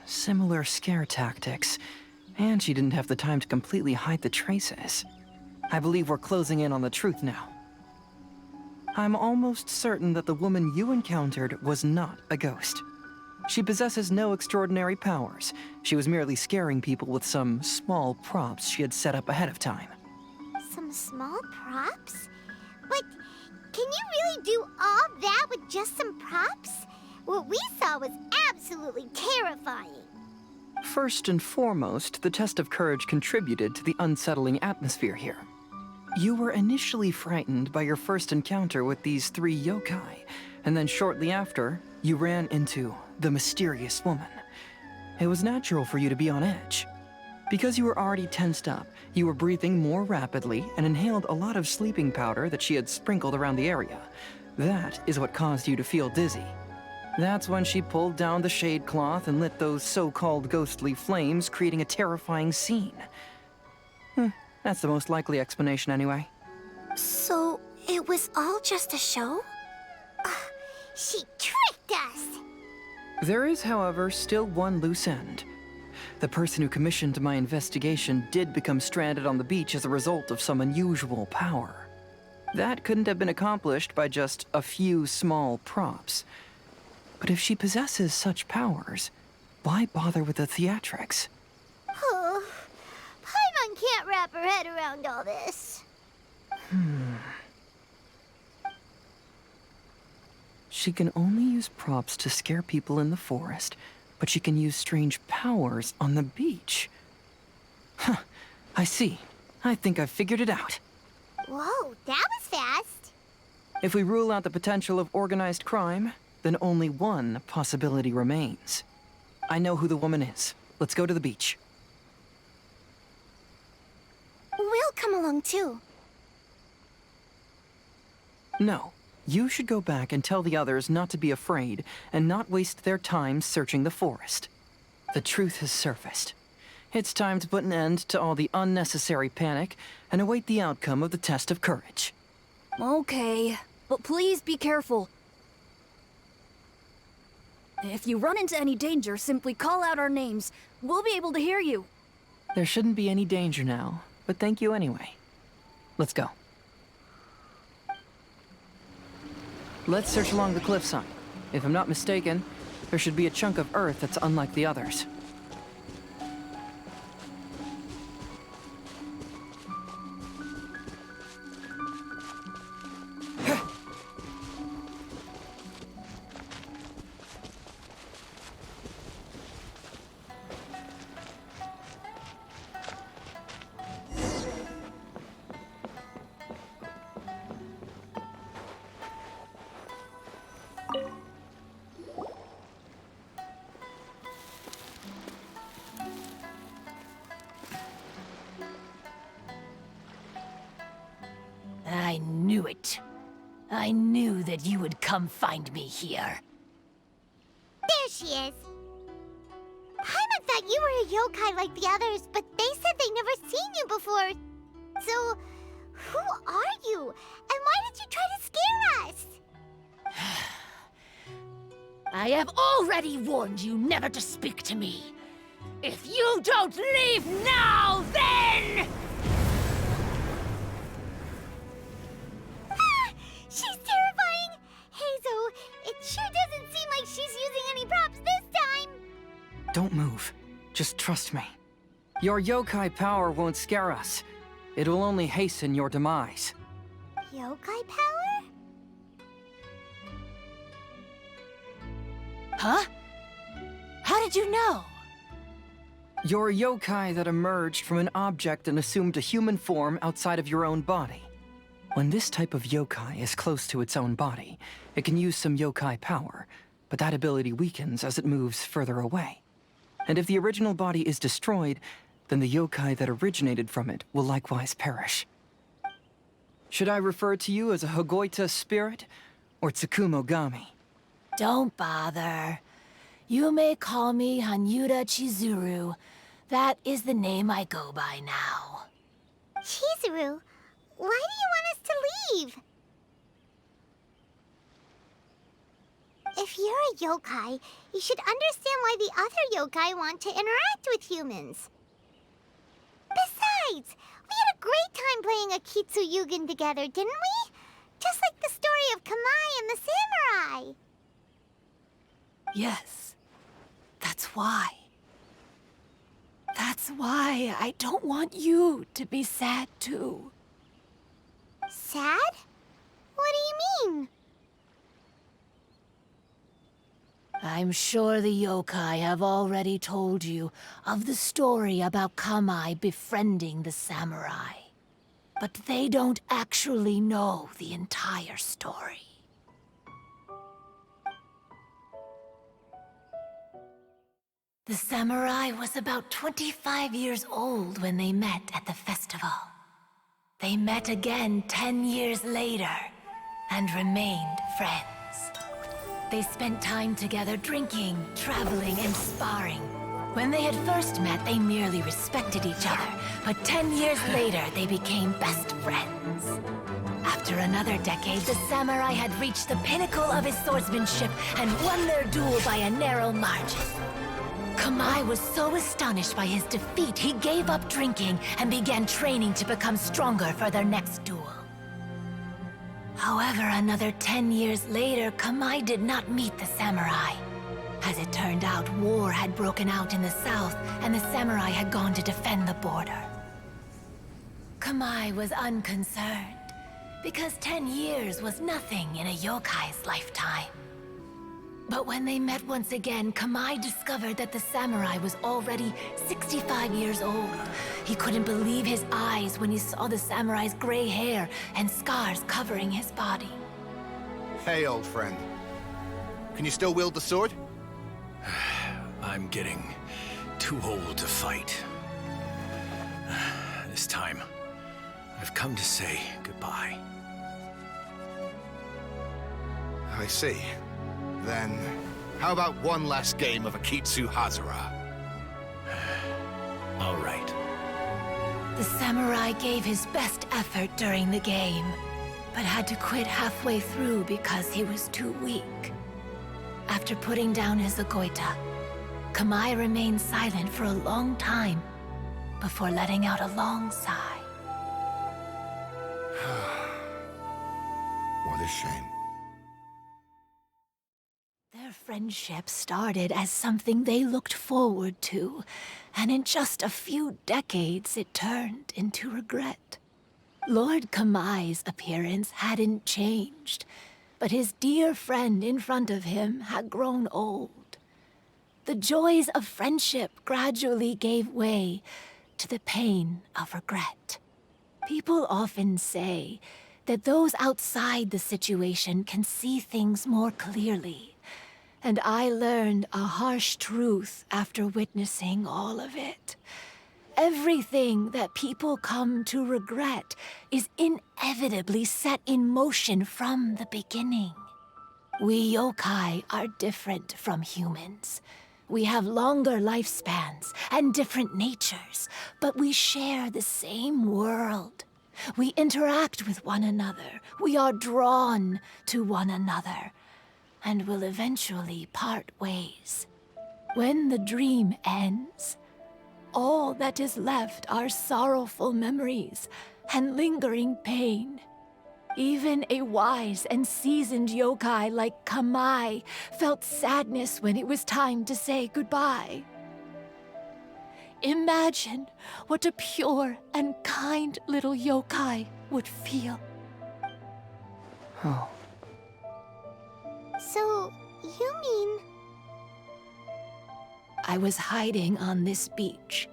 Similar scare tactics. And she didn't have the time to completely hide the traces. I believe we're closing in on the truth now. I'm almost certain that the woman you encountered was not a ghost. She possesses no extraordinary powers. She was merely scaring people with some small props she had set up ahead of time. Some small props? But can you really do all that with just some props? What we saw was absolutely terrifying. First and foremost, the test of courage contributed to the unsettling atmosphere here. You were initially frightened by your first encounter with these 3 yokai, and then shortly after, you ran into the mysterious woman. It was natural for you to be on edge. Because you were already tensed up, you were breathing more rapidly and inhaled a lot of sleeping powder that she had sprinkled around the area. That is what caused you to feel dizzy. That's when she pulled down the shade cloth and lit those so-called ghostly flames, creating a terrifying scene. That's the most likely explanation anyway. So, it was all just a show? She tricked us! There is, however, still one loose end. The person who commissioned my investigation did become stranded on the beach as a result of some unusual power. That couldn't have been accomplished by just a few small props. But if she possesses such powers, why bother with the theatrics? Oh, Paimon can't wrap her head around all this. She can only use props to scare people in the forest, but she can use strange powers on the beach. Huh, I see. I think I've figured it out. Whoa, that was fast. If we rule out the potential of organized crime, then only one possibility remains. I know who the woman is. Let's go to the beach. We'll come along too. No. You should go back and tell the others not to be afraid and not waste their time searching the forest. The truth has surfaced. It's time to put an end to all the unnecessary panic and await the outcome of the test of courage. Okay, but please be careful. If you run into any danger, simply call out our names. We'll be able to hear you. There shouldn't be any danger now, but thank you anyway. Let's go. Let's search along the cliffside. If I'm not mistaken, there should be a chunk of earth that's unlike the others. I knew it. I knew that you would come find me here. There she is. Paimon thought you were a yokai like the others, but they said they never seen you before. So, who are you? And why did you try to scare us? I have already warned you never to speak to me. If you don't leave now, then... She's terrifying! Hazel, it sure doesn't seem like she's using any props this time! Don't move. Just trust me. Your yokai power won't scare us. It will only hasten your demise. Yokai power? Huh? How did you know? You're a yokai that emerged from an object and assumed a human form outside of your own body. When this type of yokai is close to its own body, it can use some yokai power, but that ability weakens as it moves further away. And if the original body is destroyed, then the yokai that originated from it will likewise perish. Should I refer to you as a Hagoita spirit or Tsukumo Gami? Don't bother. You may call me Hanyuda Chizuru. That is the name I go by now. Chizuru, why do you want us to leave? If you're a yokai, you should understand why the other yokai want to interact with humans. Besides, we had a great time playing Akitsu Yugen together, didn't we? Just like the story of Kamai and the samurai. Yes, that's why. That's why I don't want you to be sad too. Sad? What do you mean? I'm sure the yokai have already told you of the story about Kamai befriending the samurai. But they don't actually know the entire story. The samurai was about 25 years old when they met at the festival. They met again 10 years later and remained friends. They spent time together drinking, traveling, and sparring. When they had first met, they merely respected each other, but 10 years later, they became best friends. After another decade, the samurai had reached the pinnacle of his swordsmanship and won their duel by a narrow margin. Kamai was so astonished by his defeat, he gave up drinking and began training to become stronger for their next duel. However, another 10 years later, Kamai did not meet the samurai. As it turned out, war had broken out in the south, and the samurai had gone to defend the border. Kamai was unconcerned, because 10 years was nothing in a yokai's lifetime. But when they met once again, Kamai discovered that the samurai was already 65 years old. He couldn't believe his eyes when he saw the samurai's gray hair and scars covering his body. Hey, old friend. Can you still wield the sword? I'm getting too old to fight. This time, I've come to say goodbye. I see. Then, how about one last game of Akitsu Hazara? All right. The samurai gave his best effort during the game, but had to quit halfway through because he was too weak. After putting down his Agoita, Kamai remained silent for a long time before letting out a long sigh. What a shame. Their friendship started as something they looked forward to, and in just a few decades it turned into regret. Lord Kamai's appearance hadn't changed, but his dear friend in front of him had grown old. The joys of friendship gradually gave way to the pain of regret. People often say that those outside the situation can see things more clearly. And I learned a harsh truth after witnessing all of it. Everything that people come to regret is inevitably set in motion from the beginning. We yokai are different from humans. We have longer lifespans and different natures, but we share the same world. We interact with one another. We are drawn to one another, and will eventually part ways. When the dream ends, all that is left are sorrowful memories and lingering pain. Even a wise and seasoned yokai like Kamai felt sadness when it was time to say goodbye. Imagine what a pure and kind little yokai would feel. Oh. So, you mean... I was hiding on this beach,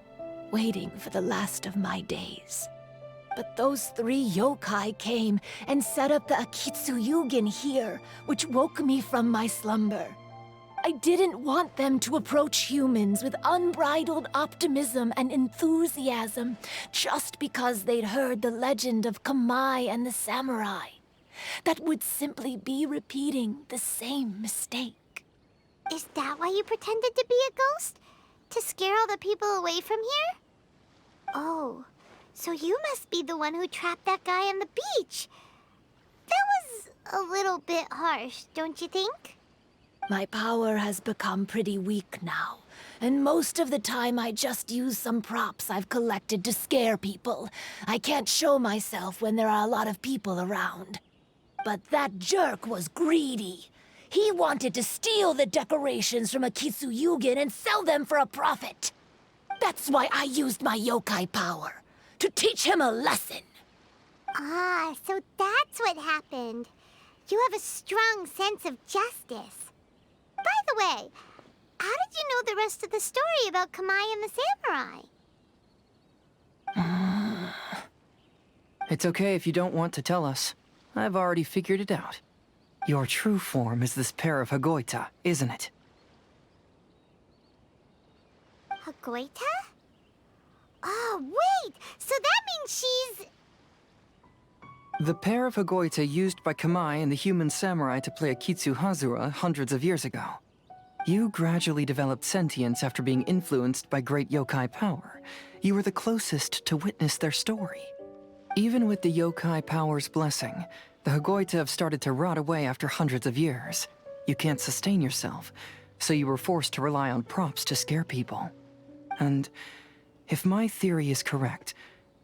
waiting for the last of my days. But those 3 yokai came and set up the Akitsu Yugen here, which woke me from my slumber. I didn't want them to approach humans with unbridled optimism and enthusiasm just because they'd heard the legend of Kamai and the samurai. That would simply be repeating the same mistake. Is that why you pretended to be a ghost? To scare all the people away from here? Oh, so you must be the one who trapped that guy on the beach. That was a little bit harsh, don't you think? My power has become pretty weak now, and most of the time I just use some props I've collected to scare people. I can't show myself when there are a lot of people around. But that jerk was greedy. He wanted to steal the decorations from Akitsu Yugen and sell them for a profit. That's why I used my yokai power, to teach him a lesson. Ah, so that's what happened. You have a strong sense of justice. By the way, how did you know the rest of the story about Kamai and the samurai? It's okay if you don't want to tell us. I've already figured it out. Your true form is this pair of Hagoita, isn't it? Hagoita? Oh, wait! So that means she's... The pair of Hagoita used by Kamai and the human samurai to play Akitsu Hazura hundreds of years ago. You gradually developed sentience after being influenced by great yokai power. You were the closest to witness their story. Even with the yokai power's blessing, the Hagoita have started to rot away after hundreds of years. You can't sustain yourself, so you were forced to rely on props to scare people. And if my theory is correct,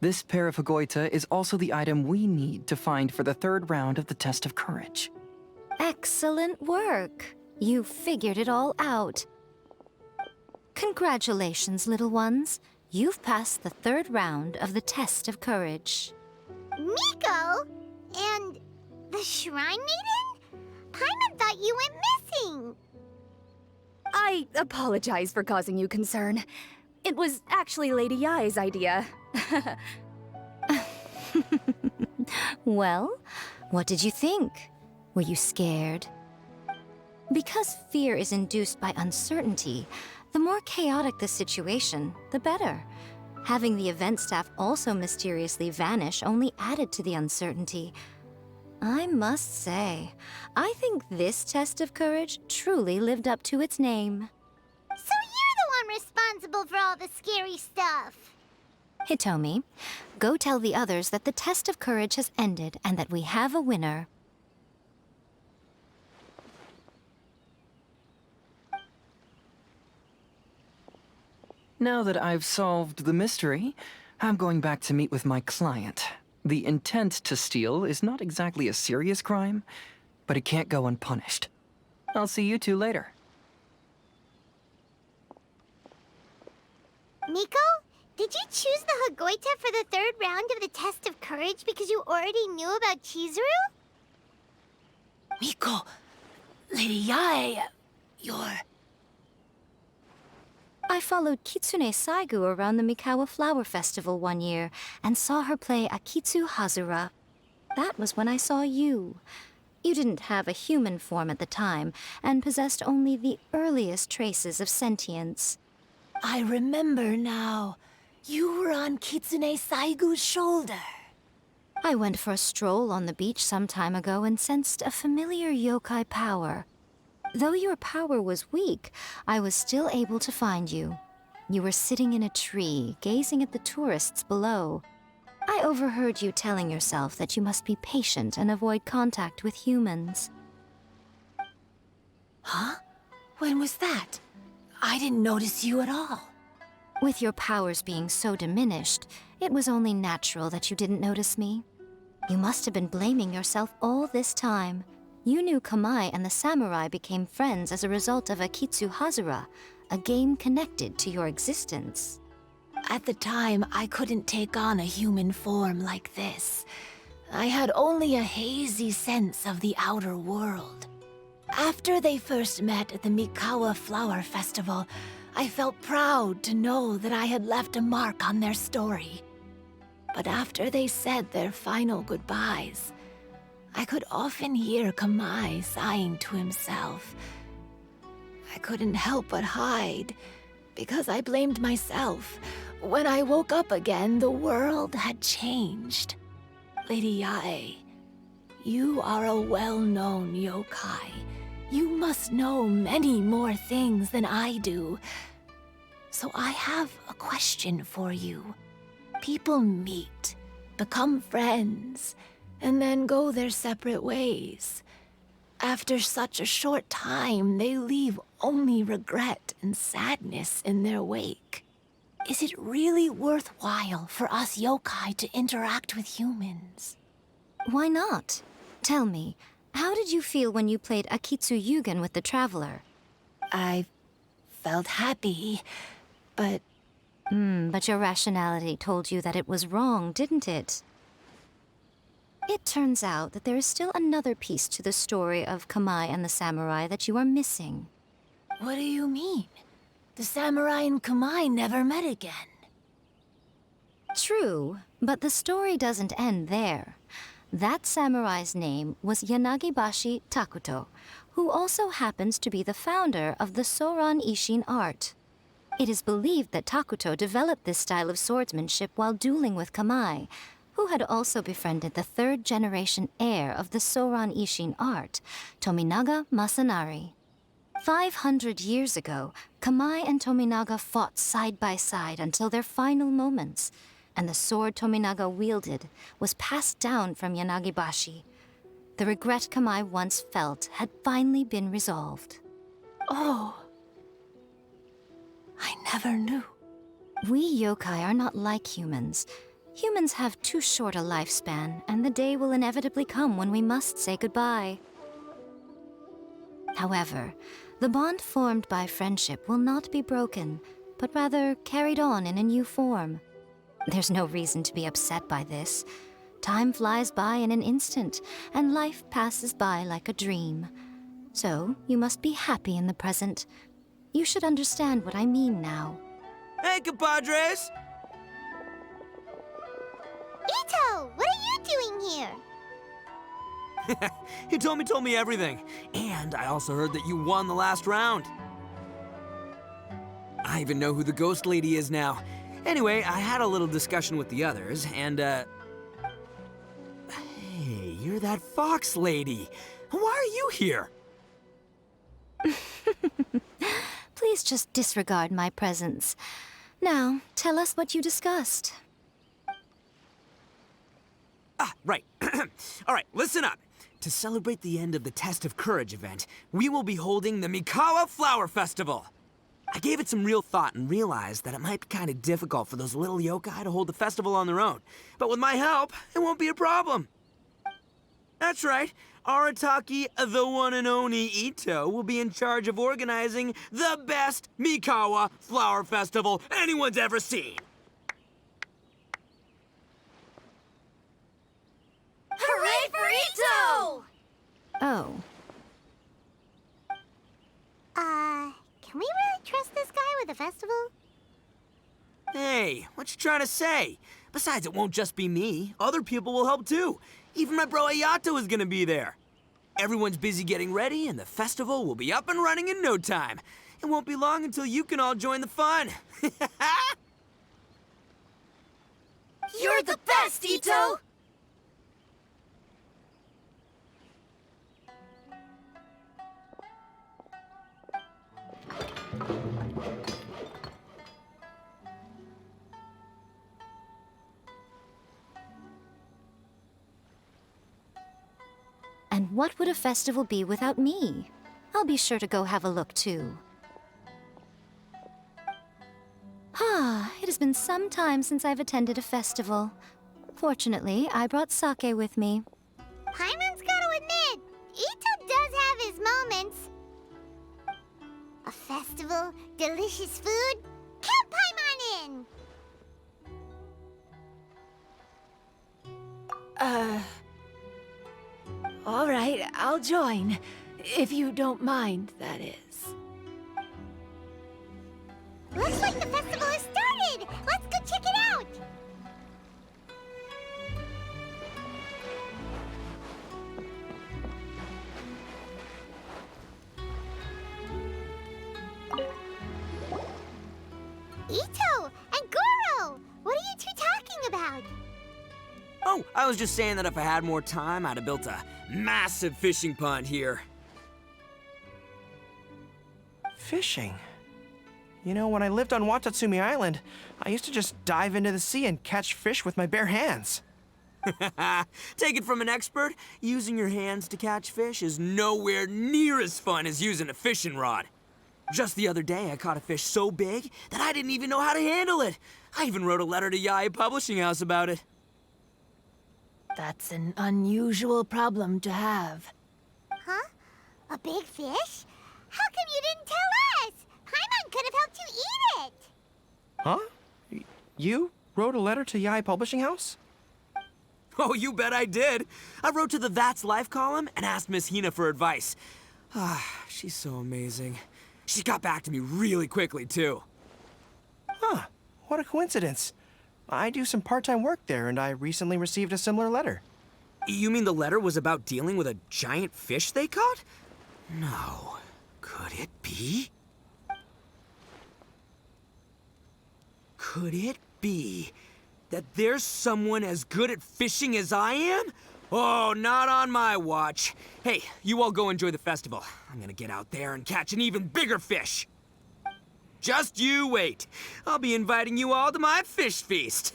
this pair of Hagoita is also the item we need to find for the 3rd round of the test of courage. Excellent work. You figured it all out. Congratulations, little ones. You've passed the 3rd round of the test of courage. Miko? And the Shrine Maiden? Paimon thought you went missing. I apologize for causing you concern. It was actually Lady Yai's idea. Well, what did you think? Were you scared? Because fear is induced by uncertainty, the more chaotic the situation, the better. Having the event staff also mysteriously vanish only added to the uncertainty. I must say, I think this test of courage truly lived up to its name. So you're the one responsible for all the scary stuff. Hitomi, go tell the others that the test of courage has ended and that we have a winner. Now that I've solved the mystery, I'm going back to meet with my client. The intent to steal is not exactly a serious crime, but it can't go unpunished. I'll see you two later. Miko, did you choose the Hagoita for the 3rd round of the test of courage because you already knew about Chizuru? Miko, Lady Yae, you're... I followed Kitsune Saigu around the Mikawa Flower Festival one year and saw her play Akitsu Hazura. That was when I saw you. You didn't have a human form at the time and possessed only the earliest traces of sentience. I remember now. You were on Kitsune Saigu's shoulder. I went for a stroll on the beach some time ago and sensed a familiar yokai power. Though your power was weak, I was still able to find you. You were sitting in a tree, gazing at the tourists below. I overheard you telling yourself that you must be patient and avoid contact with humans. Huh? When was that? I didn't notice you at all. With your powers being so diminished, it was only natural that you didn't notice me. You must have been blaming yourself all this time. You knew Kamai and the samurai became friends as a result of Akitsu Hazura, a game connected to your existence. At the time, I couldn't take on a human form like this. I had only a hazy sense of the outer world. After they first met at the Mikawa Flower Festival, I felt proud to know that I had left a mark on their story. But after they said their final goodbyes, I could often hear Kamai sighing to himself. I couldn't help but hide, because I blamed myself. When I woke up again, the world had changed. Lady Yae, you are a well-known yokai. You must know many more things than I do. So I have a question for you. People meet, become friends, and then go their separate ways. After such a short time, they leave only regret and sadness in their wake. Is it really worthwhile for us yokai to interact with humans? Why not? Tell me, how did you feel when you played Akitsu Yugen with the Traveler? I felt happy, but... But your rationality told you that it was wrong, didn't it? It turns out that there is still another piece to the story of Kamai and the samurai that you are missing. What do you mean? The samurai and Kamai never met again. True, but the story doesn't end there. That samurai's name was Yanagibashi Takuto, who also happens to be the founder of the Soran Ishin art. It is believed that Takuto developed this style of swordsmanship while dueling with Kamai, who had also befriended the third-generation heir of the Soran Ishin art, Tominaga Masanari. 500 years ago, Kamai and Tominaga fought side by side until their final moments, and the sword Tominaga wielded was passed down from Yanagibashi. The regret Kamai once felt had finally been resolved. Oh. I never knew. We yokai are not like humans. Humans have too short a lifespan, and the day will inevitably come when we must say goodbye. However, the bond formed by friendship will not be broken, but rather carried on in a new form. There's no reason to be upset by this. Time flies by in an instant, and life passes by like a dream. So, you must be happy in the present. You should understand what I mean now. Hey, compadres! Ito, what are you doing here? Hitomi told me everything. And I also heard that you won the last round. I even know who the ghost lady is now. Anyway, I had a little discussion with the others, and, Hey, you're that fox lady. Why are you here? Please just disregard my presence. Now, tell us what you discussed. Right. All right, listen up. To celebrate the end of the Test of Courage event, we will be holding the Mikawa Flower Festival. I gave it some real thought and realized that it might be kind of difficult for those little yokai to hold the festival on their own. But with my help, it won't be a problem. That's right. Arataki, the one and only Ito, will be in charge of organizing the best Mikawa Flower Festival anyone's ever seen. Hooray for Ito! Oh. Can we really trust this guy with the festival? Hey, what you trying to say? Besides, it won't just be me. Other people will help too. Even my bro Ayato is gonna be there. Everyone's busy getting ready, and the festival will be up and running in no time. It won't be long until you can all join the fun. You're the best, Ito! And what would a festival be without me? I'll be sure to go have a look, too. It has been some time since I've attended a festival. Fortunately, I brought sake with me. Paimon's gotta admit, Ito does have his moments. A festival, delicious food, count Paimon in! All right, I'll join. If you don't mind, that is. Looks like the festival has started! Let's go check it out! Ito and Goro! What are you two talking about? Oh, I was just saying that if I had more time, I'd have built a massive fishing pond here. Fishing? You know, when I lived on Watatsumi Island, I used to just dive into the sea and catch fish with my bare hands. Take it from an expert, using your hands to catch fish is nowhere near as fun as using a fishing rod. Just the other day, I caught a fish so big that I didn't even know how to handle it. I even wrote a letter to Yae Publishing House about it. That's an unusual problem to have. Huh? A big fish? How come you didn't tell us? Paimon could have helped you eat it! Huh? You wrote a letter to Yae Publishing House? Oh, you bet I did. I wrote to the That's Life column and asked Miss Hina for advice. She's so amazing. She got back to me really quickly, too. Huh, what a coincidence. I do some part-time work there, and I recently received a similar letter. You mean the letter was about dealing with a giant fish they caught? No. Could it be? Could it be that there's someone as good at fishing as I am? Oh, not on my watch. Hey, you all go enjoy the festival. I'm gonna get out there and catch an even bigger fish. Just you wait. I'll be inviting you all to my fish feast.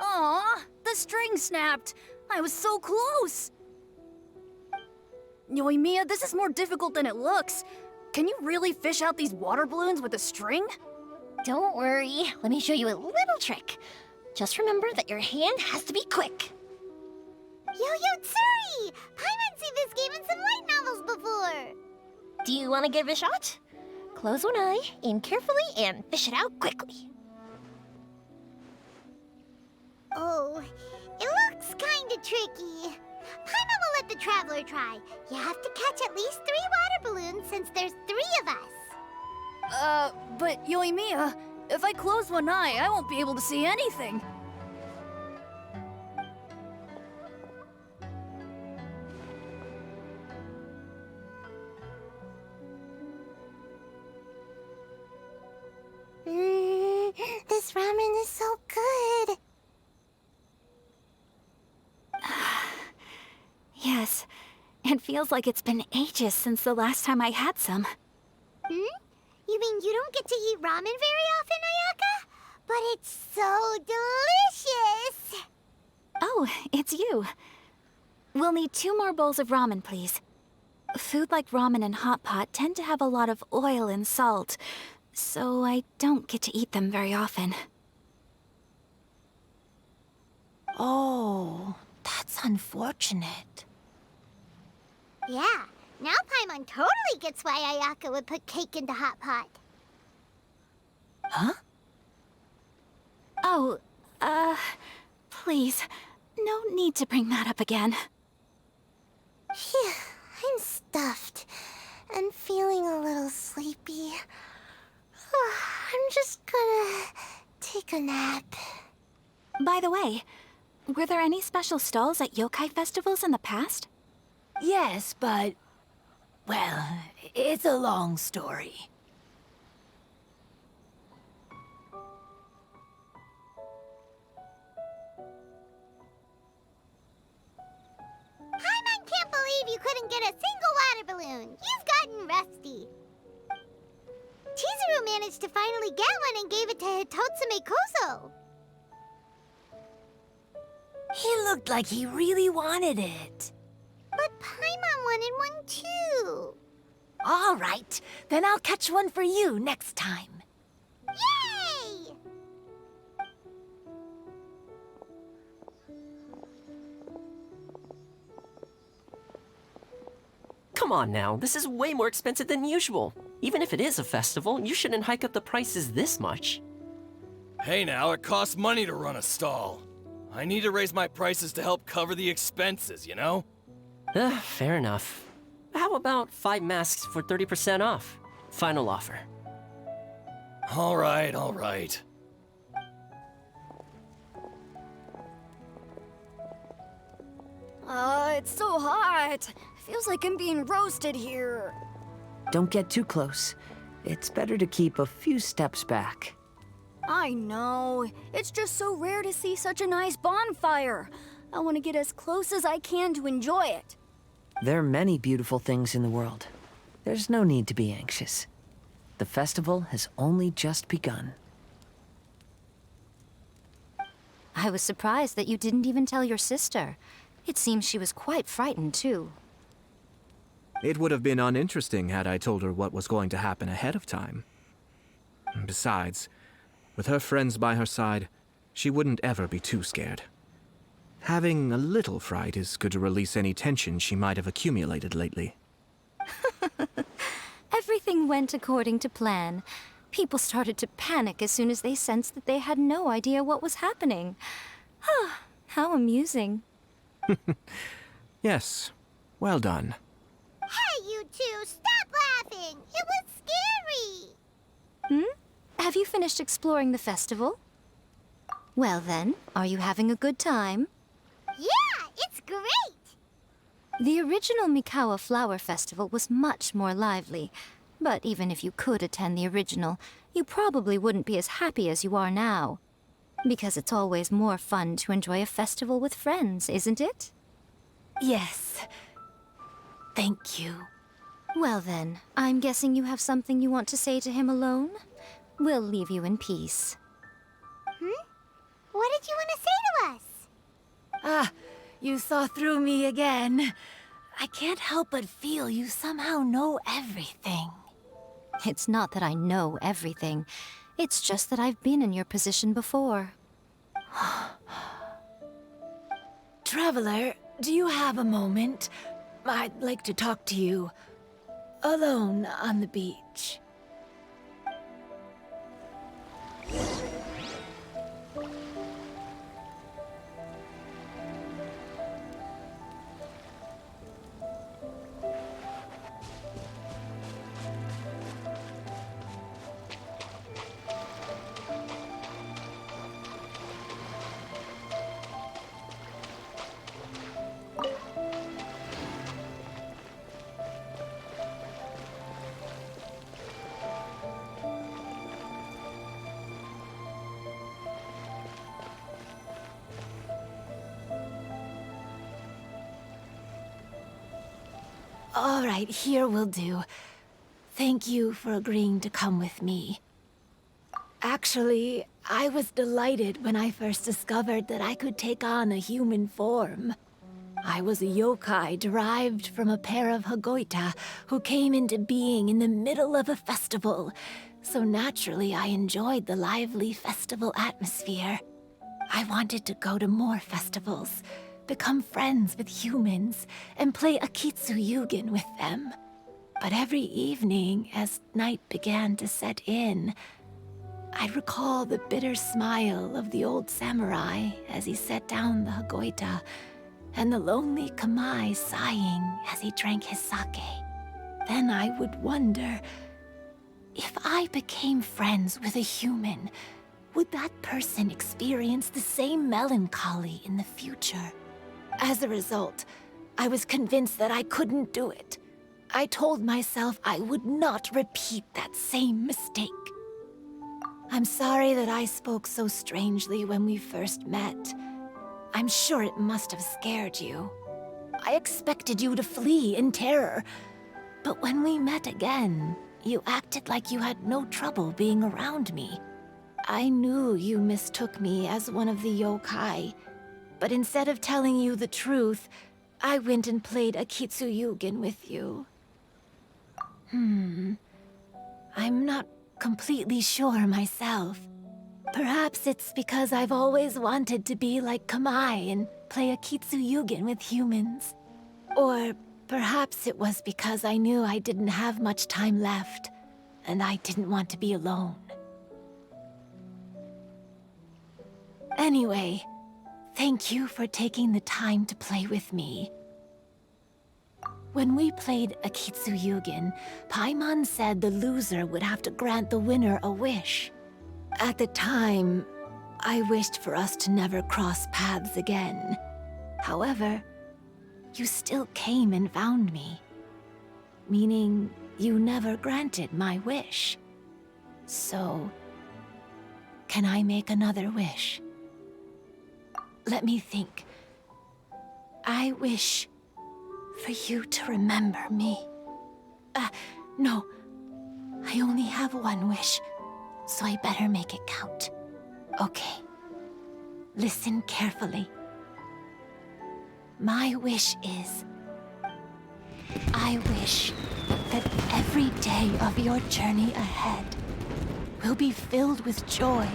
Aw, the string snapped. I was so close. Yoimiya, this is more difficult than it looks. Can you really fish out these water balloons with a string? Don't worry. Let me show you a little trick. Just remember that your hand has to be quick. Yo-Yo Tsuri! Paimon's seen this game in some light novels before! Do you want to give it a shot? Close one eye, aim carefully, and fish it out quickly. Oh, it looks kinda tricky. Paimon will let the traveler try. You have to catch at least 3 water balloons since there's 3 of us. But Yoimiya, if I close one eye, I won't be able to see anything. This ramen is so good. Yes, it feels like it's been ages since the last time I had some. You mean you don't get to eat ramen very often, Ayaka? But it's so delicious! Oh, it's you. We'll need 2 more bowls of ramen, please. Food like ramen and hot pot tend to have a lot of oil and salt, so I don't get to eat them very often. Oh, that's unfortunate. Yeah, now Paimon totally gets why Ayaka would put cake into hot pot. Huh? Oh, please, no need to bring that up again. Phew, I'm stuffed and feeling a little sleepy. I'm just gonna take a nap. By the way, were there any special stalls at yokai festivals in the past? Yes, but... well, it's a long story. Paimon can't believe you couldn't get a single water balloon. You've gotten rusty. Chizuru managed to finally get one and gave it to Hitotsume Kozo. He looked like he really wanted it. But Paimon wanted one too. All right, then I'll catch one for you next time. Yay! Come on now, this is way more expensive than usual. Even if it is a festival, you shouldn't hike up the prices this much. Hey now, it costs money to run a stall. I need to raise my prices to help cover the expenses, you know? Fair enough. How about 5 masks for 30% off? Final offer. All right, all right. It's so hot. Feels like I'm being roasted here. Don't get too close. It's better to keep a few steps back. I know. It's just so rare to see such a nice bonfire. I want to get as close as I can to enjoy it. There are many beautiful things in the world. There's no need to be anxious. The festival has only just begun. I was surprised that you didn't even tell your sister. It seems she was quite frightened, too. It would have been uninteresting had I told her what was going to happen ahead of time. Besides, with her friends by her side, she wouldn't ever be too scared. Having a little fright is good to release any tension she might have accumulated lately. Everything went according to plan. People started to panic as soon as they sensed that they had no idea what was happening. How amusing. Yes, well done. Hey, you two, stop laughing! It was scary! Have you finished exploring the festival? Well then, are you having a good time? Yeah, it's great! The original Mikawa Flower Festival was much more lively, but even if you could attend the original, you probably wouldn't be as happy as you are now. Because it's always more fun to enjoy a festival with friends, isn't it? Yes. Thank you. Well then, I'm guessing you have something you want to say to him alone? We'll leave you in peace. What did you want to say to us? Ah, you saw through me again. I can't help but feel you somehow know everything. It's not that I know everything. It's just that I've been in your position before. Traveler, do you have a moment? I'd like to talk to you. Alone on the beach. All right, here will do. Thank you for agreeing to come with me. Actually, I was delighted when I first discovered that I could take on a human form. I was a yokai derived from a pair of Hagoita who came into being in the middle of a festival, so naturally I enjoyed the lively festival atmosphere. I wanted to go to more festivals, become friends with humans, and play Akitsu Yugen with them. But every evening, as night began to set in, I'd recall the bitter smile of the old samurai as he set down the Hagoita, and the lonely Kamai sighing as he drank his sake. Then I would wonder, if I became friends with a human, would that person experience the same melancholy in the future? As a result, I was convinced that I couldn't do it. I told myself I would not repeat that same mistake. I'm sorry that I spoke so strangely when we first met. I'm sure it must have scared you. I expected you to flee in terror. But when we met again, you acted like you had no trouble being around me. I knew you mistook me as one of the yokai, but instead of telling you the truth, I went and played Akitsu Yugen with you. I'm not completely sure myself. Perhaps it's because I've always wanted to be like Kamai and play Akitsu Yugen with humans. Or perhaps it was because I knew I didn't have much time left, and I didn't want to be alone. Anyway, thank you for taking the time to play with me. When we played Akitsu Yugen, Paimon said the loser would have to grant the winner a wish. At the time, I wished for us to never cross paths again. However, you still came and found me, meaning you never granted my wish. So, can I make another wish? Let me think. I wish for you to remember me. No. I only have one wish, so I better make it count. Okay. Listen carefully. My wish is... I wish that every day of your journey ahead will be filled with joy,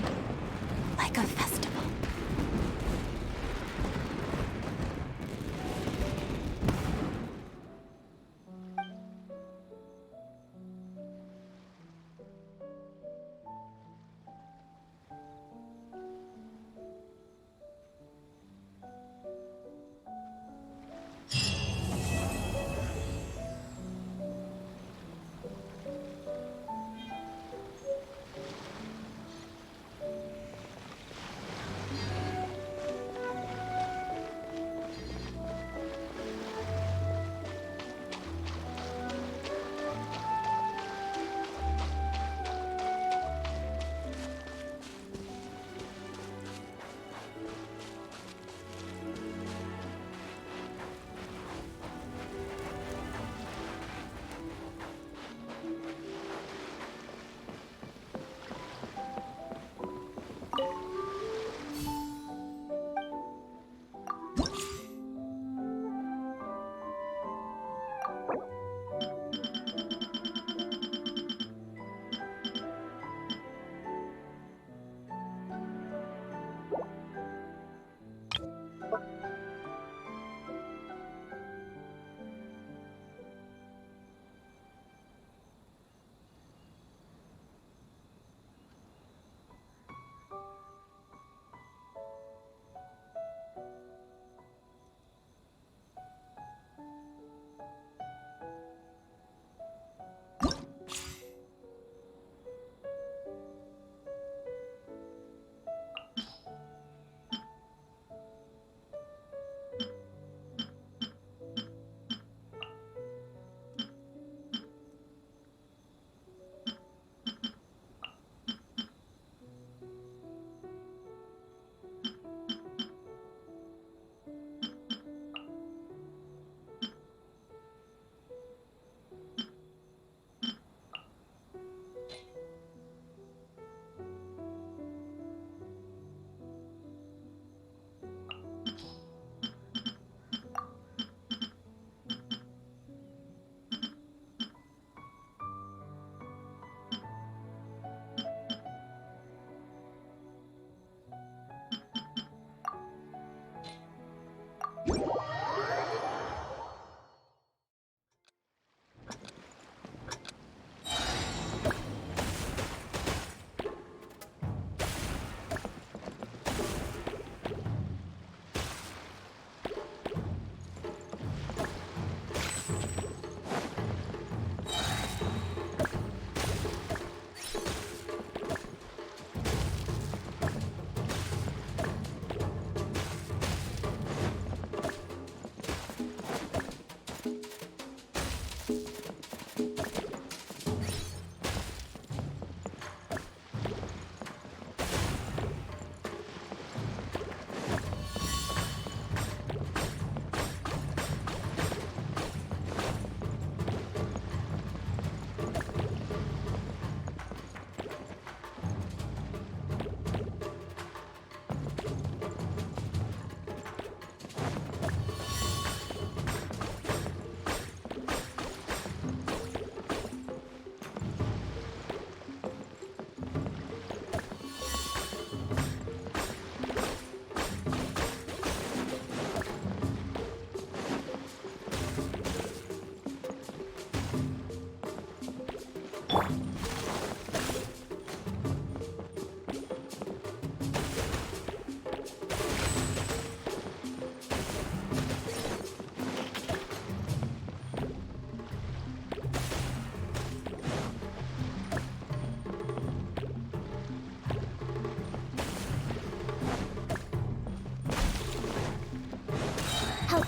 like a festival.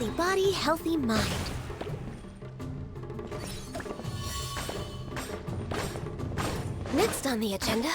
Healthy body, healthy mind. Next on the agenda...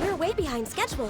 We're way behind schedule.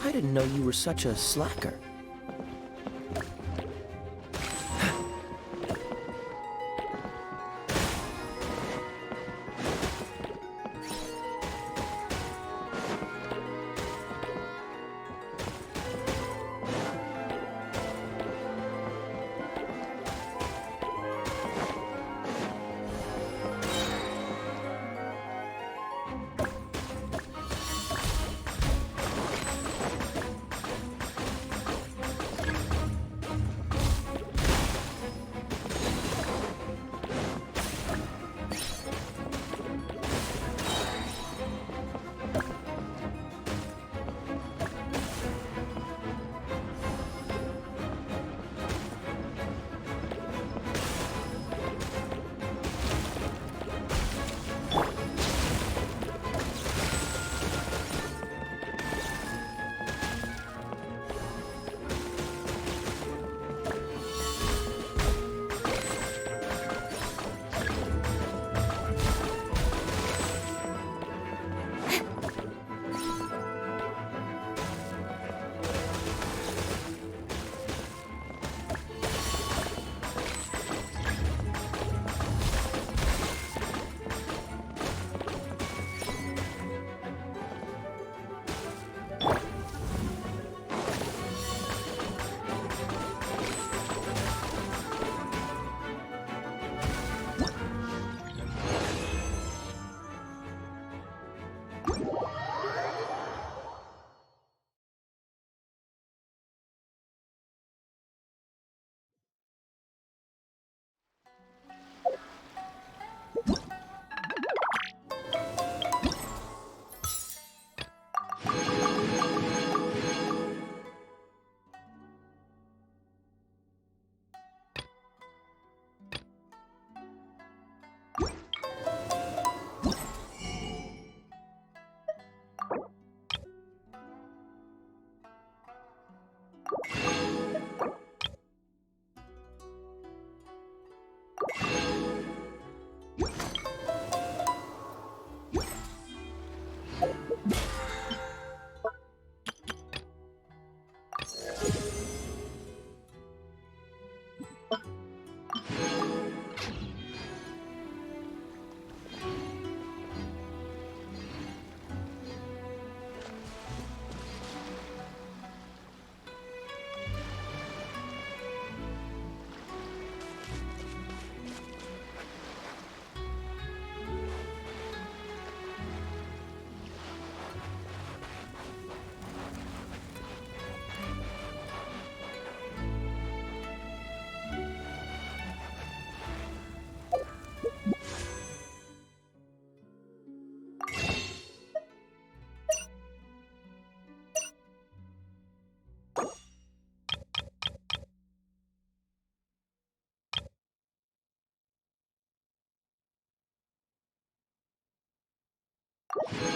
I didn't know you were such a slacker. you